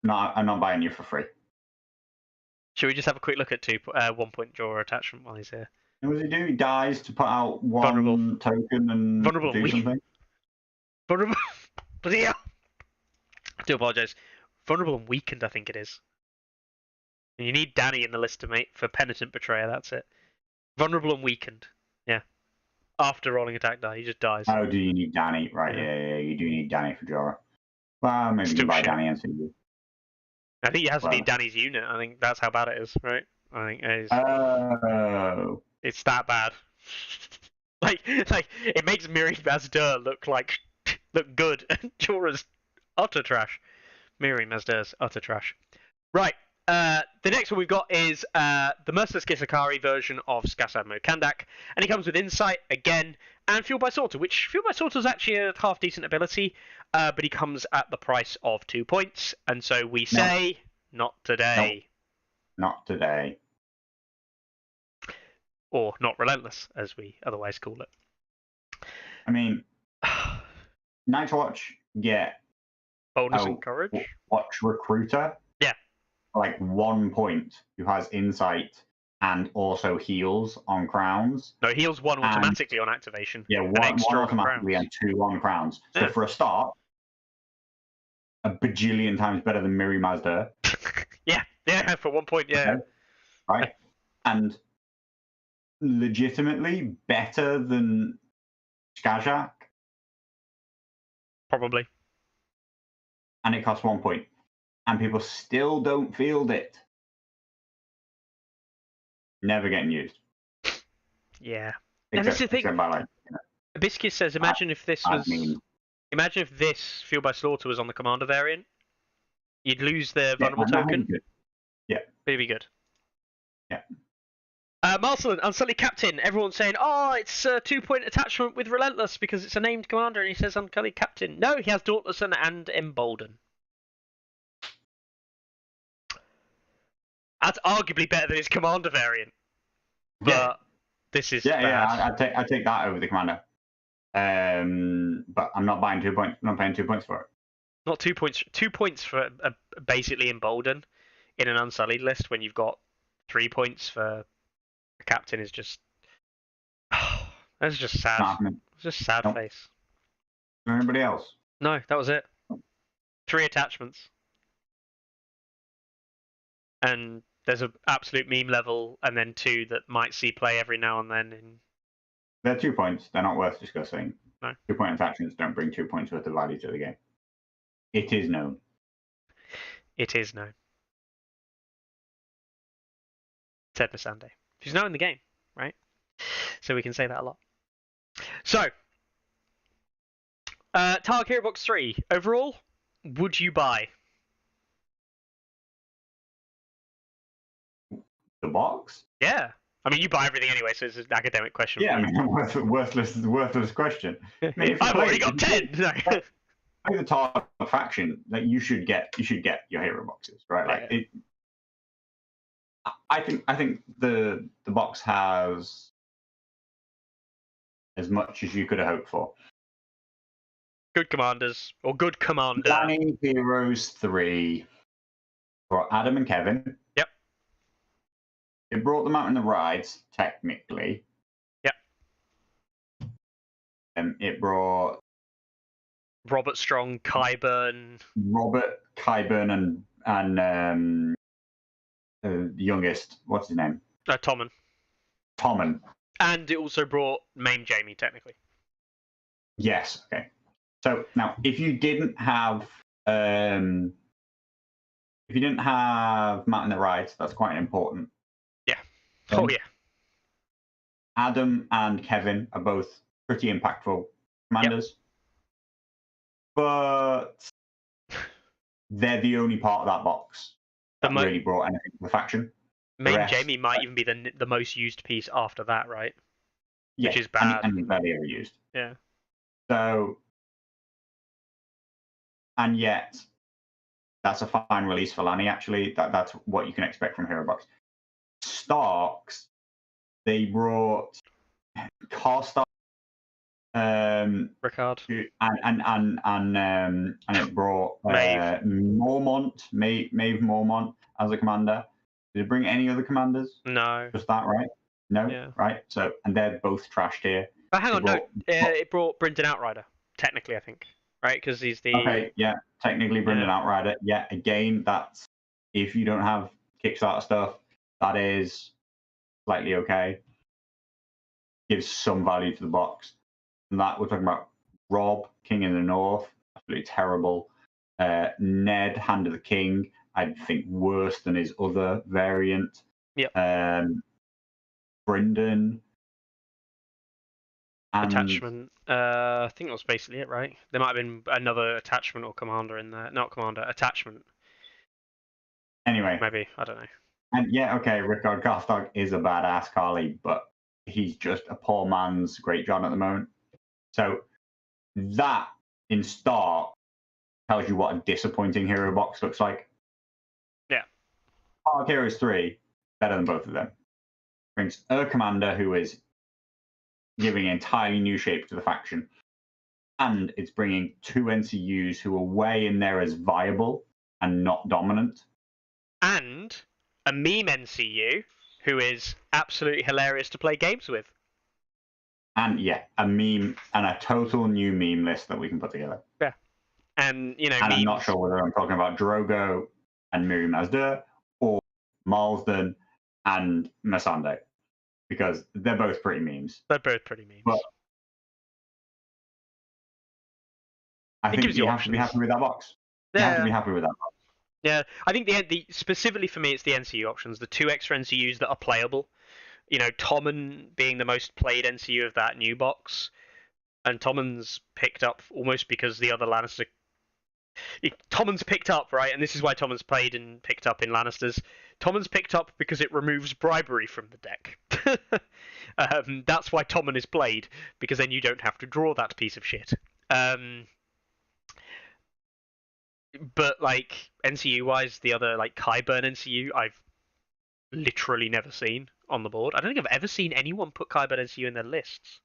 No, I'm not buying you for free. Should we just have a quick look at 1 point draw attachment while he's here? What does he do? He dies to put out one Vulnerable. token and Vulnerable. do something. Vulnerable. Bloody hell. I do apologise. Vulnerable and weakened, I think it is. And you need Danny in the list to mate for Penitent Betrayer. That's it. Vulnerable and weakened. Yeah. After rolling attack die, he just dies. Oh, do you need Danny? Right, Yeah. yeah, you do need Danny for Jorah. Well, maybe you Still can buy shit. Danny and see. I think it has to be Well. Danny's unit. I think that's how bad it is, right? I think Oh. it's that bad. like it makes Miri Mazdur look good, and Jorah's utter trash. Miri Mazdur's utter trash. Right. The next one we've got is the Merciless Gisakari version of Skasad Kandak, and he comes with Insight again, and Fueled by Slaughter, which Fueled by Slaughter is actually a half decent ability, but he comes at the price of 2 points, and so we say, not today. Not today. Or not relentless, as we otherwise call it. I mean, Night's Watch, yeah. Boldness and courage. Watch Recruiter. Yeah. Like 1 point, who has Insight and also heals on crowns. No, heals 1 automatically on activation. Yeah, one automatically and 2 on crowns. So for a start, a bajillion times better than Miri Mazda. yeah, for 1 point, yeah. Okay. Right? And legitimately better than Skajak. Probably. And it costs 1 point. And people still don't field it. Never getting used. Yeah. And this is the thing. Hibiscus says, imagine if this Fueled by Slaughter was on the Commander variant. You'd lose the vulnerable token. Yeah. But it'd be good. Yeah. Marcelin, Unsullied Captain. Everyone's saying, oh, it's a 2 point attachment with Relentless because it's a named commander, and he says Unsullied Captain. No, he has Dauntless and Embolden. That's arguably better than his commander variant. But this is bad. Yeah, I take that over the commander. But I'm not buying 2 points. I'm not paying 2 points for it. Not 2 points. 2 points for basically Embolden in an Unsullied list when you've got 3 points for a captain is just. That's just sad. It's just sad face. Anybody else? No, that was it. 3 attachments. And there's an absolute meme level, and then 2 that might see play every now and then. They're 2 points. They're not worth discussing. No. 2 point attachments don't bring 2 points worth of value to the game. It is known. It is known. Said Missandei. She's known in the game, right? So we can say that a lot. So, Targ Hero Box 3. Overall, would you buy? The box? Yeah. I mean, you buy everything anyway, so it's an academic question. Yeah, I mean, worthless question. I mean, I've already got 10. No. I think the Targ faction, like you should get your hero boxes, right? Like I think the box has as much as you could have hoped for. Good commanders or good commander. Planning Heroes 3 for Adam and Kevin. Yep. It brought them out in the rides, technically. Yep. It brought Robert Strong, Qyburn, and the youngest. What's his name? Tommen. Tommen. And it also brought Maim Jaime, technically. Yes. Okay. So now, if you didn't have Mountain that Rides, that's quite important. Yeah. Oh yeah. Adam and Kevin are both pretty impactful commanders. Yep. But they're the only part of that box that really brought anything to the faction. Maim Jaime might even be the most used piece after that, right? Yeah, which is bad. And barely ever used. Yeah. So, and yet, that's a fine release for Lanny, actually. That's what you can expect from Hero Box. Starks, they brought Carstar. Ricard. And it brought Mormont, Maeve Mormont as a commander. Did it bring any other commanders? No. Just that, right? No? Yeah. Right? So, and they're both trashed here. But hang on, it brought Brendan Outrider, technically, I think. Right? Because he's the... Okay, yeah, technically Brendan Outrider. Yeah, again, that's... If you don't have Kickstarter stuff, that is slightly okay. gives some value to the box. And that we're talking about Rob, King in the North, absolutely terrible. Ned, Hand of the King, I think worse than his other variant. Yep. Brendan. Attachment. I think that was basically it, right? There might have been another attachment or commander in there. Not commander, attachment. Anyway. Maybe, I don't know. And yeah, okay, Rickard Garstog is a badass Carly, but he's just a poor man's Great John at the moment. So that, in start, tells you what a disappointing hero box looks like. Yeah. Targ Heroes 3, better than both of them. Brings a commander who is giving an entirely new shape to the faction. And it's bringing 2 NCUs who are way in there as viable and not dominant. And a meme NCU who is absolutely hilarious to play games with. And yeah, a meme and a total new meme list that we can put together. Yeah. And, you know, and memes... I'm not sure whether I'm talking about Drogo and Miri Mazda or Marsden and Masande, because they're both pretty memes. They're both pretty memes. But I think you have to be happy with that box. You have to be happy with that box. Yeah, I think the specifically for me, it's the NCU options, the 2 extra NCUs that are playable. You know, Tommen being the most played NCU of that new box, and Tommen's picked up almost because the other Lannister. Tommen's picked up, right, and this is why Tommen's played and picked up in Lannisters. Tommen's picked up because it removes bribery from the deck. That's why Tommen is played, because then you don't have to draw that piece of shit. But like NCU wise, the other like Qyburn NCU, I've literally never seen on the board. I don't think I've ever seen anyone put Qyburn NCU in their lists,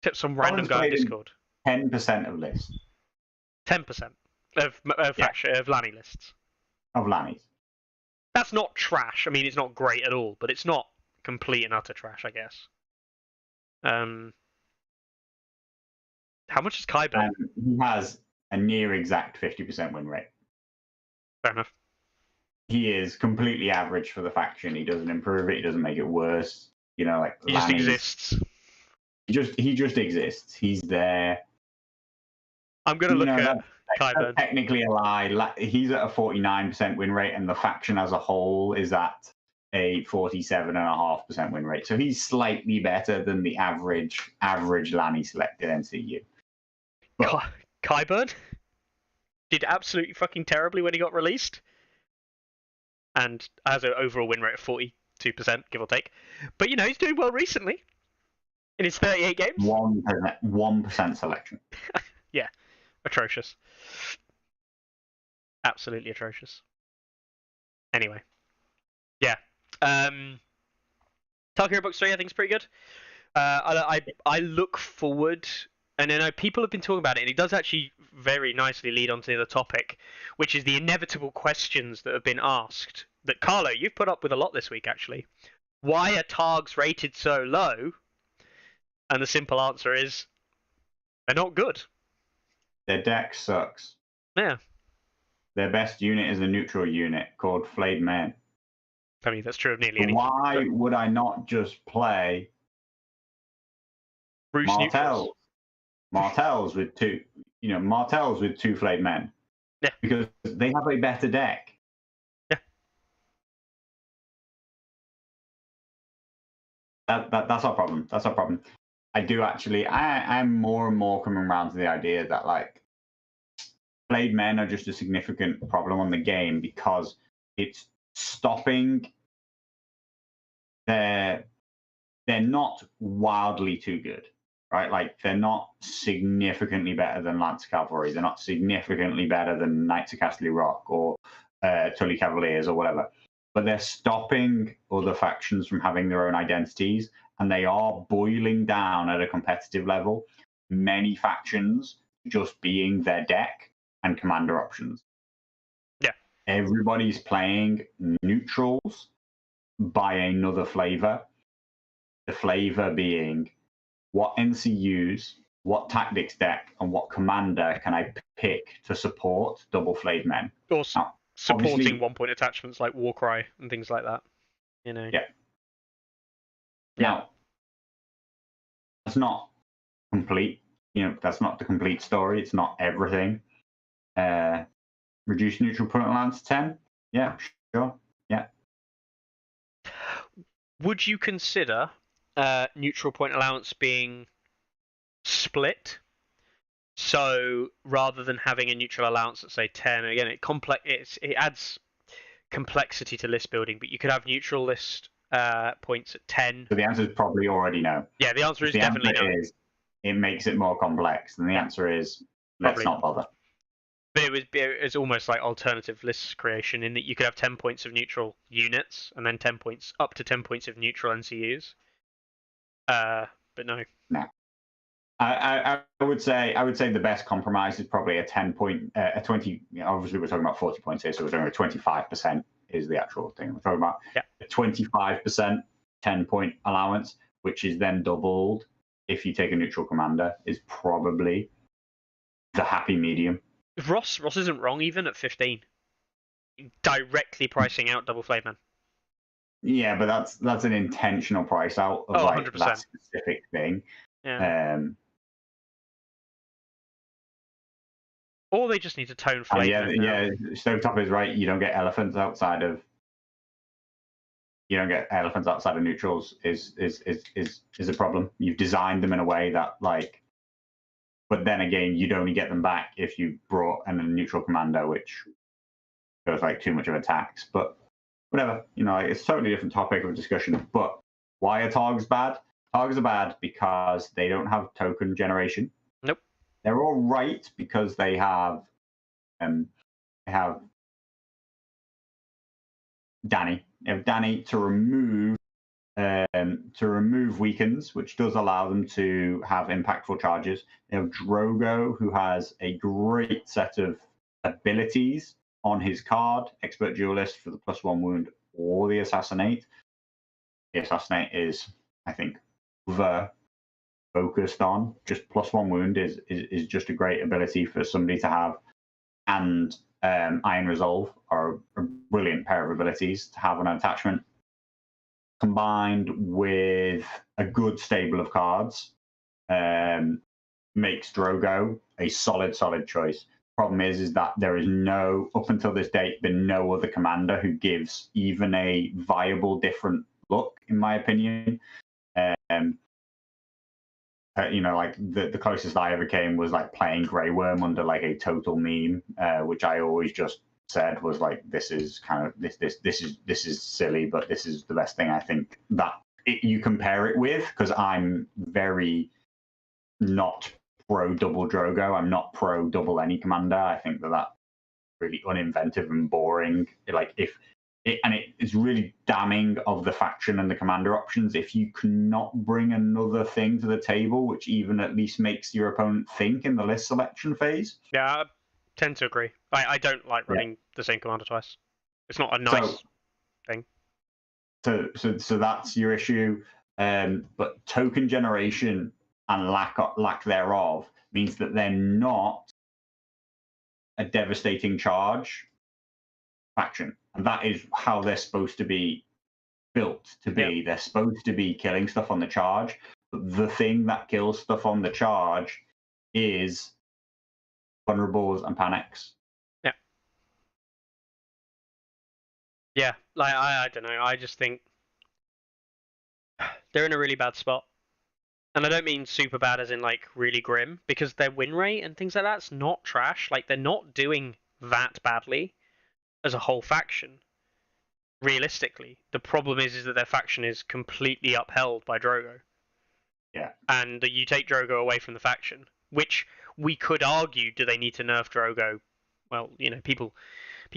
except some random guy on Discord. 10% of lists. 10% of Lanny lists. Of Lanny's. That's not trash. I mean, it's not great at all, but it's not complete and utter trash, I guess. How much is Qyburn? He has a near exact 50% win rate. Fair enough. He is completely average for the faction. He doesn't improve it. He doesn't make it worse. You know, like he just exists. He just exists. He's there. I'm gonna look at Qyburn. Technically a lie. He's at a 49% win rate, and the faction as a whole is at a 47.5% win rate. So he's slightly better than the average Lanny selected NCU. But Qyburn did absolutely fucking terribly when he got released, and has an overall win rate of 42%, give or take. But you know, he's doing well recently in his 38 games. 1% selection. Yeah, atrocious. Absolutely atrocious. Anyway, yeah. Targ Heroes Box 3, I think is pretty good. I look forward. And I know people have been talking about it, and it does actually very nicely lead on to the other topic, which is the inevitable questions that have been asked. That, Carlo, you've put up with a lot this week, actually. Why are Targs rated so low? And the simple answer is, they're not good. Their deck sucks. Yeah. Their best unit is a neutral unit called Flayed Men. I mean, that's true of nearly anything. Why would I not just play Martells? Martells with two Flayed Men. Yeah. Because they have a better deck. Yeah. That's our problem. That's our problem. I'm more and more coming around to the idea that like Flayed Men are just a significant problem on the game because it's stopping they're not wildly too good. Right, like they're not significantly better than Lance Cavalry. They're not significantly better than Knights of Castle Rock or Tully Cavaliers or whatever. But they're stopping other factions from having their own identities, and they are boiling down at a competitive level many factions just being their deck and commander options. Yeah, everybody's playing neutrals by another flavor. The flavor being, what NCUs, what tactics deck, and what commander can I pick to support double Flayed Men? Or supporting 1-point attachments like Warcry and things like that. You know. Yeah. Now, not complete. That's not the complete story. It's not everything. Reduce neutral point allowance to 10. Yeah, sure. Yeah. Would you consider neutral point allowance being split? So rather than having a neutral allowance at say 10, again it adds complexity to list building, but you could have neutral list points at 10. So the answer is probably already no. Yeah, the answer is the definitely answer no. is it makes it more complex, and the answer is let's Probably not bother. But it's almost like alternative list creation in that you could have 10 points of neutral units and then 10 points up to 10 points of neutral NCUs. But no. No. I would say the best compromise is probably a 10 point, a 20. Obviously, we're talking about 40 points here, so we're talking about 25% is the actual thing. We're talking about a 25% 10-point allowance, which is then doubled if you take a neutral commander, is probably the happy medium. Ross isn't wrong even at 15. Directly pricing out double flame man. Yeah, but that's an intentional price out of like 100%. that specific thing. Yeah. Or they just need to tone flame. Yeah. Stovetop is right. You don't get elephants outside of neutrals. Is a problem. You've designed them in a way that like. But then again, you'd only get them back if you brought in a neutral commander, which feels like too much of a tax. But whatever, it's a totally different topic of discussion. But why are Targs bad? Targs are bad because they don't have token generation. Nope. They're all right because they have Danny. They have Danny to remove weakens, which does allow them to have impactful charges. They have Drogo, who has a great set of abilities on his card, Expert Duelist for the +1 wound or the Assassinate. The Assassinate is, I think, focused on just +1 wound is just a great ability for somebody to have, and Iron Resolve are a brilliant pair of abilities to have an attachment. Combined with a good stable of cards, makes Drogo a solid choice. Problem is that there is up until this date, been no other commander who gives even a viable different look, in my opinion. Like the closest I ever came was like playing Grey Worm under like a total meme, which I always just said was like, this is silly, but this is the best thing I think that you compare it with, because I'm very not pro double Drogo. I'm not pro double any commander. I think that's really uninventive and boring. Like it's really damning of the faction and the commander options if you cannot bring another thing to the table, which even at least makes your opponent think in the list selection phase. Yeah, I tend to agree. I don't like running the same commander twice. It's not a nice thing. So that's your issue. But token generation and lack thereof means that they're not a devastating charge faction. And that is how they're supposed to be built to be. Yeah. They're supposed to be killing stuff on the charge. But the thing that kills stuff on the charge is vulnerables and panics. Yeah. Yeah, like I don't know. I just think they're in a really bad spot. And I don't mean super bad as in like really grim, because their win rate and things like that's not trash. Like they're not doing that badly as a whole faction. Realistically, the problem is that their faction is completely upheld by Drogo. Yeah. And you take Drogo away from the faction, which we could argue, do they need to nerf Drogo? Well, people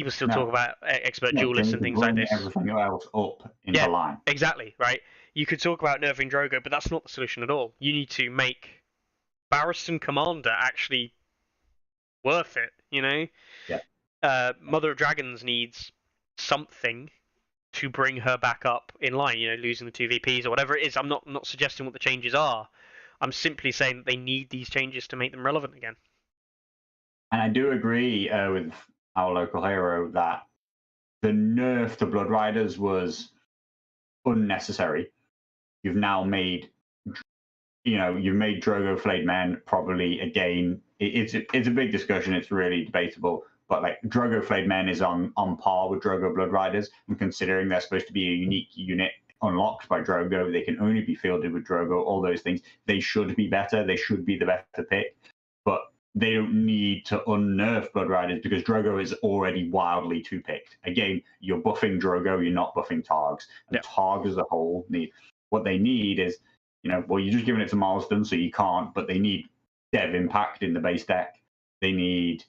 still talk about expert duelists and things like this. Everything else up in the line. Exactly, right? You could talk about nerfing Drogo, but that's not the solution at all. You need to make Barristan Commander actually worth it, Yeah. Mother of Dragons needs something to bring her back up in line, losing the 2 VPs or whatever it is. I'm not suggesting what the changes are. I'm simply saying that they need these changes to make them relevant again. And I do agree with our local hero that the nerf to Blood Riders was unnecessary. You've now made you've made Drogo Flayed Men probably again. It's a big discussion. It's really debatable. But like Drogo Flayed Men is on par with Drogo Blood Riders, and considering they're supposed to be a unique unit unlocked by Drogo, they can only be fielded with Drogo. All those things, they should be better. They should be the better pick. But they don't need to unnerf Blood Riders because Drogo is already wildly too picked. Again, you're buffing Drogo, you're not buffing Targs. And Targs as a whole need what they need is, well, you're just giving it to Marsden, so you can't, but they need Dev Impact in the base deck. They need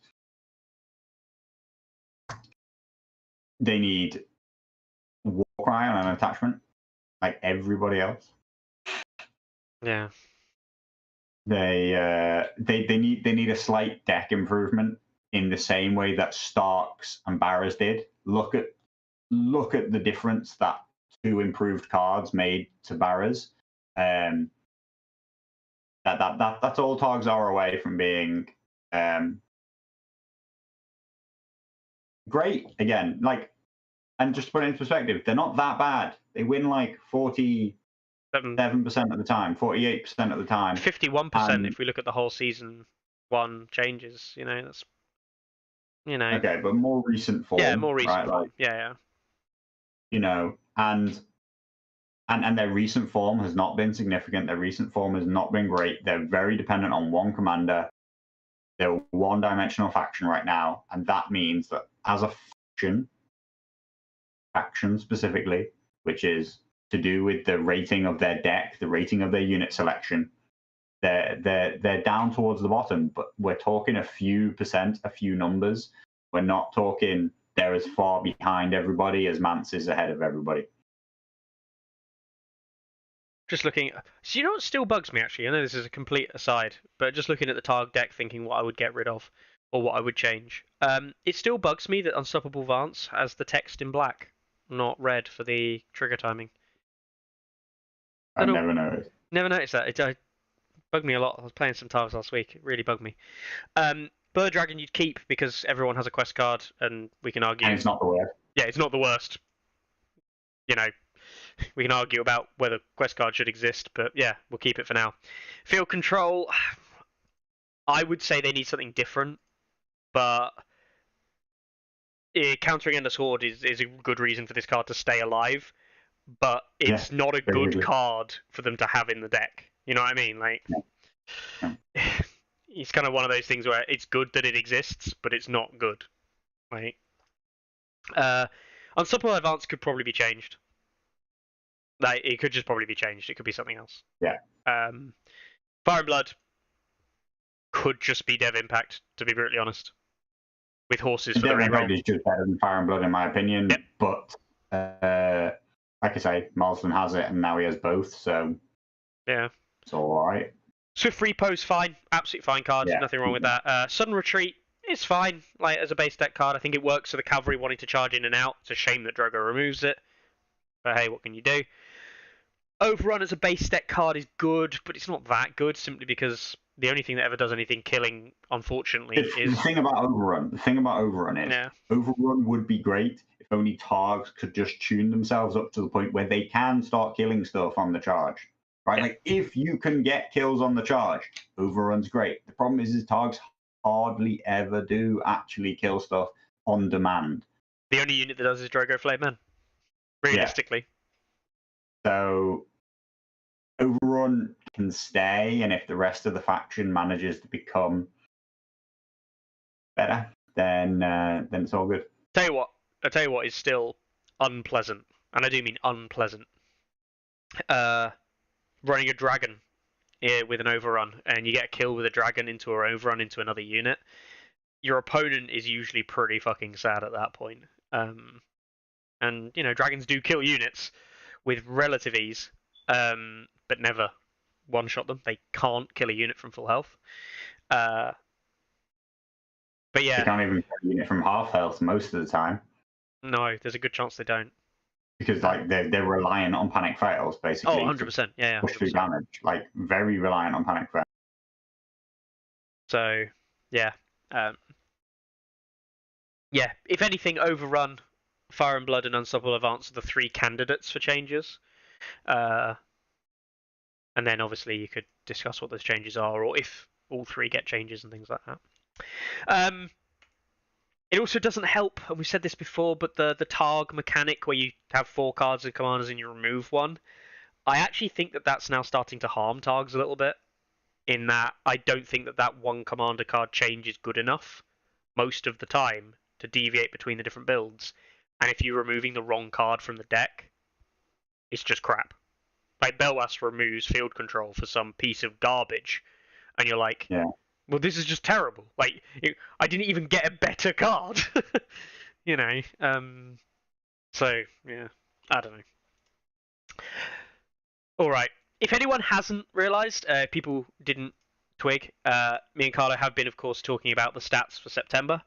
Warcry on an attachment, like everybody else. Yeah. They need a slight deck improvement in the same way that Starks and Barras did. Look at the difference that 2 improved cards made to Barras. That's all Targs are away from being great again. And just to put it into perspective, they're not that bad. They win like 47% of the time, 48% of the time. 51% if we look at the whole season 1 changes. That's Okay, but more recent form. Yeah, more recent form. Like, yeah. And their recent form has not been significant. Their recent form has not been great. They're very dependent on one commander. They're a one-dimensional faction right now, and that means that as a faction specifically, which is to do with the rating of their deck, the rating of their unit selection, they're down towards the bottom. But we're talking a few percent, a few numbers. We're not talking they're as far behind everybody as Mance is ahead of everybody. Just looking, so you know what still bugs me actually? I know this is a complete aside, but just looking at the Targ deck, thinking what I would get rid of or what I would change. It still bugs me that Unstoppable Vance has the text in black, not red for the trigger timing. I've never noticed. Never noticed that. It bugged me a lot. I was playing some Targs last week. It really bugged me. Bird Dragon you'd keep because everyone has a quest card, and we can argue. And it's not the worst. Yeah, it's not the worst. We can argue about whether quest cards should exist, but yeah, we'll keep it for now. Field control, I would say they need something different, but countering Endless Horde is a good reason for this card to stay alive, but it's not a good card for them to have in the deck. You know what I mean? Like, it's kind of one of those things where it's good that it exists, but it's not good. Right? Unstoppable Advance could probably be changed. Like, it could just probably be changed. It could be something else. Yeah. Fire and Blood could just be Dev Impact, to be brutally honest. With horses for the reroll. Dev Impact is just better than Fire and Blood, in my opinion. Yep. But, like I say, Marsden has it, and now he has both, so... Yeah. It's alright. Swift Repo's fine. Absolutely fine card. Yeah. Nothing wrong with that. Sudden Retreat is fine. Like, as a base deck card, I think it works for the cavalry wanting to charge in and out. It's a shame that Drogo removes it. But hey, what can you do? Overrun as a base deck card is good, but it's not that good simply because the only thing that ever does anything killing, unfortunately, is... The thing about Overrun is Overrun would be great if only Targs could just tune themselves up to the point where they can start killing stuff on the charge. Right? Yeah. Like, if you can get kills on the charge, Overrun's great. The problem is Targs hardly ever do actually kill stuff on demand. The only unit that does is Drogo Flayed Men. Realistically. Yeah. So Overrun can stay, and if the rest of the faction manages to become better, then it's all good. I'll tell you what is still unpleasant, and I do mean unpleasant. Running a dragon with an overrun, and you get a kill with a dragon into an overrun into another unit. Your opponent is usually pretty fucking sad at that point. And, dragons do kill units with relative ease, but never one-shot them. They can't kill a unit from full health. But yeah. They can't even kill a unit from half health most of the time. No, there's a good chance they don't. Because they're reliant on panic fails, basically. Oh, 100%. Yeah, 100%. Push through damage. Like, very reliant on panic fails. So, yeah. Yeah, if anything, Overrun, Fire and Blood, and Unstoppable Advance are the 3 candidates for changes. And then obviously you could discuss what those changes are, or if all three get changes and things like that. It also doesn't help, and we've said this before, but the Targ mechanic where you have 4 cards and commanders and you remove one, I actually think that that's now starting to harm Targs a little bit, in that I don't think that that 1 commander card change is good enough most of the time to deviate between the different builds. And if you're removing the wrong card from the deck, it's just crap. Like Belwas removes field control for some piece of garbage, and you're like, Yeah. well, this is just terrible. Like, I didn't even get a better card, you know. So yeah, I don't know. All right. If anyone hasn't realised, people didn't twig. Me and Carlo have been, of course, talking about the stats for September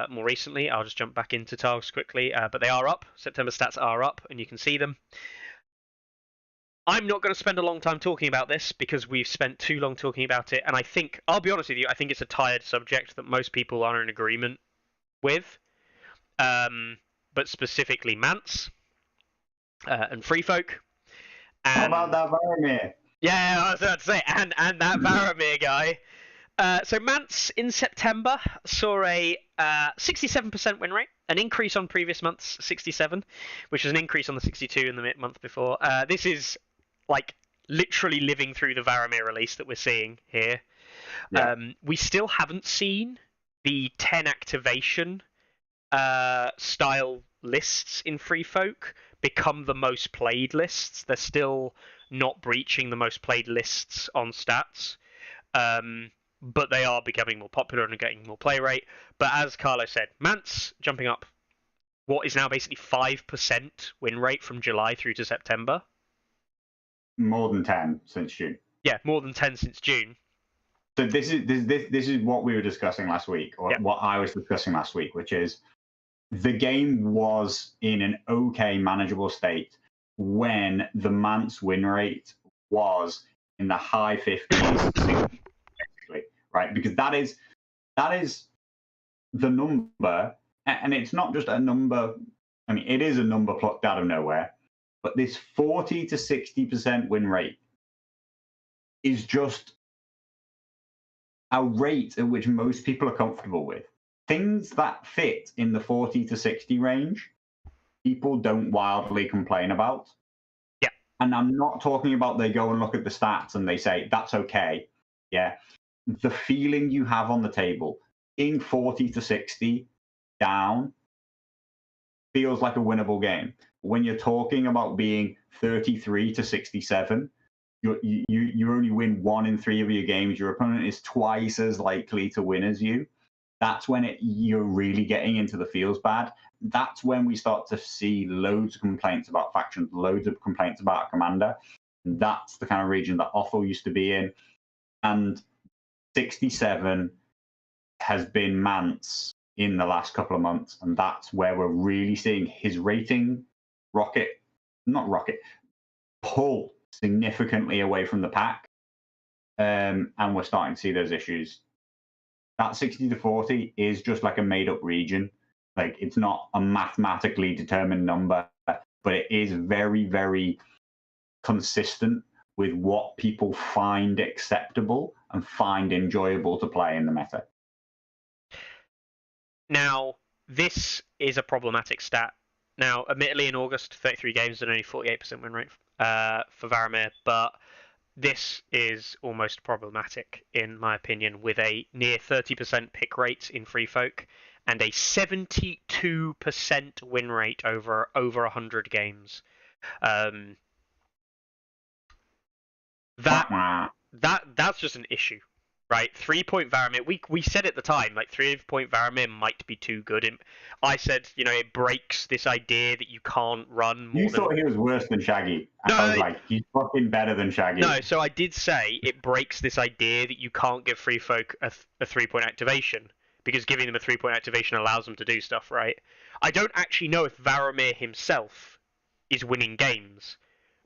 more recently. I'll just jump back into Targs quickly, but they are up. September stats are up, and you can see them. I'm not going to spend a long time talking about this because we've spent too long talking about it, and I think, I'll be honest with you, I think it's a tired subject that most people are in agreement with, but specifically Mance and Free Folk. How about that Varamir? Yeah, I was about to say, and that Varamir guy. So Mance in September saw a 67% win rate, an increase on previous month's 67, which is an increase on the 62 in the month before. This is like literally living through the Varamir release that we're seeing here. Yeah. We still haven't seen the 10 activation style lists in Free Folk become the most played lists. They're still not breaching the most played lists on stats. But they are becoming more popular and getting more play rate. But as Carlo said, Mance jumping up what is now basically 5% win rate from July through to September. More than 10 since June. Yeah, more than 10 since June. So this is what we were discussing last week, or what I was discussing last week, which is the game was in an okay, manageable state when the Mance win rate was in the high 50s, basically, right? Because that is the number, and it's not just a number. I mean, it is a number plucked out of nowhere, but this 40 to 60% win rate is just a rate at which most people are comfortable with. Things that fit in the 40 to 60 range, people don't wildly complain about. Yeah. And I'm not talking about they go and look at the stats and they say, that's okay. Yeah. The feeling you have on the table, being 40 to 60 down feels like a winnable game. When you're talking about being 33 to 67, you only win 1 in 3 of your games. Your opponent is twice as likely to win as you. That's when you're really getting into the feels bad. That's when we start to see loads of complaints about factions, loads of complaints about a commander. That's the kind of region that Othel used to be in. And 67 has been Mance in the last couple of months. And that's where we're really seeing his rating pull significantly away from the pack. And we're starting to see those issues. That 60 to 40 is just like a made-up region. Like, it's not a mathematically determined number, but it is very, very consistent with what people find acceptable and find enjoyable to play in the meta. Now, this is a problematic stat. Now, admittedly, in August, 33 games and only 48% win rate for Varamir, but this is almost problematic, in my opinion, with a near 30% pick rate in Free Folk and a 72% win rate over 100 games. That's just an issue, right? 3-point Varamir. We said at the time, like 3-point Varamir might be too good. I said, it breaks this idea that you can't run more. You thought he was worse than Shaggy. No, I was like, he's fucking better than Shaggy. No, so I did say it breaks this idea that you can't give Free Folk a 3-point activation, because giving them a 3-point activation allows them to do stuff, right? I don't actually know if Varamir himself is winning games,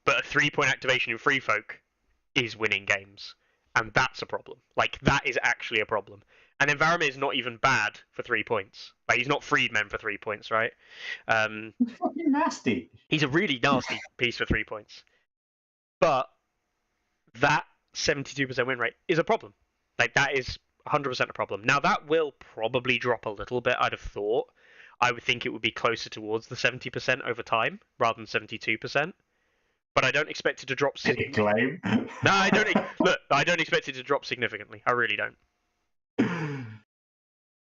but a 3-point activation in Free Folk is winning games. And that's a problem. Like, that is actually a problem. And then Varamir is not even bad for 3 points. Like, he's not Freedmen for 3 points, right? He's fucking nasty. He's a really nasty piece for 3 points. But that 72% win rate is a problem. Like, that is 100% a problem. Now, that will probably drop a little bit, I'd have thought. I would think it would be closer towards the 70% over time rather than 72%. But I don't expect it to drop Claim. No, I don't. Look, I don't expect it to drop significantly. I really don't.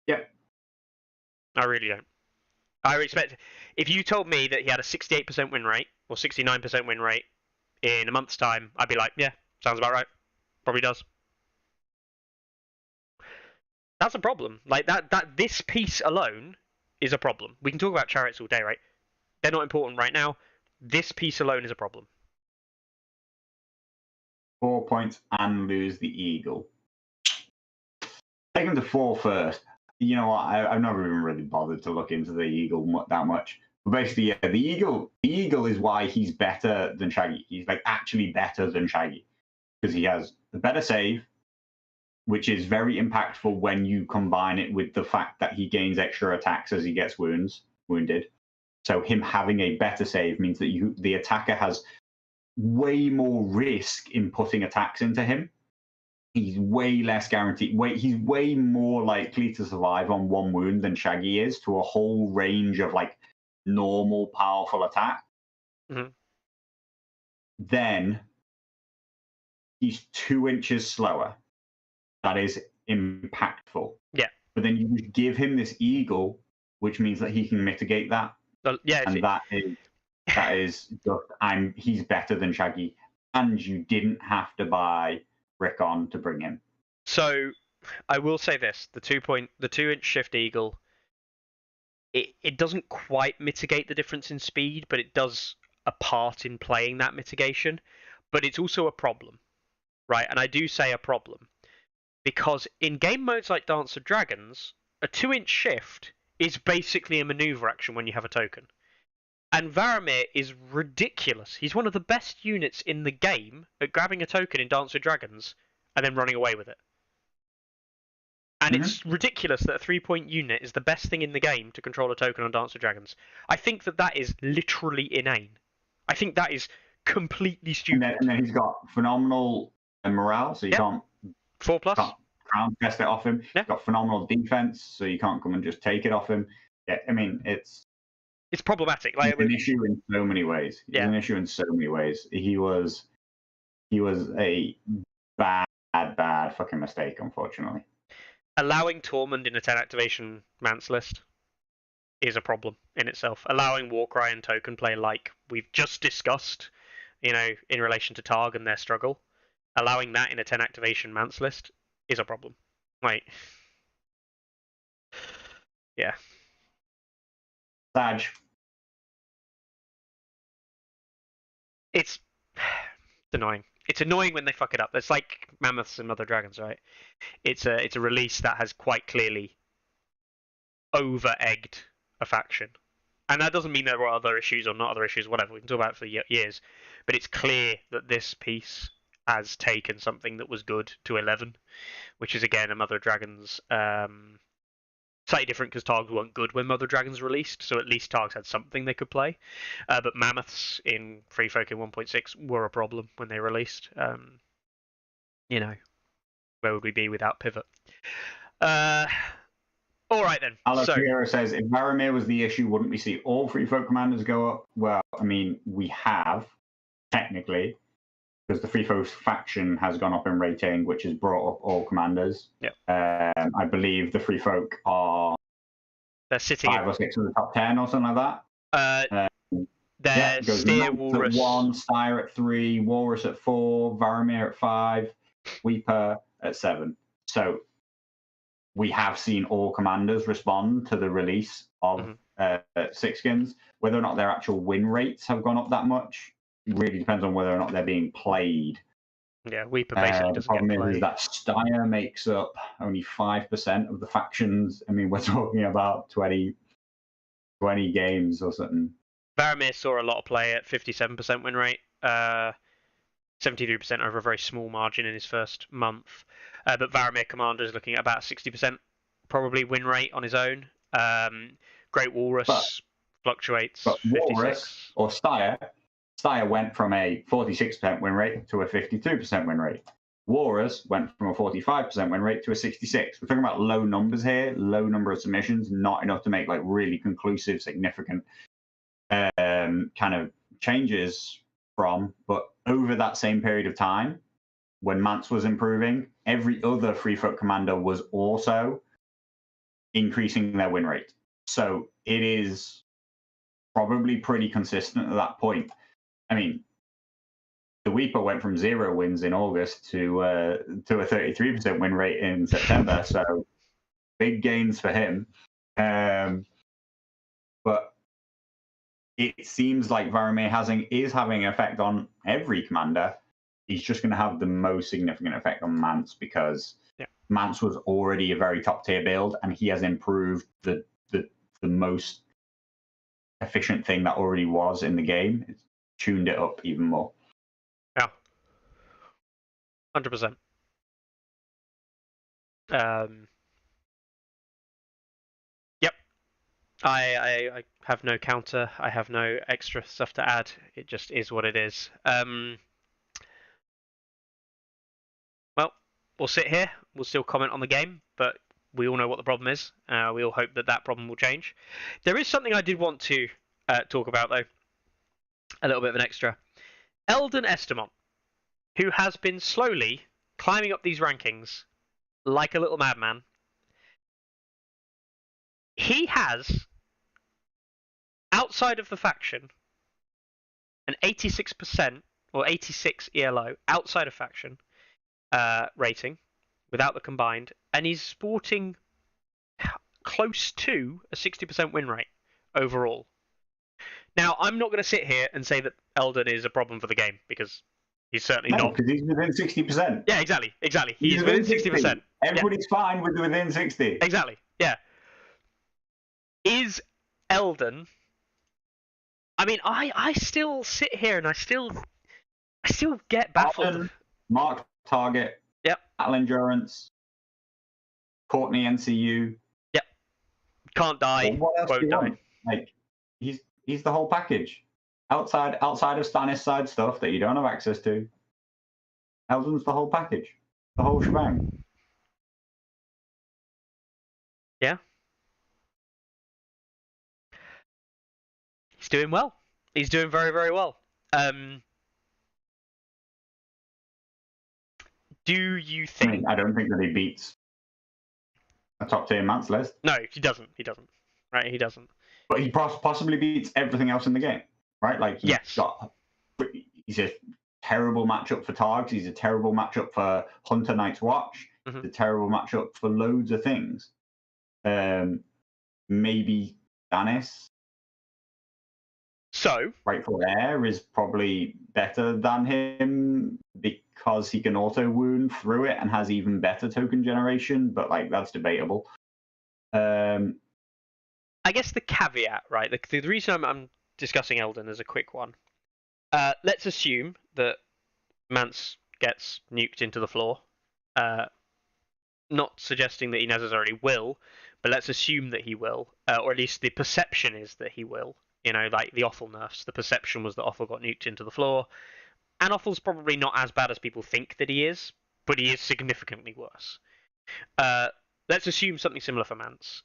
Yep. I really don't. I expect if you told me that he had a 68% win rate or 69% win rate in a month's time, I'd be like, yeah, sounds about right. Probably does. That's a problem. Like that this piece alone is a problem. We can talk about chariots all day, right? They're not important right now. This piece alone is a problem. 4 points and lose the eagle. Take him to 4 first. You know what? I've never even really bothered to look into the eagle that much. But basically, yeah, the eagle is why he's better than Shaggy. He's like actually better than Shaggy because he has the better save, which is very impactful when you combine it with the fact that he gains extra attacks as he gets wounded. So him having a better save means that the attacker has way more risk in putting attacks into him. He's way less guaranteed. He's way more likely to survive on 1 wound than Shaggy is to a whole range of like normal powerful attack. Mm-hmm. Then he's 2 inches slower. That is impactful. Yeah. But then you give him this eagle, which means that he can mitigate that. Yeah. And that is just he's better than Shaggy, and you didn't have to buy Rickon to bring him. So I will say this: the 2-inch shift eagle, it doesn't quite mitigate the difference in speed, but it does a part in playing that mitigation. But it's also a problem, right? And I do say a problem because in game modes like Dance of Dragons, a 2-inch shift is basically a maneuver action when you have a token. And Varamir is ridiculous. He's one of the best units in the game at grabbing a token in Dance with Dragons and then running away with it. And it's ridiculous that a 3-point unit is the best thing in the game to control a token on Dance with Dragons. I think that is literally inane. I think that is completely stupid. And then he's got phenomenal morale, so you can't 4+. Can't crown test it off him. Yeah. He's got phenomenal defense, so you can't come and just take it off him. Yeah, I mean it's problematic. Like an issue in so many ways. It's an issue in so many ways. He was a bad fucking mistake, unfortunately. Allowing Tormund in a 10 activation Mance list is a problem in itself. Allowing Warcry and token play, like we've just discussed, in relation to Targ and their struggle, allowing that in a 10 activation Mance list is a problem. Like, yeah. Sag. It's annoying. It's annoying when they fuck it up. It's like Mammoths and Mother Dragons, right? It's a release that has quite clearly over-egged a faction. And that doesn't mean there were other issues or not other issues, whatever. We can talk about it for years. But it's clear that this piece has taken something that was good to 11, which is, again, a Mother Dragons... slightly different because Targs weren't good when Mother Dragons released, so at least Targs had something they could play. But Mammoths in Free Folk in 1.6 were a problem when they released. Where would we be without Pivot? All right then. Alex Riera says, if Varamir was the issue, wouldn't we see all Free Folk commanders go up? Well, I mean, we have, technically, because the Free Folk faction has gone up in rating, which has brought up all commanders. Yep. I believe the Free Folk are they're sitting 5 or 6 in the top 10 or something like that. They're Steer, Walrus. At 1, Styre at 3, Walrus at 4, Varamir at 5, Weeper at 7. So we have seen all commanders respond to the release of Six Skins. Whether or not their actual win rates have gone up that much really depends on whether or not they're being played. Yeah, Weeper basically doesn't get played. The problem is that Styre makes up only 5% of the factions. I mean, we're talking about 20 games or something. Varamir saw a lot of play at 57% win rate, 73% over a very small margin in his first month. But Varamir Commander is looking at about 60% probably win rate on his own. Great Walrus fluctuates. But Walrus or Styre Steyr went from a 46% win rate to a 52% win rate. Warriors went from a 45% win rate to a 66. We're talking about low numbers here, low number of submissions, not enough to make like really conclusive, significant kind of changes from. But over that same period of time, when Mance was improving, every other free folk commander was also increasing their win rate. So it is probably pretty consistent at that point. I mean, the Weeper went from 0 wins in August to a 33% win rate in September, so big gains for him. But it seems like Varamir is having an effect on every commander. He's just going to have the most significant effect on Mance because Mance was already a very top tier build, and he has improved the most efficient thing that already was in the game. It's tuned it up even more. Yeah, 100%. Yep. I have no counter. I have no extra stuff to add. It just is what it is. Well, we'll sit here. We'll still comment on the game, but we all know what the problem is. We all hope that problem will change. There is something I did want to talk about, though. A little bit of an extra. Eldon Estamont, who has been slowly climbing up these rankings like a little madman. He has, outside of the faction, an 86% or 86 ELO outside of faction rating without the combined, and he's sporting close to a 60% win rate overall. Now, I'm not going to sit here and say that Eldon is a problem for the game, because he's certainly not. Because he's within 60%. Yeah, exactly. He's within 60%. Everybody's fine with within 60. Exactly, yeah. Is Eldon... I mean, I still sit here and I still get baffled. Eldon, Mark Target, yep. Battle Endurance, Courtney NCU. Yep. Can't die. What else won't do you die. want? Like, he's the whole package. Outside of Stannis side stuff that you don't have access to, Eldon's the whole package. The whole shebang. Yeah. He's doing well. He's doing very, very well. Do you think... I don't think that he beats a top tier Mance list. No, he doesn't. Right, he doesn't. But he possibly beats everything else in the game, right? Like, he's a terrible matchup for Targs. He's a terrible matchup for Hunter Night's Watch. Mm-hmm. He's a terrible matchup for loads of things. Maybe Stannis. So, Rightful Heir is probably better than him because he can auto wound through it and has even better token generation, but like that's debatable. I guess the caveat, right? The reason I'm discussing Eldon as a quick one. Let's assume that Mance gets nuked into the floor. Not suggesting that he necessarily will, but let's assume that he will, or at least the perception is that he will. You know, like the Offal nerfs, the perception was that Offal got nuked into the floor. And Offal's probably not as bad as people think that he is, but he is significantly worse. Let's assume something similar for Mance.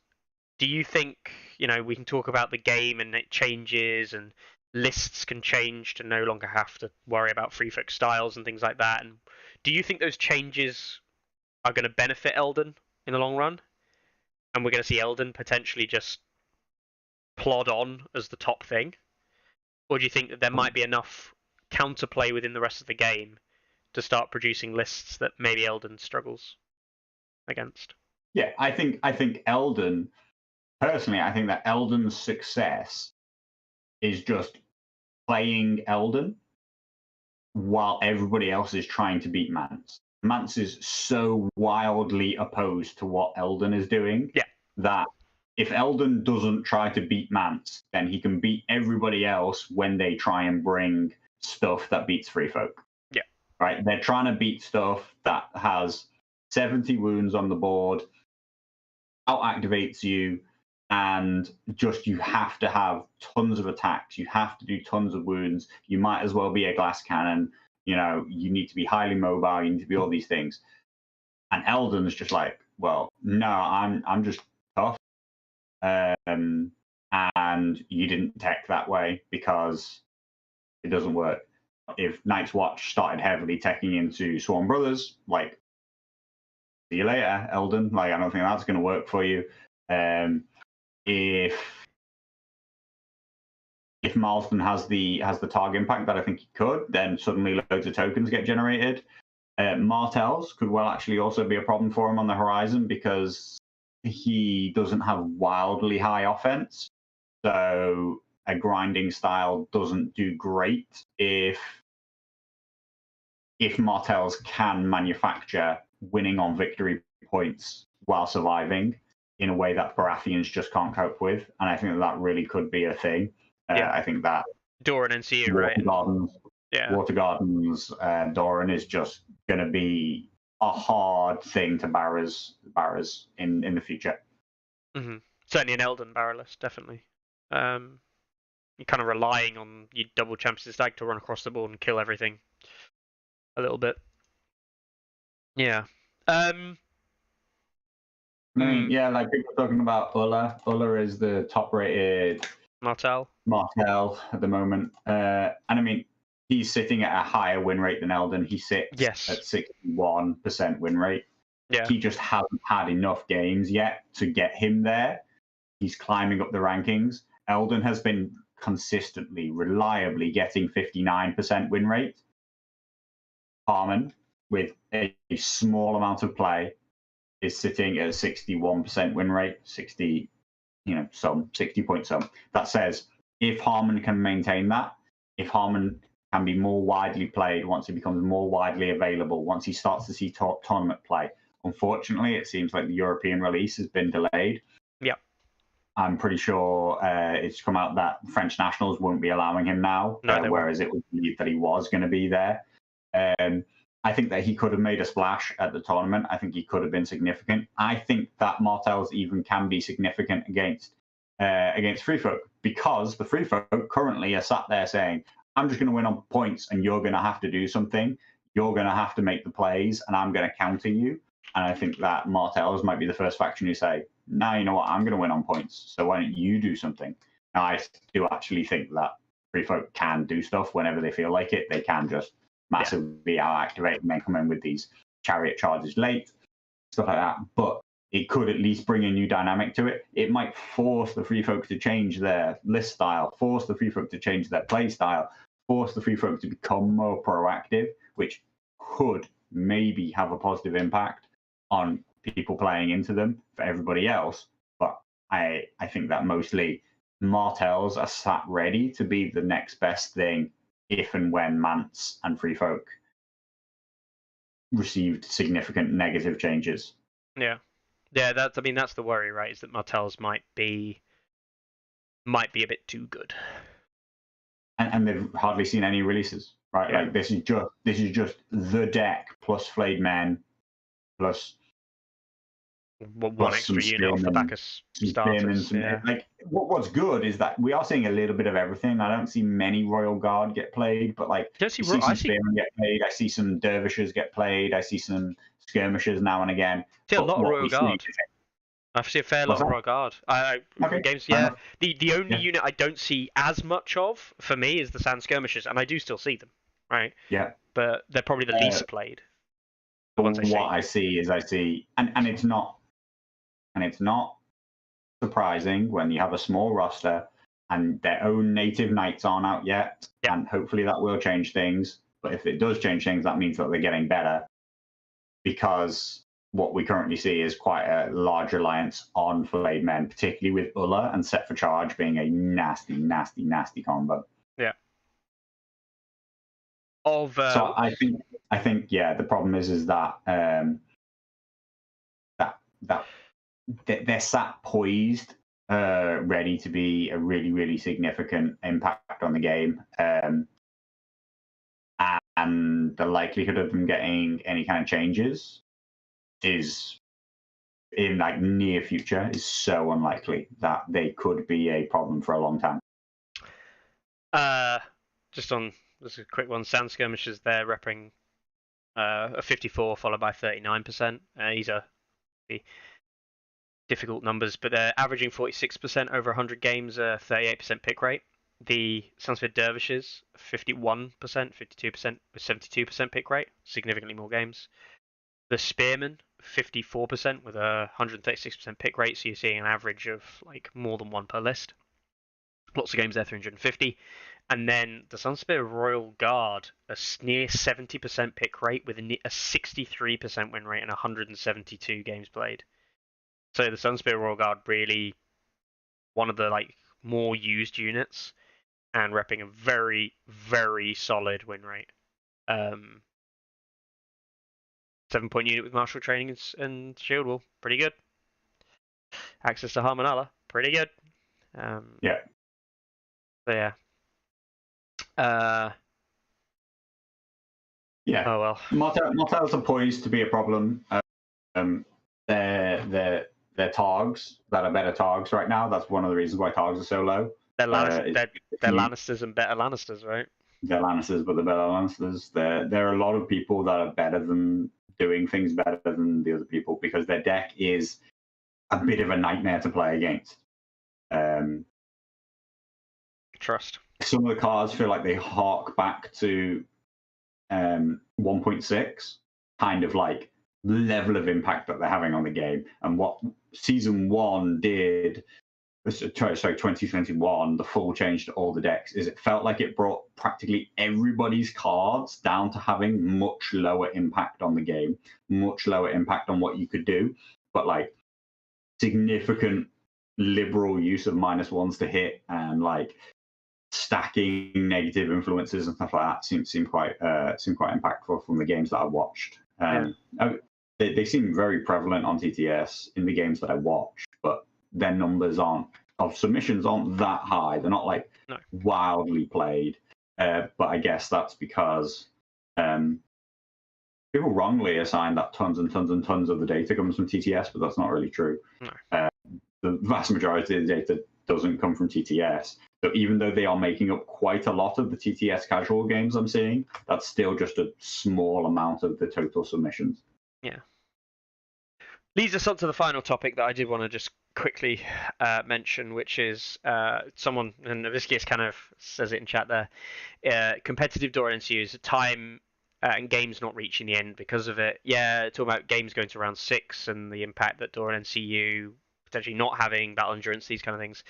Do you think, we can talk about the game and it changes and lists can change to no longer have to worry about free folk styles and things like that? And do you think those changes are going to benefit Eldon in the long run? And we're going to see Eldon potentially just plod on as the top thing? Or do you think that there might be enough counterplay within the rest of the game to start producing lists that maybe Eldon struggles against? Yeah, I think Eldon, personally, I think that Eldon's success is just playing Eldon while everybody else is trying to beat Mance. Mance is so wildly opposed to what Eldon is doing that if Eldon doesn't try to beat Mance, then he can beat everybody else when they try and bring stuff that beats free folk. Yeah. Right? They're trying to beat stuff that has 70 wounds on the board, out-activates you, and just you have to have tons of attacks. You have to do tons of wounds. You might as well be a glass cannon. You know, you need to be highly mobile. You need to be all these things. And Eldon's just like, well, no, I'm just tough. And you didn't tech that way because it doesn't work. If Night's Watch started heavily teching into Swarm Brothers, like, see you later, Eldon. Like, I don't think that's going to work for you. If Marston has the Targ impact that I think he could, then suddenly loads of tokens get generated. Martels could well actually also be a problem for him on the horizon because he doesn't have wildly high offense. So a grinding style doesn't do great if Martels can manufacture winning on victory points while surviving in a way that Baratheons just can't cope with. And I think that really could be a thing. I think that Doran NCU, right? Water Gardens, Doran is just going to be a hard thing to Barras in the future. Mm-hmm. Certainly an Eldon Barrelist, definitely. You're kind of relying on your double champion stag to run across the board and kill everything a little bit. Yeah. Yeah, like people are talking about Ulla. Ulla is the top-rated Martel at the moment. And I mean, he's sitting at a higher win rate than Eldon. He sits at 61% win rate. Yeah. He just hasn't had enough games yet to get him there. He's climbing up the rankings. Eldon has been consistently, reliably getting 59% win rate. Harmon, with a small amount of play, is sitting at a 61% win rate, 60 point some. That says if Harmon can maintain that, if Harmon can be more widely played once he becomes more widely available, once he starts to see tournament play. Unfortunately, it seems like the European release has been delayed. Yeah. I'm pretty sure it's come out that French nationals won't be allowing him now, whereas it was believed that he was going to be there. I think that he could have made a splash at the tournament. I think he could have been significant. I think that Martels even can be significant against Free Folk because the Free Folk currently are sat there saying, I'm just going to win on points and you're going to have to do something. You're going to have to make the plays and I'm going to counter you. And I think that Martels might be the first faction who say, no, you know what, I'm going to win on points. So why don't you do something? Now, I do actually think that Free Folk can do stuff whenever they feel like it. They can just massively out-activate and then come in with these chariot charges late, stuff like that. But it could at least bring a new dynamic to it. It might force the Free Folk to change their list style, force the Free Folk to change their play style, force the Free Folk to become more proactive, which could maybe have a positive impact on people playing into them for everybody else. But I think that mostly Martels are sat ready to be the next best thing if and when Mance and Free Folk received significant negative changes. Yeah. That's the worry, right? Is that Martels might be a bit too good, and they've hardly seen any releases, right? Yeah. Like this is just the deck plus Flayed Men plus one extra unit off the back of starters. Yeah. Like what's good is that we are seeing a little bit of everything. I don't see many Royal Guard get played, but like I see some Spearmen get played. I see some Dervishes get played. I see some skirmishers now and again. I see a lot of Royal Guard. I see a fair lot of Royal Guard. Games, yeah. The only unit I don't see as much of for me is the Sand Skirmishers, and I do still see them, right? Yeah. But they're probably the least played. I see, and it's not surprising when you have a small roster and their own native knights aren't out yet, and hopefully that will change things. But if it does change things, that means that they're getting better, because what we currently see is quite a large reliance on Flayed Men, particularly with Ulla and Set for Charge being a nasty, nasty, nasty combo. Yeah. So I think the problem is that that they're sat poised, ready to be a really, really significant impact on the game, and the likelihood of them getting any kind of changes is in like near future is so unlikely that they could be a problem for a long time. Just a quick one. Sand Skirmishers, they're repping a 54 followed by 39%. These are the difficult numbers, but they're averaging 46% over 100 games, 38% pick rate. The Sunspear Dervishes, 51%, 52% with 72% pick rate, significantly more games. The Spearmen, 54% with a 136% pick rate, so you're seeing an average of like more than one per list. Lots of games there, 350. And then the Sunspear Royal Guard, a near 70% pick rate with a 63% win rate and 172 games played. So the Sunspear Royal Guard really one of the like more used units and repping a very, very solid win rate. 7-point unit with martial training and shield wall, pretty good. Access to Harmonella, pretty good. Yeah. So yeah. Yeah. Oh well. Mortels are poised to be a problem. They're Targs that are better Targs right now. That's one of the reasons why Targs are so low. They're Lannisters and better Lannisters, right? They're Lannisters, but they're better Lannisters. There are a lot of people that are better than doing things better than the other people because their deck is a bit of a nightmare to play against. Trust. Some of the cards feel like they hark back to 1.6, kind of like the level of impact that they're having on the game. And what Season 1 did, sorry, 2021, the full change to all the decks, is it felt like it brought practically everybody's cards down to having much lower impact on the game, much lower impact on what you could do, but like significant liberal use of -1s to hit and like stacking negative influences and stuff like that seem quite impactful from the games that I watched. They seem very prevalent on TTS in the games that I watched, but their numbers of submissions aren't that high. They're not like wildly played. But I guess that's because people wrongly assign that tons and tons and tons of the data comes from TTS, but that's not really true. No. The vast majority of the data doesn't come from TTS. So even though they are making up quite a lot of the TTS casual games I'm seeing, that's still just a small amount of the total submissions. Yeah. Leads us on to the final topic that I did want to just quickly mention, which is someone, and Viscius kind of says it in chat there, competitive Dora NCUs, time and games not reaching the end because of it. Yeah, talking about games going to round 6 and the impact that Dora NCU potentially not having battle endurance, these kind of things.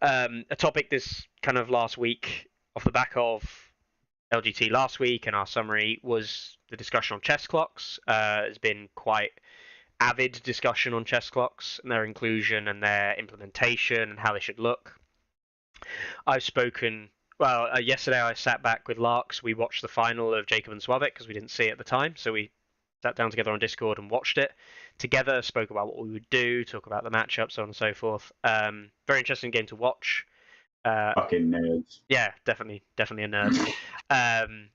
A topic this kind of last week off the back of LGT last week and our summary was the discussion on chess clocks. There's been quite avid discussion on chess clocks and their inclusion and their implementation and how they should look. I've spoken, yesterday I sat back with Larks. We watched the final of Jacob and Swavik because we didn't see it at the time. So we sat down together on Discord and watched it together, spoke about what we would do, talk about the matchup, so on and so forth. Very interesting game to watch. Fucking nerds. Yeah, definitely a nerd.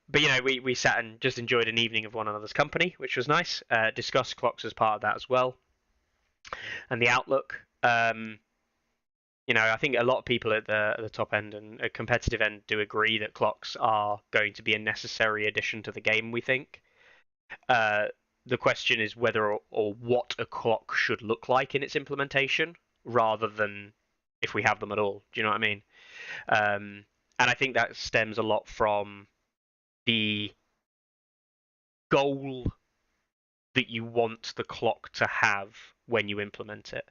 But you know, we sat and just enjoyed an evening of one another's company, which was nice. Discussed clocks as part of that as well, and the outlook. You know, I think a lot of people at the top end and a competitive end do agree that clocks are going to be a necessary addition to the game. We think. The question is whether or what a clock should look like in its implementation, rather than if we have them at all. Do you know what I mean? And I think that stems a lot from the goal that you want the clock to have when you implement it.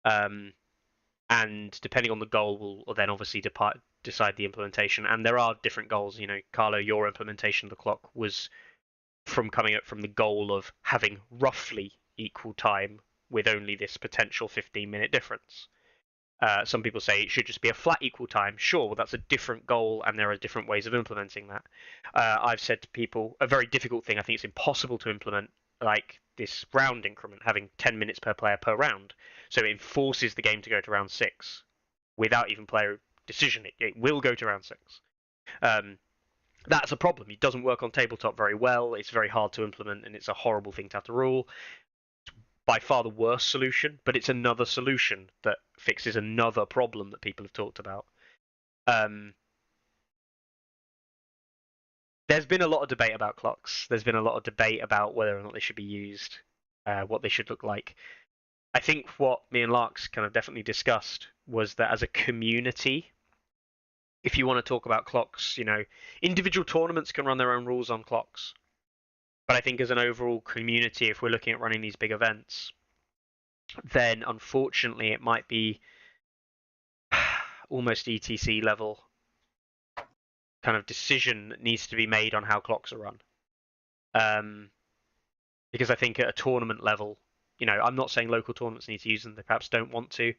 And depending on the goal will then obviously decide the implementation. And there are different goals. You know, Carlo, your implementation of the clock was from coming up from the goal of having roughly equal time with only this potential 15-minute difference. Some people say it should just be a flat equal time. Sure, well, that's a different goal, and there are different ways of implementing that. I've said to people, a very difficult thing, I think it's impossible to implement, like this round increment, having 10 minutes per player per round. So it forces the game to go to round 6 without even player decision. It will go to round 6. That's a problem. It doesn't work on tabletop very well. It's very hard to implement, and it's a horrible thing to have to rule. It's by far the worst solution, but it's another solution that fixes another problem that people have talked about. There's been a lot of debate about clocks. There's been a lot of debate about whether or not they should be used, what they should look like. I think what me and Larks kind of definitely discussed was that as a community, if you want to talk about clocks, individual tournaments can run their own rules on clocks. But I think as an overall community, if we're looking at running these big events, then unfortunately it might be almost ETC level kind of decision that needs to be made on how clocks are run. Because I think at a tournament level, I'm not saying local tournaments need to use them, they perhaps don't want to,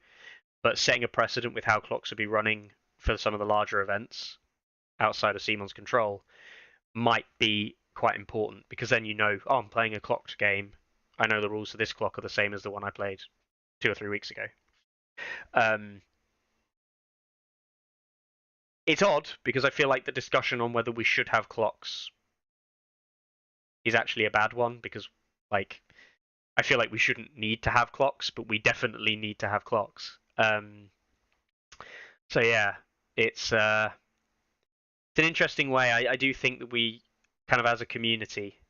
but setting a precedent with how clocks will be running for some of the larger events outside of Simon's control might be quite important, because then I'm playing a clocked game. I know the rules for this clock are the same as the one I played 2 or 3 weeks ago. It's odd because I feel like the discussion on whether we should have clocks is actually a bad one, because I feel like we shouldn't need to have clocks, but we definitely need to have clocks. So yeah, it's an interesting way. I do think that we kind of as a community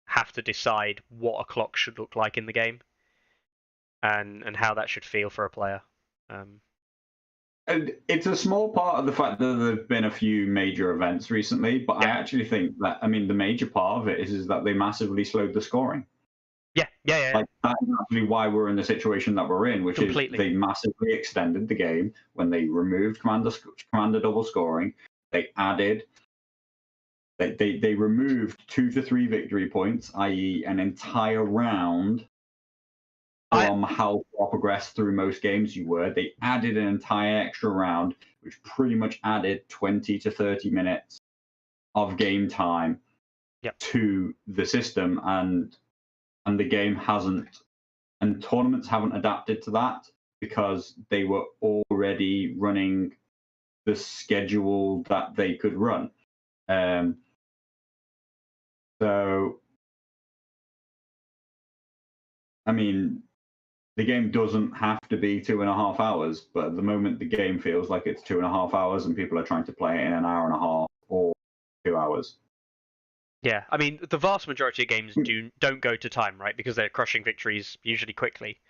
have to decide what a clock should look like in the game and how that should feel for a player. And it's a small part of the fact that there have been a few major events recently, but I actually think that, the major part of it is that they massively slowed the scoring. Yeah. Like, that's actually why we're in the situation that we're in, which Completely. is they massively extended the game when they removed commander double scoring. They added, they removed 2 to 3 victory points, i.e. an entire round from how far progressed through most games you were. They added an entire extra round, which pretty much added 20 to 30 minutes of game time to the system, and the game hasn't, and tournaments haven't adapted to that because they were already running the schedule that they could run. So, the game doesn't have to be 2.5 hours, but at the moment the game feels like it's 2.5 hours and people are trying to play it in an hour and a half or 2 hours. Yeah, the vast majority of games don't go to time, right? Because they're crushing victories usually quickly.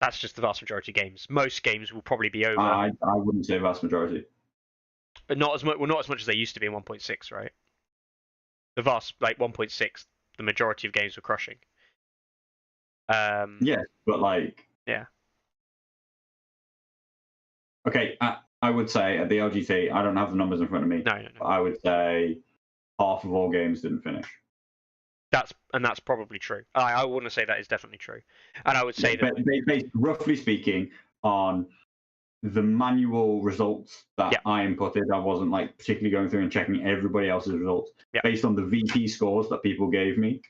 That's just the vast majority of games. Most games will probably be over. I wouldn't say vast majority. But not as much. Well, not as much as they used to be in 1.6, right? The vast 1.6, the majority of games were crushing. Yeah, but yeah. Okay, I would say at the LGT, I don't have the numbers in front of me. No. But I would say half of all games didn't finish. That's probably true. I wouldn't say that is definitely true, and I would say that based, roughly speaking, on the manual results that I inputted, I wasn't particularly going through and checking everybody else's results. Based on the VP scores that people gave me,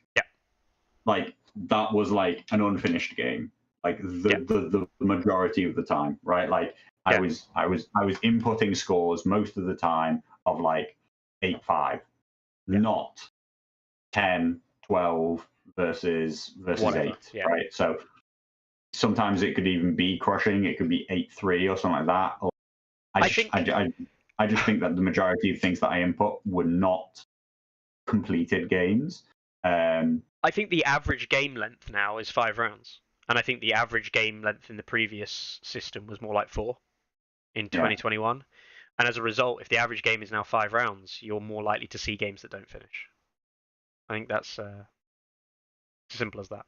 that was an unfinished game. The majority of the time, right? I was inputting scores most of the time of 8-5, not 10, 12 versus Whatever. 8, right? So sometimes it could even be crushing. It could be 8-3 or something like that. I just think that the majority of things that I input were not completed games. I think the average game length now is 5 rounds, and I think the average game length in the previous system was more like 4 in 2021. And as a result, if the average game is now 5 rounds, you're more likely to see games that don't finish. I think that's as simple as that.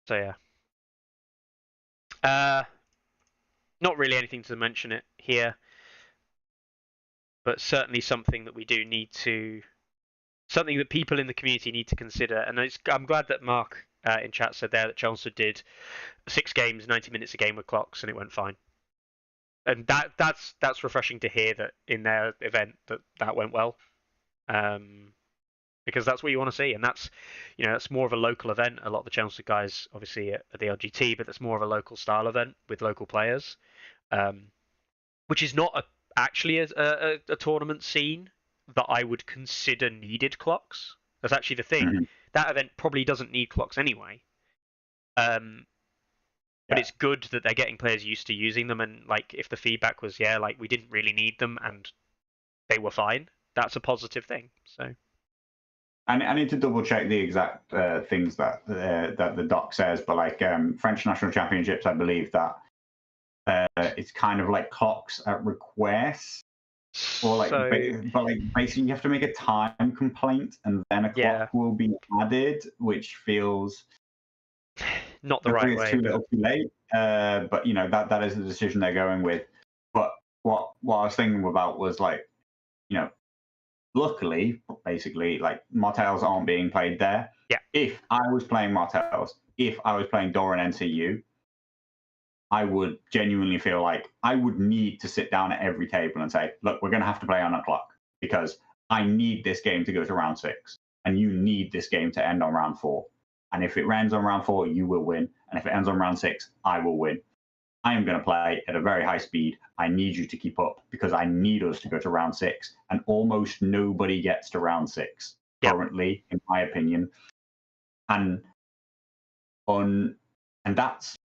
So yeah. Not really anything to mention it here, but certainly something that we do need to, something that people in the community need to consider. And I'm glad that Mark in chat said there that Chelmsford did 6 games, 90 minutes a game with clocks, and it went fine. And that's refreshing to hear that in their event that went well, because that's what you want to see, and that's more of a local event. A lot of the Chelmsford guys, obviously at the LGT, but that's more of a local style event with local players, which is not actually a tournament scene that I would consider needed clocks. That's actually the thing. Mhm. That event probably doesn't need clocks anyway. But it's good that they're getting players used to using them, and like if the feedback was like we didn't really need them and they were fine, that's a positive thing. So I need to double check the exact things that the doc says, but like French national championships, I believe that it's kind of like clocks at request, or like, but like basically you have to make a time complaint and then a clock will be added, which feels not the right way. Too little, too late. But you know that is the decision they're going with. But what I was thinking about was like, you know, luckily, basically, like Martels aren't being played there. Yeah. If I was playing Martels, if I was playing Doran NCU, I would genuinely feel like I would need to sit down at every table and say, look, we're going to have to play on a clock because I need this game to go to round 6, and you need this game to end on round 4. And if it ends on round 4, you will win. And if it ends on round 6, I will win. I am going to play at a very high speed. I need you to keep up because I need us to go to round 6. And almost nobody gets to round 6 currently, in my opinion. And that's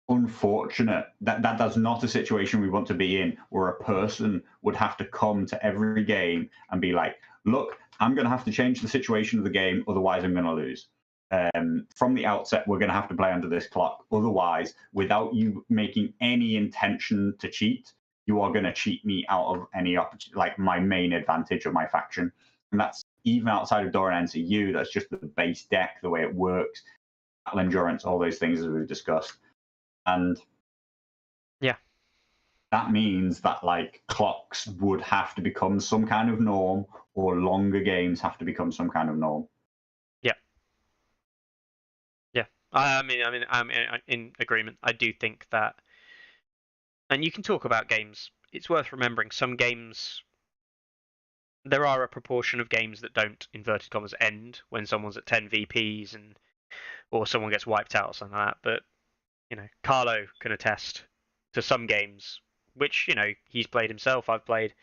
unfortunate. That's not a situation we want to be in, where a person would have to come to every game and be like, look, I'm going to have to change the situation of the game, otherwise I'm going to lose. From the outset, we're going to have to play under this clock. Otherwise, without you making any intention to cheat, you are going to cheat me out of any opportunity, like my main advantage of my faction. And that's even outside of Doran NCU. That's just the base deck, the way it works, battle endurance, all those things as we've discussed. And that means that like clocks would have to become some kind of norm, or longer games have to become some kind of norm. I mean, I'm in agreement. I do think that, and you can talk about games. It's worth remembering some games. There are a proportion of games that don't, inverted commas, end when someone's at 10 VPs or someone gets wiped out or something like that. But you know, Carlo can attest to some games, which you know he's played himself. I've played.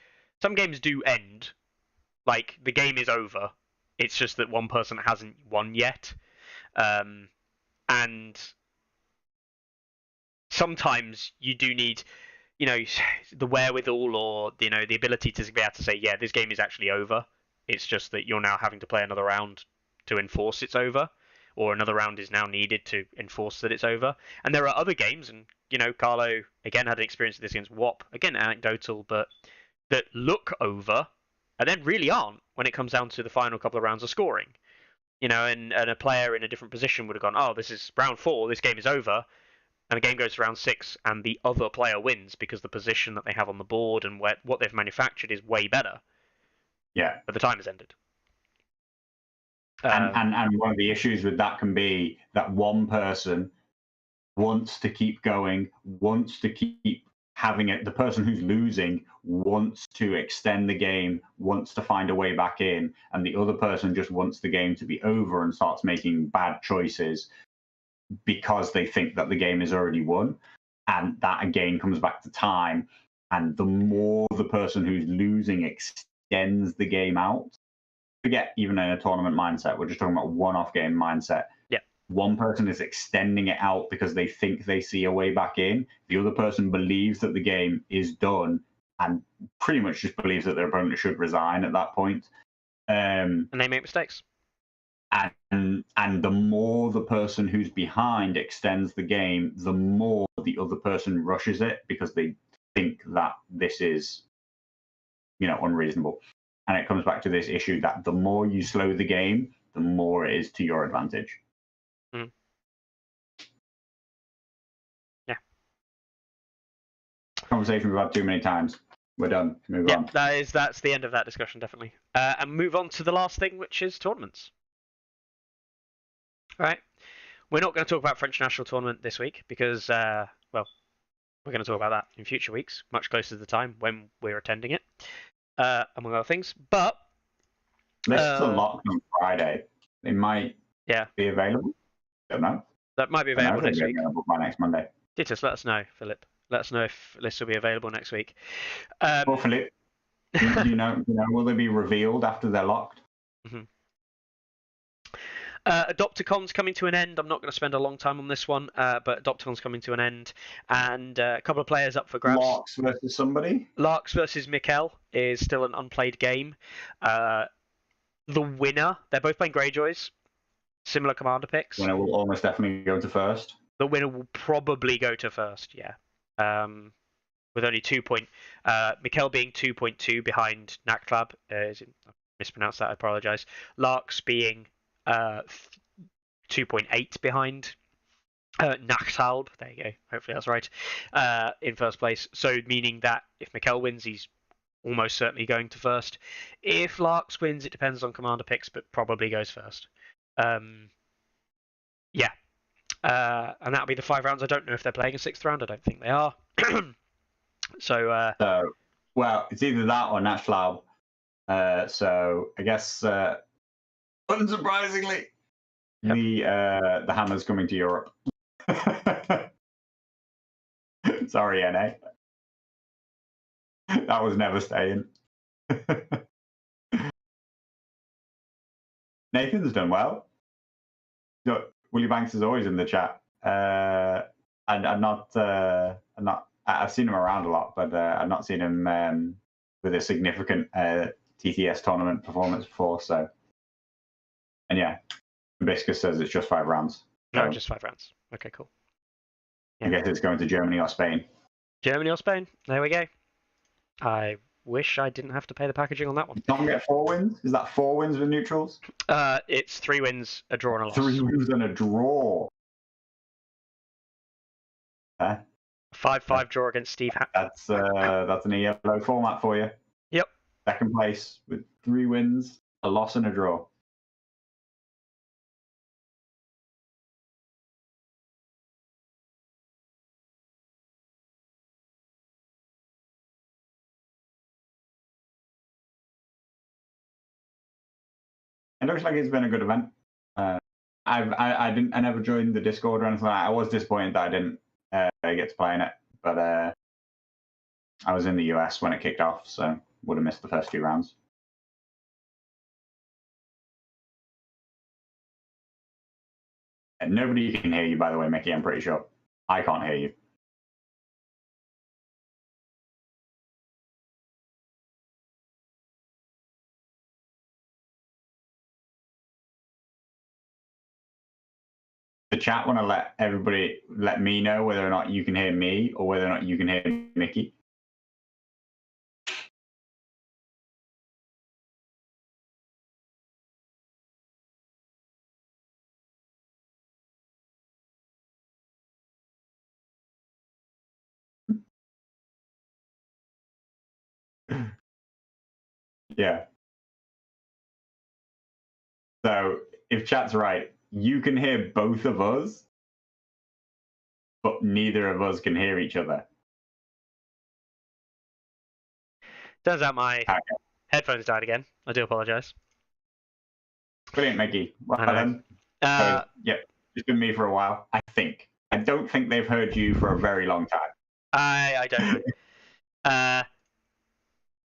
Some games do end, like the game is over. It's just that one person hasn't won yet. And sometimes you do need, you know, the wherewithal or, you know, the ability to be able to say, yeah, this game is actually over. It's just that you're now having to play another round to enforce it's over, or another round is now needed to enforce that it's over. And there are other games, and, you know, Carlo, again, had an experience with this against WoP, again, anecdotal, but that look over and then really aren't when it comes down to the final couple of rounds of scoring. You know, and a player in a different position would have gone, oh, this is round 4, this game is over, and the game goes to round 6, and the other player wins because the position that they have on the board and what they've manufactured is way better. Yeah. But the time has ended. And one of the issues with that can be that one person wants to keep going, wants to keep having it. The person who's losing wants to extend the game, wants to find a way back in, and the other person just wants the game to be over and starts making bad choices because they think that the game is already won. And that again comes back to time. And the more the person who's losing extends the game out, forget even in a tournament mindset, we're just talking about one-off game mindset. Yeah. One person is extending it out because they think they see a way back in. The other person believes that the game is done and pretty much just believes that their opponent should resign at that point. And they make mistakes. And the more the person who's behind extends the game, the more the other person rushes it because they think that this is, you know, unreasonable. And it comes back to this issue that the more you slow the game, the more it is to your advantage. Mm. Yeah. Conversation we've had too many times. We're done. Move on. That's the end of that discussion, definitely. And move on to the last thing, which is tournaments. All right. We're not going to talk about French national tournament this week because, well, we're going to talk about that in future weeks, much closer to the time when we're attending it, among other things. But lists are locked on Friday. They might be available. Don't know. That might be available next week. Available by next Monday. Titus, let us know, Philip. Let us know if lists will be available next week. Well, Philip, do you know, will they be revealed after they're locked? Mm-hmm. Adopticon's coming to an end. I'm not going to spend a long time on this one, but Adopticon's coming to an end, and a couple of players up for grabs. Larks versus somebody. Larks versus Mikkel is still an unplayed game. The winner, they're both playing Greyjoys, similar commander picks. Winner will almost definitely go to first. The winner will probably go to first, yeah. With only 2 point, Mikkel being 2.2 behind Naklab. I mispronounced that, I apologise. Larks being 2.8 behind Nachthalb. There you go. Hopefully that's right. In first place. So meaning that if Mikkel wins, he's almost certainly going to first. If Larks wins, it depends on commander picks, but probably goes first. Yeah. And that'll be the 5 rounds. I don't know if they're playing a 6th round. I don't think they are. So, well, it's either that or Nachthalb. So I guess unsurprisingly, the hammer's coming to Europe. Sorry, NA. That was never staying. Nathan's done well. Willie Banks is always in the chat. I've seen him around a lot, but I've not seen him with a significant TTS tournament performance before. So, and yeah, Hibiscus says it's just 5 rounds. No, So just 5 rounds. Okay, cool. I guess it's going to Germany or Spain. Germany or Spain? There we go. I wish I didn't have to pay the packaging on that one. Don't get 4 wins. Is that 4 wins with neutrals? It's 3 wins, a draw, and a loss. 3 wins and a draw. 5-5 draw against Steve. That's an ELO format for you. Yep. Second place with 3 wins, a loss, and a draw. It looks like it's been a good event. I never joined the Discord or anything like that. I was disappointed that I didn't get to play in it, but I was in the US when it kicked off, so would have missed the first 2 rounds. And nobody can hear you, by the way, Mickey. I'm pretty sure. I can't hear you. The chat want to let me know whether or not you can hear me or whether or not you can hear Mickey. Yeah. So if chat's right, you can hear both of us, but neither of us can hear each other. Turns out my headphones died again. I do apologise. Brilliant, Mickey. Well I know. done. Yeah, it's been me for a while, I think. I don't think they've heard you for a very long time. I don't know.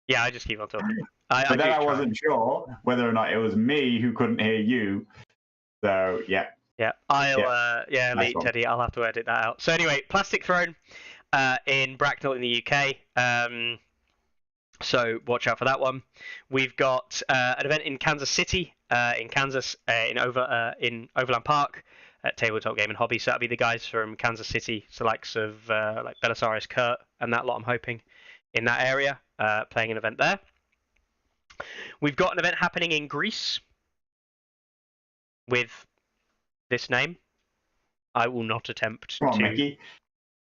Yeah, I just keep on talking. But then I wasn't sure whether or not it was me who couldn't hear you. So, yeah. Yeah, Nice late one. Teddy, I'll have to edit that out. So anyway, Plastic Throne in Bracknell in the UK. So watch out for that one. We've got an event in Kansas City, in Kansas, in Overland Park at Tabletop Game and Hobby. So that'll be the guys from Kansas City, so likes of like Belisarius, Kurt, and that lot. I'm hoping in that area, playing an event there. We've got an event happening in Greece with this name. I will not attempt Come on, to. Mickey.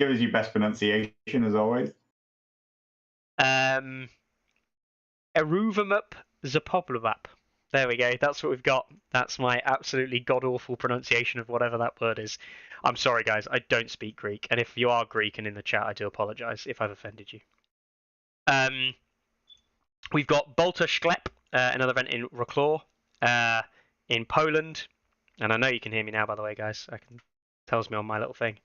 Give us your best pronunciation, as always. Eruvamup Zapopluap. There we go. That's what we've got. That's my absolutely god-awful pronunciation of whatever that word is. I'm sorry, guys. I don't speak Greek. And if you are Greek and in the chat, I do apologise if I've offended you. We've got Bolter Sklep, another event in Wrocław, in Poland. And I know you can hear me now, by the way, guys. Tells me on my little thing.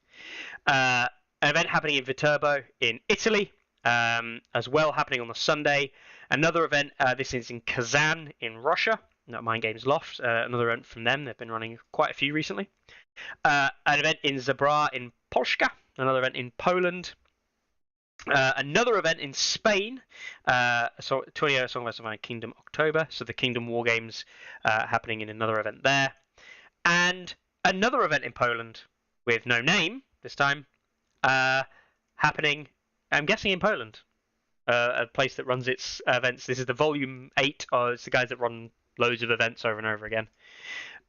An event happening in Viterbo in Italy, as well, happening on the Sunday. Another event, this is in Kazan in Russia. Mind Games Loft, another event from them. They've been running quite a few recently. An event in Zabra in Polska, another event in Poland, another event in Spain, so 20 Song Festival Kingdom October, so the Kingdom War Games happening in another event there, and another event in Poland with no name this time, happening, I'm guessing in Poland, a place that runs its events. This is the Volume 8, it's the guys that run loads of events over and over again.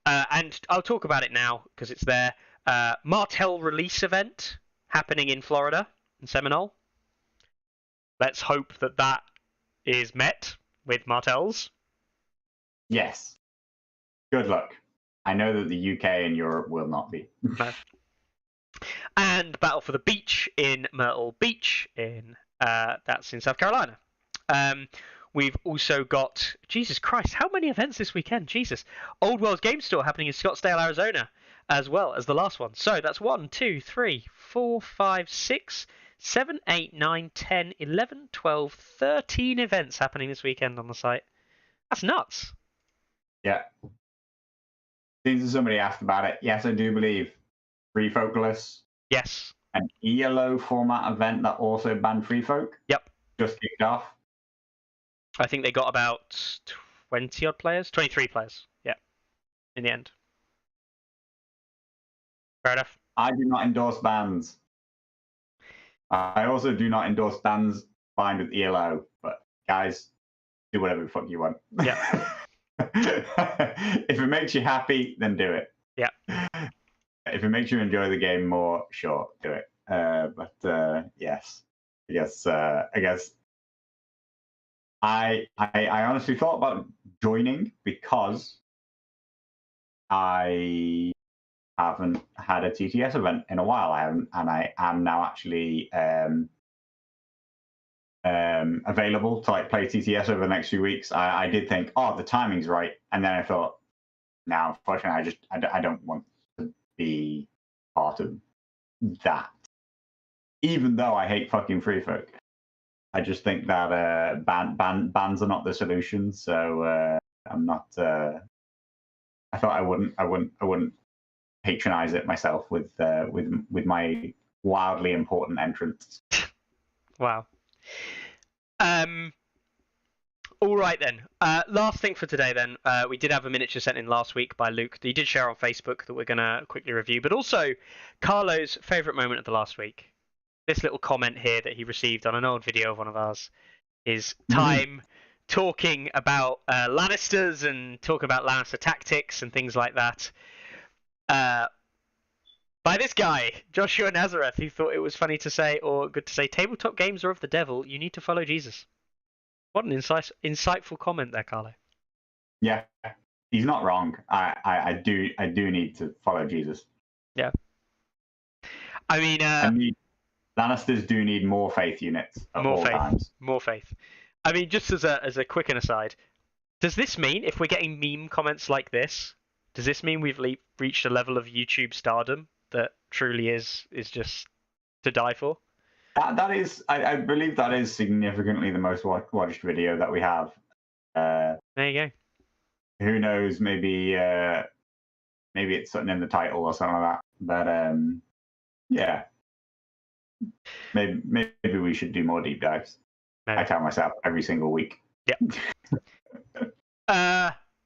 And I'll talk about it now because it's there. Martell release event happening in Florida, in Seminole. Let's hope that that is met with Martells. Yes. Good luck. I know that the UK and Europe will not be. No. And Battle for the Beach in Myrtle Beach, that's in South Carolina. We've also got, Jesus Christ, how many events this weekend? Jesus. Old World's Game Store happening in Scottsdale, Arizona, as well as the last one. So that's 1, 2, 3, 4, 5, 6, 7, 8, 9, 10, 11, 12, 13 events happening this weekend on the site. That's nuts. Yeah. Since somebody asked about it, yes, I do believe Free Focalist. Yes. An ELO format event that also banned Free Folk. Yep. Just kicked off. I think they got about 20 odd players, 23 players. Yeah. In the end. Fair enough. I do not endorse bans. I also do not endorse bans combined with ELO. But guys, do whatever the fuck you want. Yeah. If it makes you happy, then do it. Yeah. If it makes you enjoy the game more, sure, do it. Yes, I guess I honestly thought about joining because I haven't had a TTS event in a while. And I am now actually available to like play TTS over the next few weeks. I did think, oh, the timing's right, and then I thought, now, unfortunately, I don't want to be part of that. Even though I hate fucking Free Folk, I just think that bans are not the solution. So I'm not. I thought I wouldn't patronize it myself with my wildly important entrance. Wow. All right then. Last thing for today then. We did have a miniature sent in last week by Luke. He did share on Facebook that we're going to quickly review, but also Carlo's favourite moment of the last week. This little comment here that he received on an old video of one of ours is time talking about Lannisters and talking about Lannister tactics and things like that. By this guy, Joshua Nazareth, who thought it was funny to say, or good to say, tabletop games are of the devil. You need to follow Jesus. What an insightful comment there, Carlo. Yeah, he's not wrong. I do need to follow Jesus. Yeah. I mean, Lannisters do need more faith units at all times. More faith. I mean, just as a quick aside, does this mean if we're getting meme comments like this, does this mean we've reached a level of YouTube stardom that truly is just to die for? That is, I believe that is significantly the most watched video that we have. There you go. Who knows? Maybe it's something in the title or something like that. But yeah, maybe we should do more deep dives. Maybe. I tell myself every single week. Yep.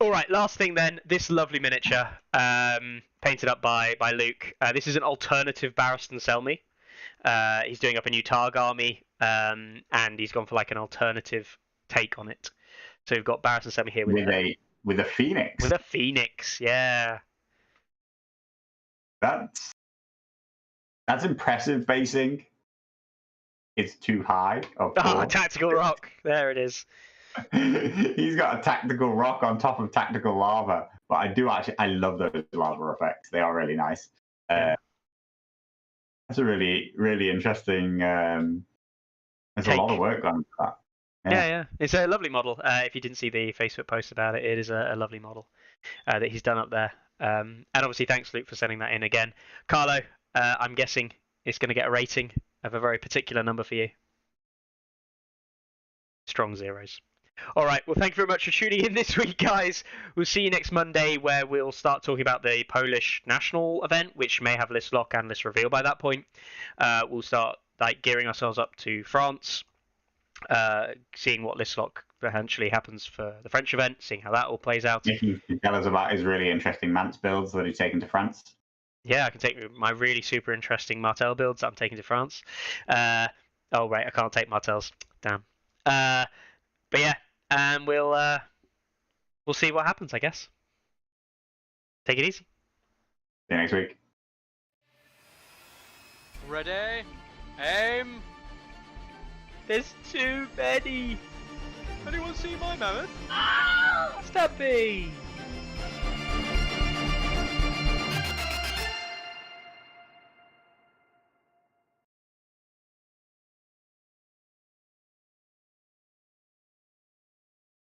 All right. Last thing then. This lovely miniature, painted up by Luke. This is an alternative Barristan Selmy. He's doing up a new Targ army, and he's gone for like an alternative take on it. So we've got Barristan Selmy here with a phoenix. With a phoenix, yeah. That's impressive basing. It's too high. Tactical rock. There it is. He's got a tactical rock on top of tactical lava. But I love those lava effects. They are really nice. That's a really, really interesting. There's a lot of work on that. Yeah. It's a lovely model. If you didn't see the Facebook post about it, it is a lovely model that he's done up there. And obviously, thanks, Luke, for sending that in again. Carlo, I'm guessing it's going to get a rating of a very particular number for you. Strong zeros. All right. Well, thank you very much for tuning in this week, guys. We'll see you next Monday, where we'll start talking about the Polish national event, which may have list lock and list reveal by that point. We'll start gearing ourselves up to France, seeing what list lock eventually happens for the French event, seeing how that all plays out. If you can tell us about his really interesting Mance builds that he's taken to France. Yeah, I can take my really super interesting Martel builds that I'm taking to France. Oh, right, I can't take Martels. Damn. But yeah, and we'll see what happens, I guess. Take it easy. See you next week. Ready? Aim! There's too many. Anyone see my mammoth? Stumpy!